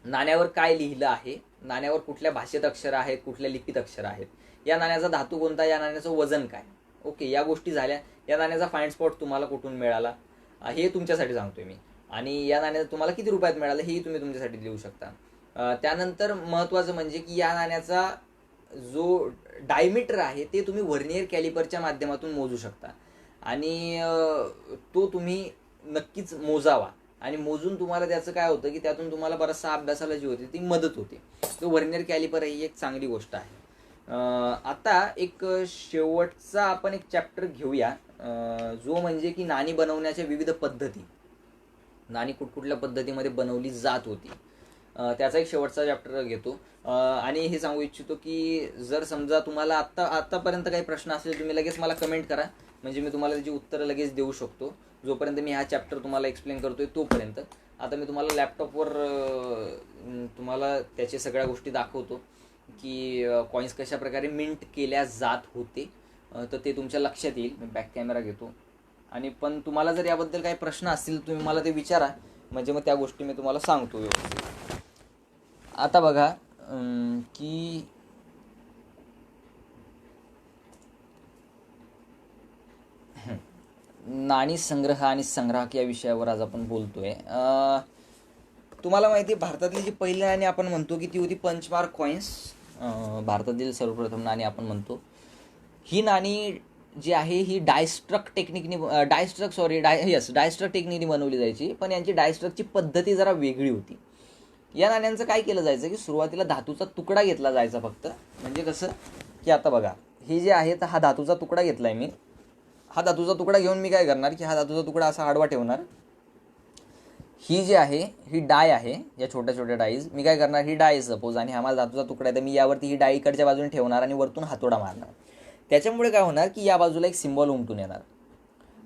नाण्यावर काय लिहिलं आहे, नाण्यावर कुठल्या भाषेत अक्षर आहेत, कुठल्या लिपीत अक्षर आहेत, या नाण्याचा धातू कोणता, या नाण्याचं वजन काय. ओके, या गोष्टी झाल्या. या नाण्याचा फाइंड स्पॉट तुम्हाला कुठून मिळाला हे तुमच्यासाठी सांगतोय मी, आणि या नाण्याचं तुम्हाला किती रुपयात मिळालं हेही तुम्ही तुमच्यासाठी लिहू शकता. त्यानंतर महत्त्वाचं म्हणजे की या नाण्याचा जो डायमीटर आहे ते तुम्ही व्हर्नियर कॅलिपरच्या माध्यमातून मोजू शकता, आणि तो तुम्ही नक्कीच मोजावा. आणि मोजून तुम्हाला त्याचं काय होतं की त्यातून तुम्हाला बराचसा अभ्यासाला जी होती ती मदत होते. तो व्हर्नियर कॅलिपर ही एक चांगली गोष्ट आहे. आता एक शेवटचा आपण एक चॅप्टर घेऊया, जो म्हणजे की नाणी बनवण्याच्या विविध पद्धती, नाणी कुठकुठल्या पद्धतीमध्ये बनवली जात होती, त्याचा एक शेवटचा चॅप्टर घेतो. आणि हे सांगू इच्छितो की जर समजा तुम्हाला आत्तापर्यंत काही प्रश्न असेल तुम्ही लगेच मला कमेंट करा, म्हणजे मी तुम्हाला त्याची उत्तरं लगेच देऊ शकतो. जोपर्यंत मी हा चॅप्टर तुम्हाला एक्सप्लेन करतोय तोपर्यंत. आता मी तुम्हाला लॅपटॉपवर तुम्हाला त्याच्या सगळ्या गोष्टी दाखवतो की कॉईन्स कशा प्रकारे मिंट केल्या जात होते, तर ते तुमच्या लक्षात येईल. मी बॅक कॅमेरा घेतो. आणि पण तुम्हाला जर याबद्दल काही प्रश्न असतील तुम्ही मला ते विचारा, म्हणजे मग त्या गोष्टी मी तुम्हाला सांगतो व्यवस्थित. आता बघा की नाणी संग्रह आणि संग्राहक या विषयावर आज आपण बोलतोय. तुम्हाला माहिती आहे भारतातली जी पहिली नाणी आपण म्हणतो की ती होती पंचमार्क कॉईन्स. भारतातील सर्वप्रथम नाणी आपण म्हणतो. ही नाणी जी आहे ही डायस्ट्रक टेक्निकनी बनवली जायची, पण यांची डायस्ट्रकची पद्धती जरा वेगळी होती. या नाण्यांचं काय केलं जायचं की सुरुवातीला धातूचा तुकडा घेतला जायचा फक्त. म्हणजे कसं की आता बघा हे जे आहे तर हा धातूचा तुकडा घेतलाय मी. हा धातूचा तुकडा घेऊन मी काय करणार की हा धातूचा तुकडा असा आडवा ठेवणार. ही जी आहे ही डाय आहे, या छोट्या छोट्या डाईज. मी काय करणार, ही डाय सपोज आणि हा माझा धातूचा तुकडा आहे, तर मी यावरती ही डाय इकडच्या बाजूने ठेवणार आणि वरतून हातोडा मारणार. त्याच्यामुळे काय होणार की या बाजूला एक सिम्बॉल उमटून येणार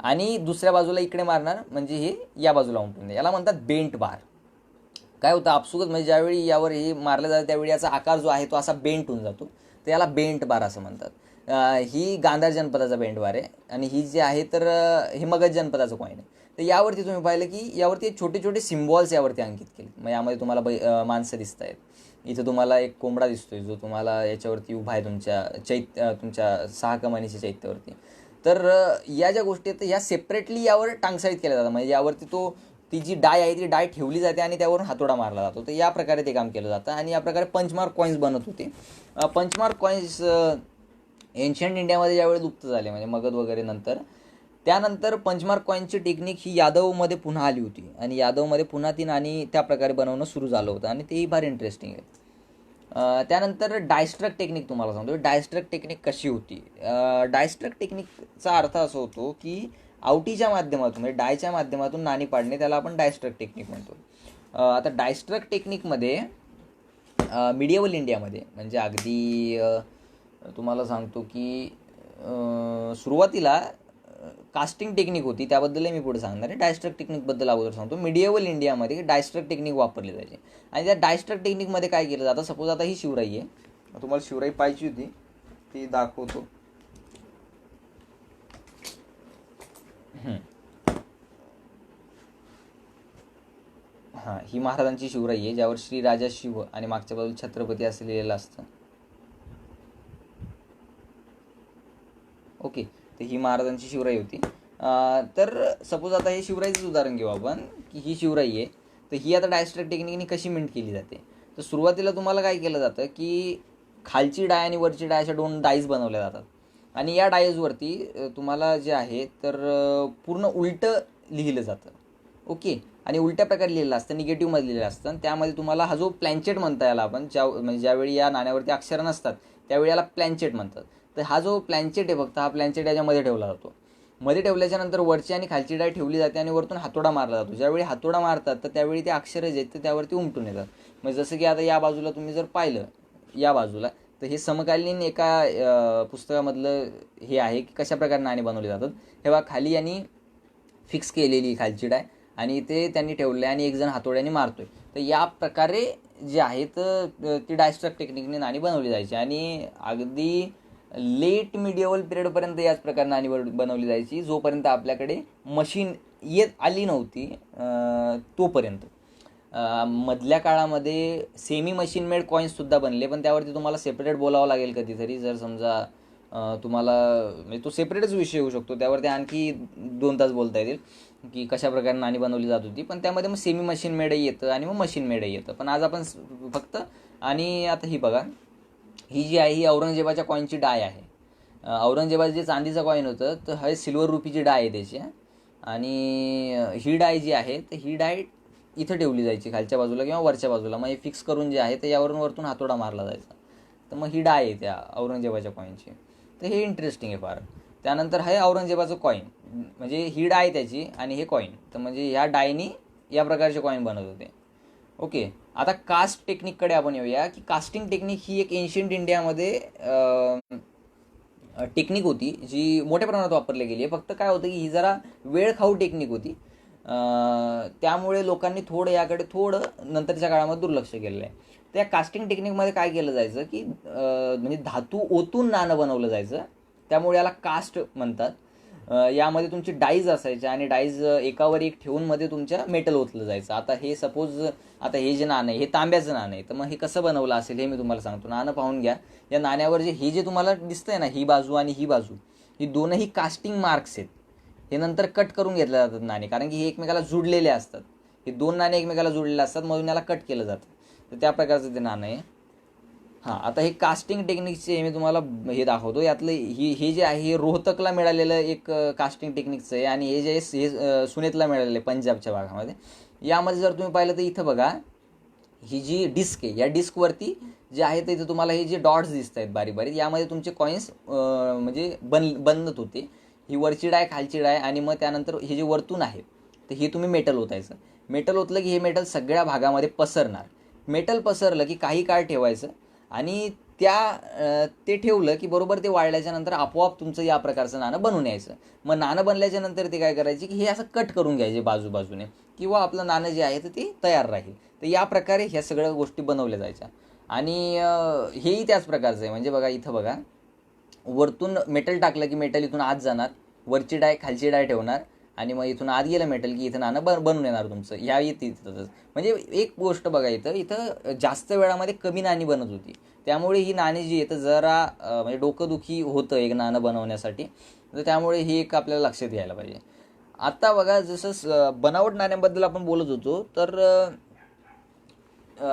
आणि दुसऱ्या बाजूला इकडे मारणार, म्हणजे हे या बाजूला उमटून येईल. याला म्हणतात बेंट बार. काय होतं आपसुकच, म्हणजे ज्यावेळी यावर हे मारलं जातं त्यावेळी याचा आकार जो आहे तो असा बेंट होऊन जातो, तर याला बेंट बार असं म्हणतात. ही गांधार जनपदाचा बेंट बार आहे आणि ही जी आहे तर हे मगध जनपदाचं कॉईन आहे. तर यावरती तुम्ही पाहिलं की यावरती छोटे छोटे सिम्बॉल्स यावरती अंकित केले. मग यामध्ये तुम्हाला माणसं दिसत आहेत. इथं तुम्हाला एक कोंबडा दिसतोय जो तुम्हाला याच्यावरती उभा आहे तुमच्या 6 कमानीच्या चैत्यावरती. तर या ज्या गोष्टी आहेत या सेपरेटली यावर टांगसाळीत केल्या जातात. म्हणजे यावरती ती जी डाय आहे ती डाय ठेवली जाते आणि त्यावरून हातोडा मारला जातो. तर या प्रकारे ते काम केलं जातं आणि या प्रकारे पंचमार्क कॉईन्स बनत होते. पंचमार्क कॉईन्स एन्शियंट इंडियामध्ये ज्यावेळी लुप्त झाले, म्हणजे मगध वगैरे नंतर, त्यानंतर पंचमार्क कॉईनची टेक्निक ही यादवमध्ये पुन्हा आली होती आणि यादवमध्ये पुन्हा ती नाणी त्या प्रकारे बनवणं सुरू झालं होतं आणि तेही फार इंटरेस्टिंग आहे. त्यानंतर डायस्ट्रक टेक्निक तुम्हाला सांगतो. डायस्ट्रक टेक्निक कशी होती. डायस्ट्रक टेक्निकचा अर्थ असा होतो की आवटीच्या माध्यमातून म्हणजे डायच्या माध्यमातून नाणी पाडणे, त्याला आपण डायस्ट्रक टेक्निक म्हणतो. आता डायस्ट्रक टेक्निकमध्ये मिडिएवल इंडियामध्ये म्हणजे अगदी तुम्हाला सांगतो की सुरुवातीला कास्टिंग टेक्निक होती, त्याबद्दलही मी पुढे सांगणार आहे. डायस्ट्रक टेक्निकबद्दल अगोदर सांगतो. मिडिएवल इंडियामध्ये डायस्ट्रक टेक्निक वापरली जायची आणि त्या डायस्ट्रक टेक्निकमध्ये काय केलं जातं, सपोज आता ही शिवराई आहे, तुम्हाला शिवराई पाहिजे होती ती दाखवतो. हां, ही महाराजांची शिवराई आहे ज्यावर श्री राजा शिव आणि मागच्या बाजूला छत्रपती असं लिहिलेलं असतं. ओके, तर ही महाराजांची शिवराई होती. तर सपोज आता हे शिवराईचंच उदाहरण घेऊ आपण की ही शिवराई आहे. तर ही आता डायस्ट्रक टेक्निकनी कशी मिंट केली जाते. तर सुरुवातीला तुम्हाला काय केलं जातं की खालची डाय आणि वरची डाय अशा 2 डाईज बनवल्या जातात आणि या डायजवरती तुम्हाला जे आहे तर पूर्ण उलटं लिहिलं जातं. ओके, आणि उलट्या प्रकारे लिहिलेलं असतं, निगेटिव्हमध्ये लिहिलेलं असतं. आणि त्यामध्ये तुम्हाला हा जो प्लॅन्चेट म्हणता याला आपण, म्हणजे ज्यावेळी या नाण्यावरती अक्षरं नसतात त्यावेळी याला प्लॅन्चेट म्हणतात. तर हा जो प्लॅन्चेट आहे फक्त हा प्लॅन्चेट याच्यामध्ये ठेवला जातो. मध्ये ठेवल्याच्या नंतर वरची आणि खालची डाय ठेवली जाते आणि वरतून हातोडा मारला जातो. ज्यावेळी हातोडा मारतात तर त्यावेळी ते अक्षरं जे आहेत तर त्यावरती उमटून येतात. म्हणजे जसं की आता या बाजूला तुम्ही जर पाहिलं या बाजूला, तर हे समकालीन एका पुस्तकामधलं हे आहे की कशा प्रकारे नाणी बनवली जातात. हे बघा खाली यांनी फिक्स केलेली खालची डाय आणि ते त्यांनी ठेवले आणि एक जण हातोड्याने मारतोय. तर या प्रकारे जे आहेत ती डायस्ट्रक टेक्निकने नाणी बनवली जायची आणि अगदी लेट मिडिएवल पिरियडपर्यंत याच प्रकारे नाणी बनवली जायची, जोपर्यंत आपल्याकडे मशीन येत आली नव्हती तोपर्यंत. मधल्या काळामध्ये सेमी मशीन मेड कॉईन्ससुद्धा बनले, पण त्यावरती तुम्हाला सेपरेट बोलावं लागेल कधीतरी. जर समजा तुम्हाला म्हणजे तो सेपरेटच विषय होऊ शकतो, त्यावरती आणखी 2 तास बोलता येतील की कशा प्रकारे नाणी बनवली जात होती. पण त्यामध्ये मग सेमी मशीन मेडही येतं आणि मग मशीन मेडही येतं. पण आज आपण फक्त, आणि आता ही बघा ही जी आहे ही औरंगजेबाच्या कॉईनची डाय आहे. औरंगजेबाचं जे चांदीचं कॉईन होतं तर हे सिल्वर रुपीची डाय आहे त्याची. आणि ही डाय जी आहे तर ही डाय इथं ठेवली जायची खालच्या बाजूला किंवा वरच्या बाजूला, मग हे फिक्स करून जे आहे ते यावरून वरतून हातोडा मारला जायचा. तर मग ही डाय आहे त्या औरंगजेबाच्या कॉईनची. तर हे इंटरेस्टिंग आहे फार. त्यानंतर आहे औरंगजेबाचं कॉईन, म्हणजे ही डाय त्याची आणि हे कॉईन. तर म्हणजे ह्या डायनी या प्रकारचे कॉईन बनत होते. ओके, आता कास्ट टेक्निककडे आपण येऊया, की कास्टिंग टेक्निक ही एक एन्शियंट इंडियामध्ये टेक्निक होती जी मोठ्या प्रमाणात वापरली गेली आहे. फक्त काय होतं की ही जरा वेळ खाऊ टेक्निक होती. त्यामुळे लोकांनी याकडे थोडं नंतरच्या काळामध्ये दुर्लक्ष केलेलं आहे. त्या कास्टिंग टेक्निकमध्ये काय केलं जायचं की म्हणजे धातू ओतून नाणं बनवलं जायचं, त्यामुळे याला कास्ट म्हणतात. यामध्ये तुमची डाईज असायच्या आणि डाईज एकावर एक ठेवून मध्ये तुमच्या मेटल ओतलं जायचं. आता हे सपोज आता हे जे नाणं आहे हे तांब्याचं नाणं आहे, तर मग हे कसं बनवलं असेल हे मी तुम्हाला सांगतो. नाणं पाहून घ्या. या नाण्यावर हे जे तुम्हाला दिसतंय ना, ही बाजू आणि ही बाजू, ही दोनही कास्टिंग मार्क्स आहेत. हे नंतर कट करून घेतले जातात नाणे, कारण की हे एकमेकाला जुडलेले असतात. हे दोन नाणे एकमेकाला जुडलेले असतात म्हणून याला कट केलं जातं. तर त्या प्रकारचं ते नाणं आहे. हां, आता हे कास्टिंग टेक्निकचे मी तुम्हाला हे दाखवतो. यातलं हे जे आहे हे रोहतकला मिळालेलं एक कास्टिंग टेक्निकचं आहे, आणि हे जे हे सुनेतला मिळालेलं आहे पंजाबच्या भागामध्ये. यामध्ये जर तुम्ही पाहिलं तर इथं बघा, ही जी डिस्क आहे या डिस्कवरती जे आहे तर इथं तुम्हाला हे जे डॉट्स दिसत आहेत बारीक बारीक, यामध्ये तुमचे कॉईन्स म्हणजे बनत होते. ही वरची डाय, खालची डाय, आणि मग त्यानंतर हे जे वरतून आहे तर हे तुम्ही मेटल ओतायचं. मेटल ओतलं की हे मेटल सगळ्या भागामध्ये पसरणार. मेटल पसरलं की काही काळ ठेवायचं, आणि ते ठेवलं की बरोबर ते वाळल्याच्या नंतर आपोआप तुमचं या प्रकारचं नाणं बनवून यायचं. मग नाणं बनल्याच्या नंतर ते काय करायचे की हे असं कट करून घ्यायचे बाजूबाजूने, किंवा आपलं नाणं जे आहे तर ते तयार राहील. तर या प्रकारे ह्या सगळ्या गोष्टी बनवल्या जायच्या. आणि हेही त्याच प्रकारचं आहे. म्हणजे बघा इथं बघा, वरतून मेटल टाकलं की मेटल इथून आत जाणार, वरची डाय खालची डाय ठेवणार, आणि मग इथून आत गेलं मेटल की इथं नाणं बनून येणार तुमचं. ह्या तिथंच म्हणजे एक गोष्ट बघा, इथं जास्त वेळामध्ये कमी नाणी बनत होती. त्यामुळे ही नाणी जी येतं जरा म्हणजे डोकंदुखी होतं एक नाणं बनवण्यासाठी. तर त्यामुळे ही एक आपल्याला लक्षात घ्यायला पाहिजे. आता बघा, जसं बनावट नाण्यांबद्दल आपण बोलत होतो, तर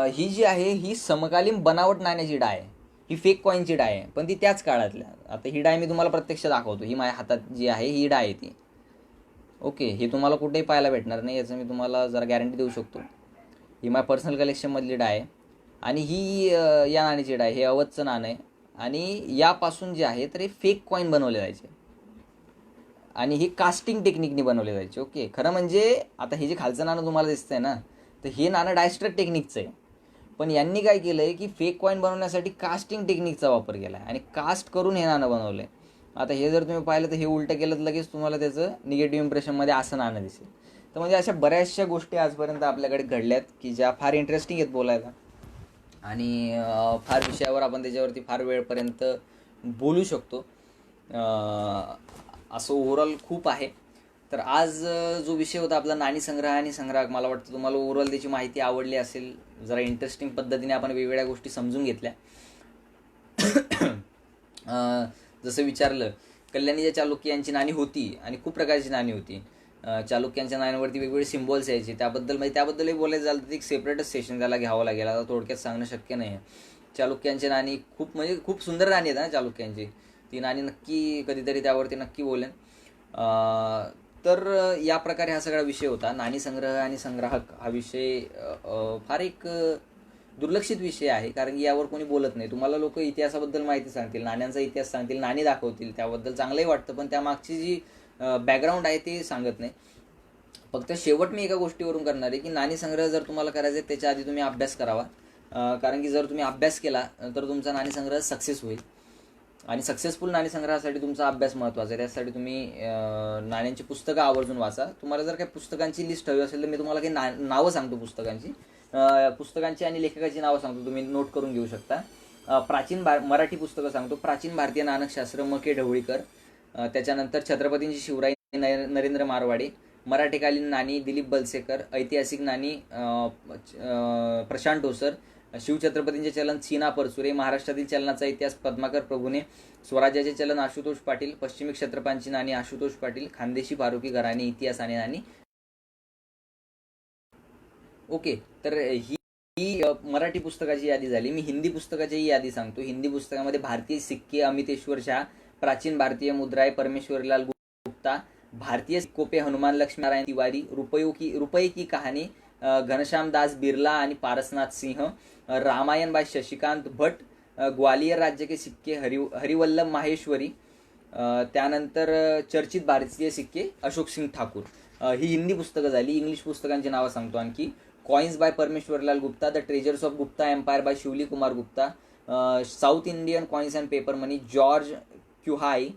ही जी आहे ही समकालीन बनावट नाण्याची डाय आहे. ही फेक कॉईनची डाय आहे, पण ती त्याच काळातल्या. आता ही डाय मी तुम्हाला प्रत्यक्ष दाखवतो. ही माझ्या हातात जी आहे ही डाय आहे ती. ओके, हे तुम्हाला कुठेही पाहायला भेटणार नाही, याचं मी तुम्हाला जरा गॅरंटी देऊ शकतो. ही माझ्या पर्सनल कलेक्शनमधली डाय आहे, आणि ही या नाण्याची डाय, हे अवधचं नाणं आहे. आणि यापासून जे आहे तर हे फेक कॉईन बनवले जायचे, आणि हे कास्टिंग टेक्निकनी बनवले जायचे. ओके, खरं म्हणजे आता हे जे खालचं नाणं तुम्हाला दिसतंय ना, तर हे नाणं डायस्ट्रक टेक्निकचं आहे. पण यांनी काय केलं आहे की फेक कॉईन बनवण्यासाठी कास्टिंग टेक्निकचा वापर केला आहे, आणि कास्ट करून हे नाणं बनवलं आहे. आता हे जर तुम्ही पाहिलं तर हे उलटं केलं तर लगेच तुम्हाला त्याचं निगेटिव्ह इम्प्रेशनमध्ये असं नाणं दिसेल. तर म्हणजे अशा बऱ्याचशा गोष्टी आजपर्यंत आपल्याकडे घडल्यात की ज्या फार इंटरेस्टिंग आहेत बोलायला, आणि फार विषयावर आपण त्याच्यावरती फार वेळपर्यंत बोलू शकतो. असं ओव्हरऑल खूप आहे. तर आज जो विषय होता आपला नाणी संग्रह आणि संग्राहक, मला वाटतं तुम्हाला ओव्हरऑल त्याची माहिती आवडली असेल. जरा इंटरेस्टिंग पद्धतीने आपण वेगवेगळ्या गोष्टी समजून घेतल्या. जसं विचारलं, कल्याणीच्या चालुक्यांची नाणी होती आणि खूप प्रकारची नाणी होती. चालुक्यांच्या नाण्यांवरती वेगवेगळे सिम्बॉल्स यायचे. त्याबद्दलही बोलायचं झालं तर एक सेपरेटच सेशन त्याला घ्यावं लागेल. आता थोडक्यात सांगणं शक्य नाही आहे. चालुक्यांची नाणी खूप सुंदर नाणी आहेत ना चालुक्यांची. ती नाणी नक्की कधीतरी त्यावरती नक्की बोलेन. तर या प्रकारे हा सगळा विषय होता. नाणी संग्रह आणि संग्राहक हा विषय फार एक दुर्लक्षित विषय आहे, कारण की यावर कोणी बोलत नाही. तुम्हाला लोक इतिहासाबद्दल माहिती सांगतील, नाण्यांचा इतिहास सांगतील, नाणी दाखवतील, त्याबद्दल चांगलंही वाटतं, पण त्यामागची जी बॅकग्राऊंड आहे ते सांगत नाही. फक्त शेवट मी एका गोष्टीवरून करणार आहे की नाणी संग्रह जर तुम्हाला करायचा आहे त्याच्या आधी तुम्ही अभ्यास करावा. कारण की जर तुम्ही अभ्यास केला तर तुमचा नाणी संग्रह सक्सेस होईल, आणि सक्सेसफुल नाणी संग्रहासाठी तुमचा अभ्यास महत्त्वाचा आहे. त्यासाठी तुम्ही नाण्यांची पुस्तकं आवर्जून वाचा. तुम्हाला जर काही पुस्तकांची लिस्ट हवी असेल तर मी तुम्हाला काही नावं सांगतो पुस्तकांची आणि लेखकाची नावं सांगतो, तुम्ही नोट करून घेऊ शकता. मराठी पुस्तकं सांगतो. प्राचीन भारतीय नाणकशास्त्र म के ढवळीकर, त्याच्यानंतर छत्रपतींची शिवराई नरेंद्र मारवाडे, मराठीकालीन नाणी दिलीप बलसेकर, ऐतिहासिक नाणी प्रशांत डोसर, शिवछत्रपतींचे चलन सीना परचुरे, महाराष्ट्रातील चलनाचा इतिहास पद्माकर प्रभूने, स्वराज्याचे चलन आशुतोष पाटील, पश्चिमी क्षत्रपांची नाणी आशुतोष पाटील, खानदेशी फारुकी घराणी इतिहास आणि नाणी. ओके, तर ही मराठी पुस्तकाची यादी झाली. मी हिंदी पुस्तकाची यादी सांगतो. हिंदी पुस्तकामध्ये भारतीय सिक्के अमितेश्वर शाह, प्राचीन भारतीय मुद्राय परमेश्वरीलाल गुप्ता, भारतीय सिक्कों पे हनुमान लक्ष्मी नारायण तिवारी, रुपये की कहानी घनश्याम दास बिरला आणि पारसनाथ सिंह, रामायण बाय शशिकांत भट, ग्वालियर राज्य के सिक्के हरिवल्लभ माहेश्वरी, त्यानंतर चर्चित भारतीय सिक्के अशोक सिंग ठाकूर. ही हिंदी पुस्तकं झाली. इंग्लिश पुस्तकांची नावं सांगतो आणखी. Coins by Parmeshwarlal Gupta, the treasures of Gupta empire by Shivli Kumar Gupta, south Indian coins and paper money George Cuhaj,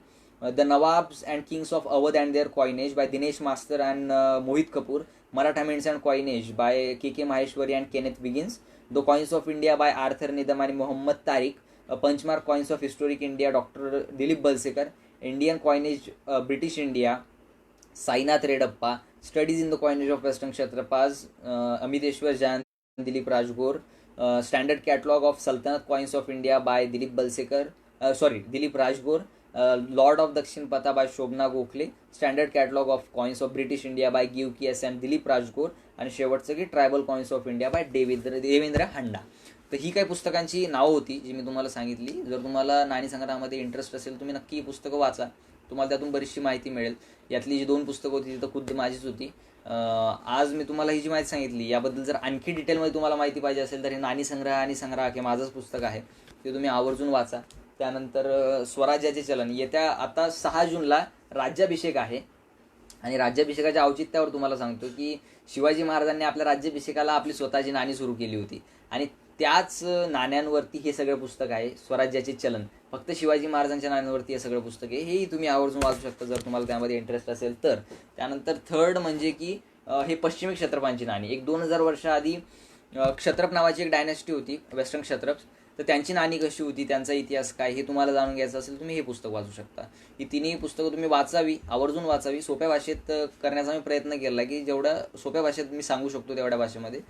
the nawabs and kings of Awadh and their coinage by Dinesh Mastar and Mohit Kapoor, Maratha mints and coinage by K Maheshwari and Kenneth Wiggins, the coins of India by Arthur Needham आणि Mohammad Tariq, punchmark coins of historic India doctor Dilip Balsekar, Indian coinage British India Sainath Reddappa, studies in the coinage of western Kshatrapas Amiteshwar Jain Dilip Rajgor, standard catalogue of Sultanat coins of India by Dilip Rajgor, lord of Dakshina patha by Shobhana Gokhale, standard catalogue of coins of British India by Give Kies and Dilip Rajgor, आणि शेवटचं की tribal coins of India by Devendra Handa. तर ही काही पुस्तकांची नावं होती जी मी तुम्हाला सांगितली. जर तुम्हाला नाणी संग्रहामध्ये इंटरेस्ट असेल तुम्ही नक्की ही पुस्तकं वाचा. तुम्हाला त्यातून बरीचशी माहिती मिळेल. यातली जी 2 पुस्तकं होती ती तर खुद्द माझीच होती. आज मी तुम्हाला ही जी माहिती सांगितली याबद्दल जर आणखी डिटेलमध्ये तुम्हाला माहिती पाहिजे असेल तर हे नाणी संग्रह आणि संग्रह हे माझंच पुस्तक आहे, ते तुम्ही आवर्जून वाचा. त्यानंतर स्वराज्याचे चलन येत्या आता 6 जूनला राज्याभिषेक आहे, आणि राज्याभिषेकाच्या औचित्यावर तुम्हाला सांगतो की शिवाजी महाराजांनी आपल्या राज्याभिषेकाला आपली स्वतःची नाणी सुरू केली होती, आणि त्याच नाण्यांवरती हे सगळं पुस्तक आहे, स्वराज्याचे चलन. फक्त शिवाजी महाराजांच्या नाण्यांवरती हे सगळं पुस्तक आहे. हेही तुम्ही आवर्जून वाचू शकता जर तुम्हाला त्यामध्ये इंटरेस्ट असेल तर. त्यानंतर थर्ड म्हणजे की हे पश्चिमी क्षत्रपांची नाणी. एक 2000 वर्षाआधी क्षत्रप नावाची एक डायनेस्टी होती, वेस्टर्न क्षत्रप. तर त्यांची नाणी कशी होती, त्यांचा इतिहास काय, हे तुम्हाला जाणून घ्यायचं असेल तुम्ही हे पुस्तक वाचू शकता. ही तिन्ही पुस्तकं तुम्ही वाचावी, आवर्जून वाचावी. सोप्या भाषेत करण्याचा मी प्रयत्न केला की जेवढ्या सोप्या भाषेत मी सांगू शकतो तेवढ्या भाषेमध्ये.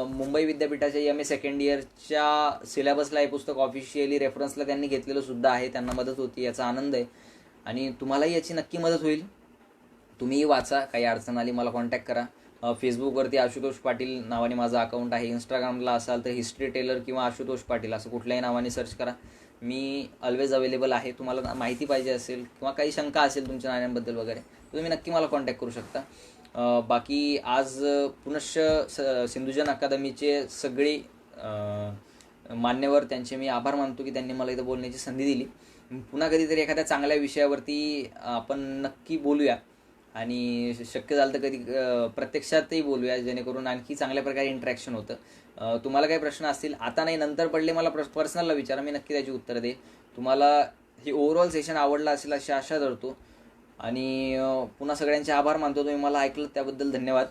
मुंबई विद्यापीठाच्या MA सेकंड इयरच्या सिलेबसला हे पुस्तक ऑफिशियली रेफरन्सला त्यांनी घेतलेलं सुद्धा आहे. त्यांना मदत होती, याचा आनंद आहे, आणि तुम्हालाही याची नक्की मदत होईल. तुम्हीही वाचा. काही अडचण आली मला कॉन्टॅक्ट करा. फेसबुकवरती आशुतोष पाटील नावाने माझं अकाउंट आहे. इंस्टाग्रामला असाल तर हिस्ट्री टेलर किंवा आशुतोष पाटील असं कुठल्याही नावाने सर्च करा. मी ऑलवेज अवेलेबल आहे. तुम्हाला माहिती पाहिजे असेल किंवा काही शंका असेल तुमच्या नाण्यांबद्दल वगैरे तर तुम्ही नक्की मला कॉन्टॅक्ट करू शकता. बाकी आज पुनश्च सिंधुजन अकादमीचे सगळे मान्यवर त्यांचे मी आभार मानतो की त्यांनी मला इथं बोलण्याची संधी दिली. पुन्हा कधीतरी एखाद्या चांगल्या विषयावरती आपण नक्की बोलूया, आणि शक्य झालं तर कधी प्रत्यक्षातही बोलूया, जेणेकरून आणखी चांगल्या प्रकारे इंटरॅक्शन होतं. तुम्हाला काही प्रश्न असतील आता नाही नंतर पडले मला पर्सनलला विचारा, मी नक्की त्याची उत्तरं दे. तुम्हाला हे ओव्हरऑल सेशन आवडलं असेल अशी आशा धरतो, आणि पुन्हा सगळ्यांचे आभार मानतो. तुम्ही मला ऐकलं त्याबद्दल धन्यवाद.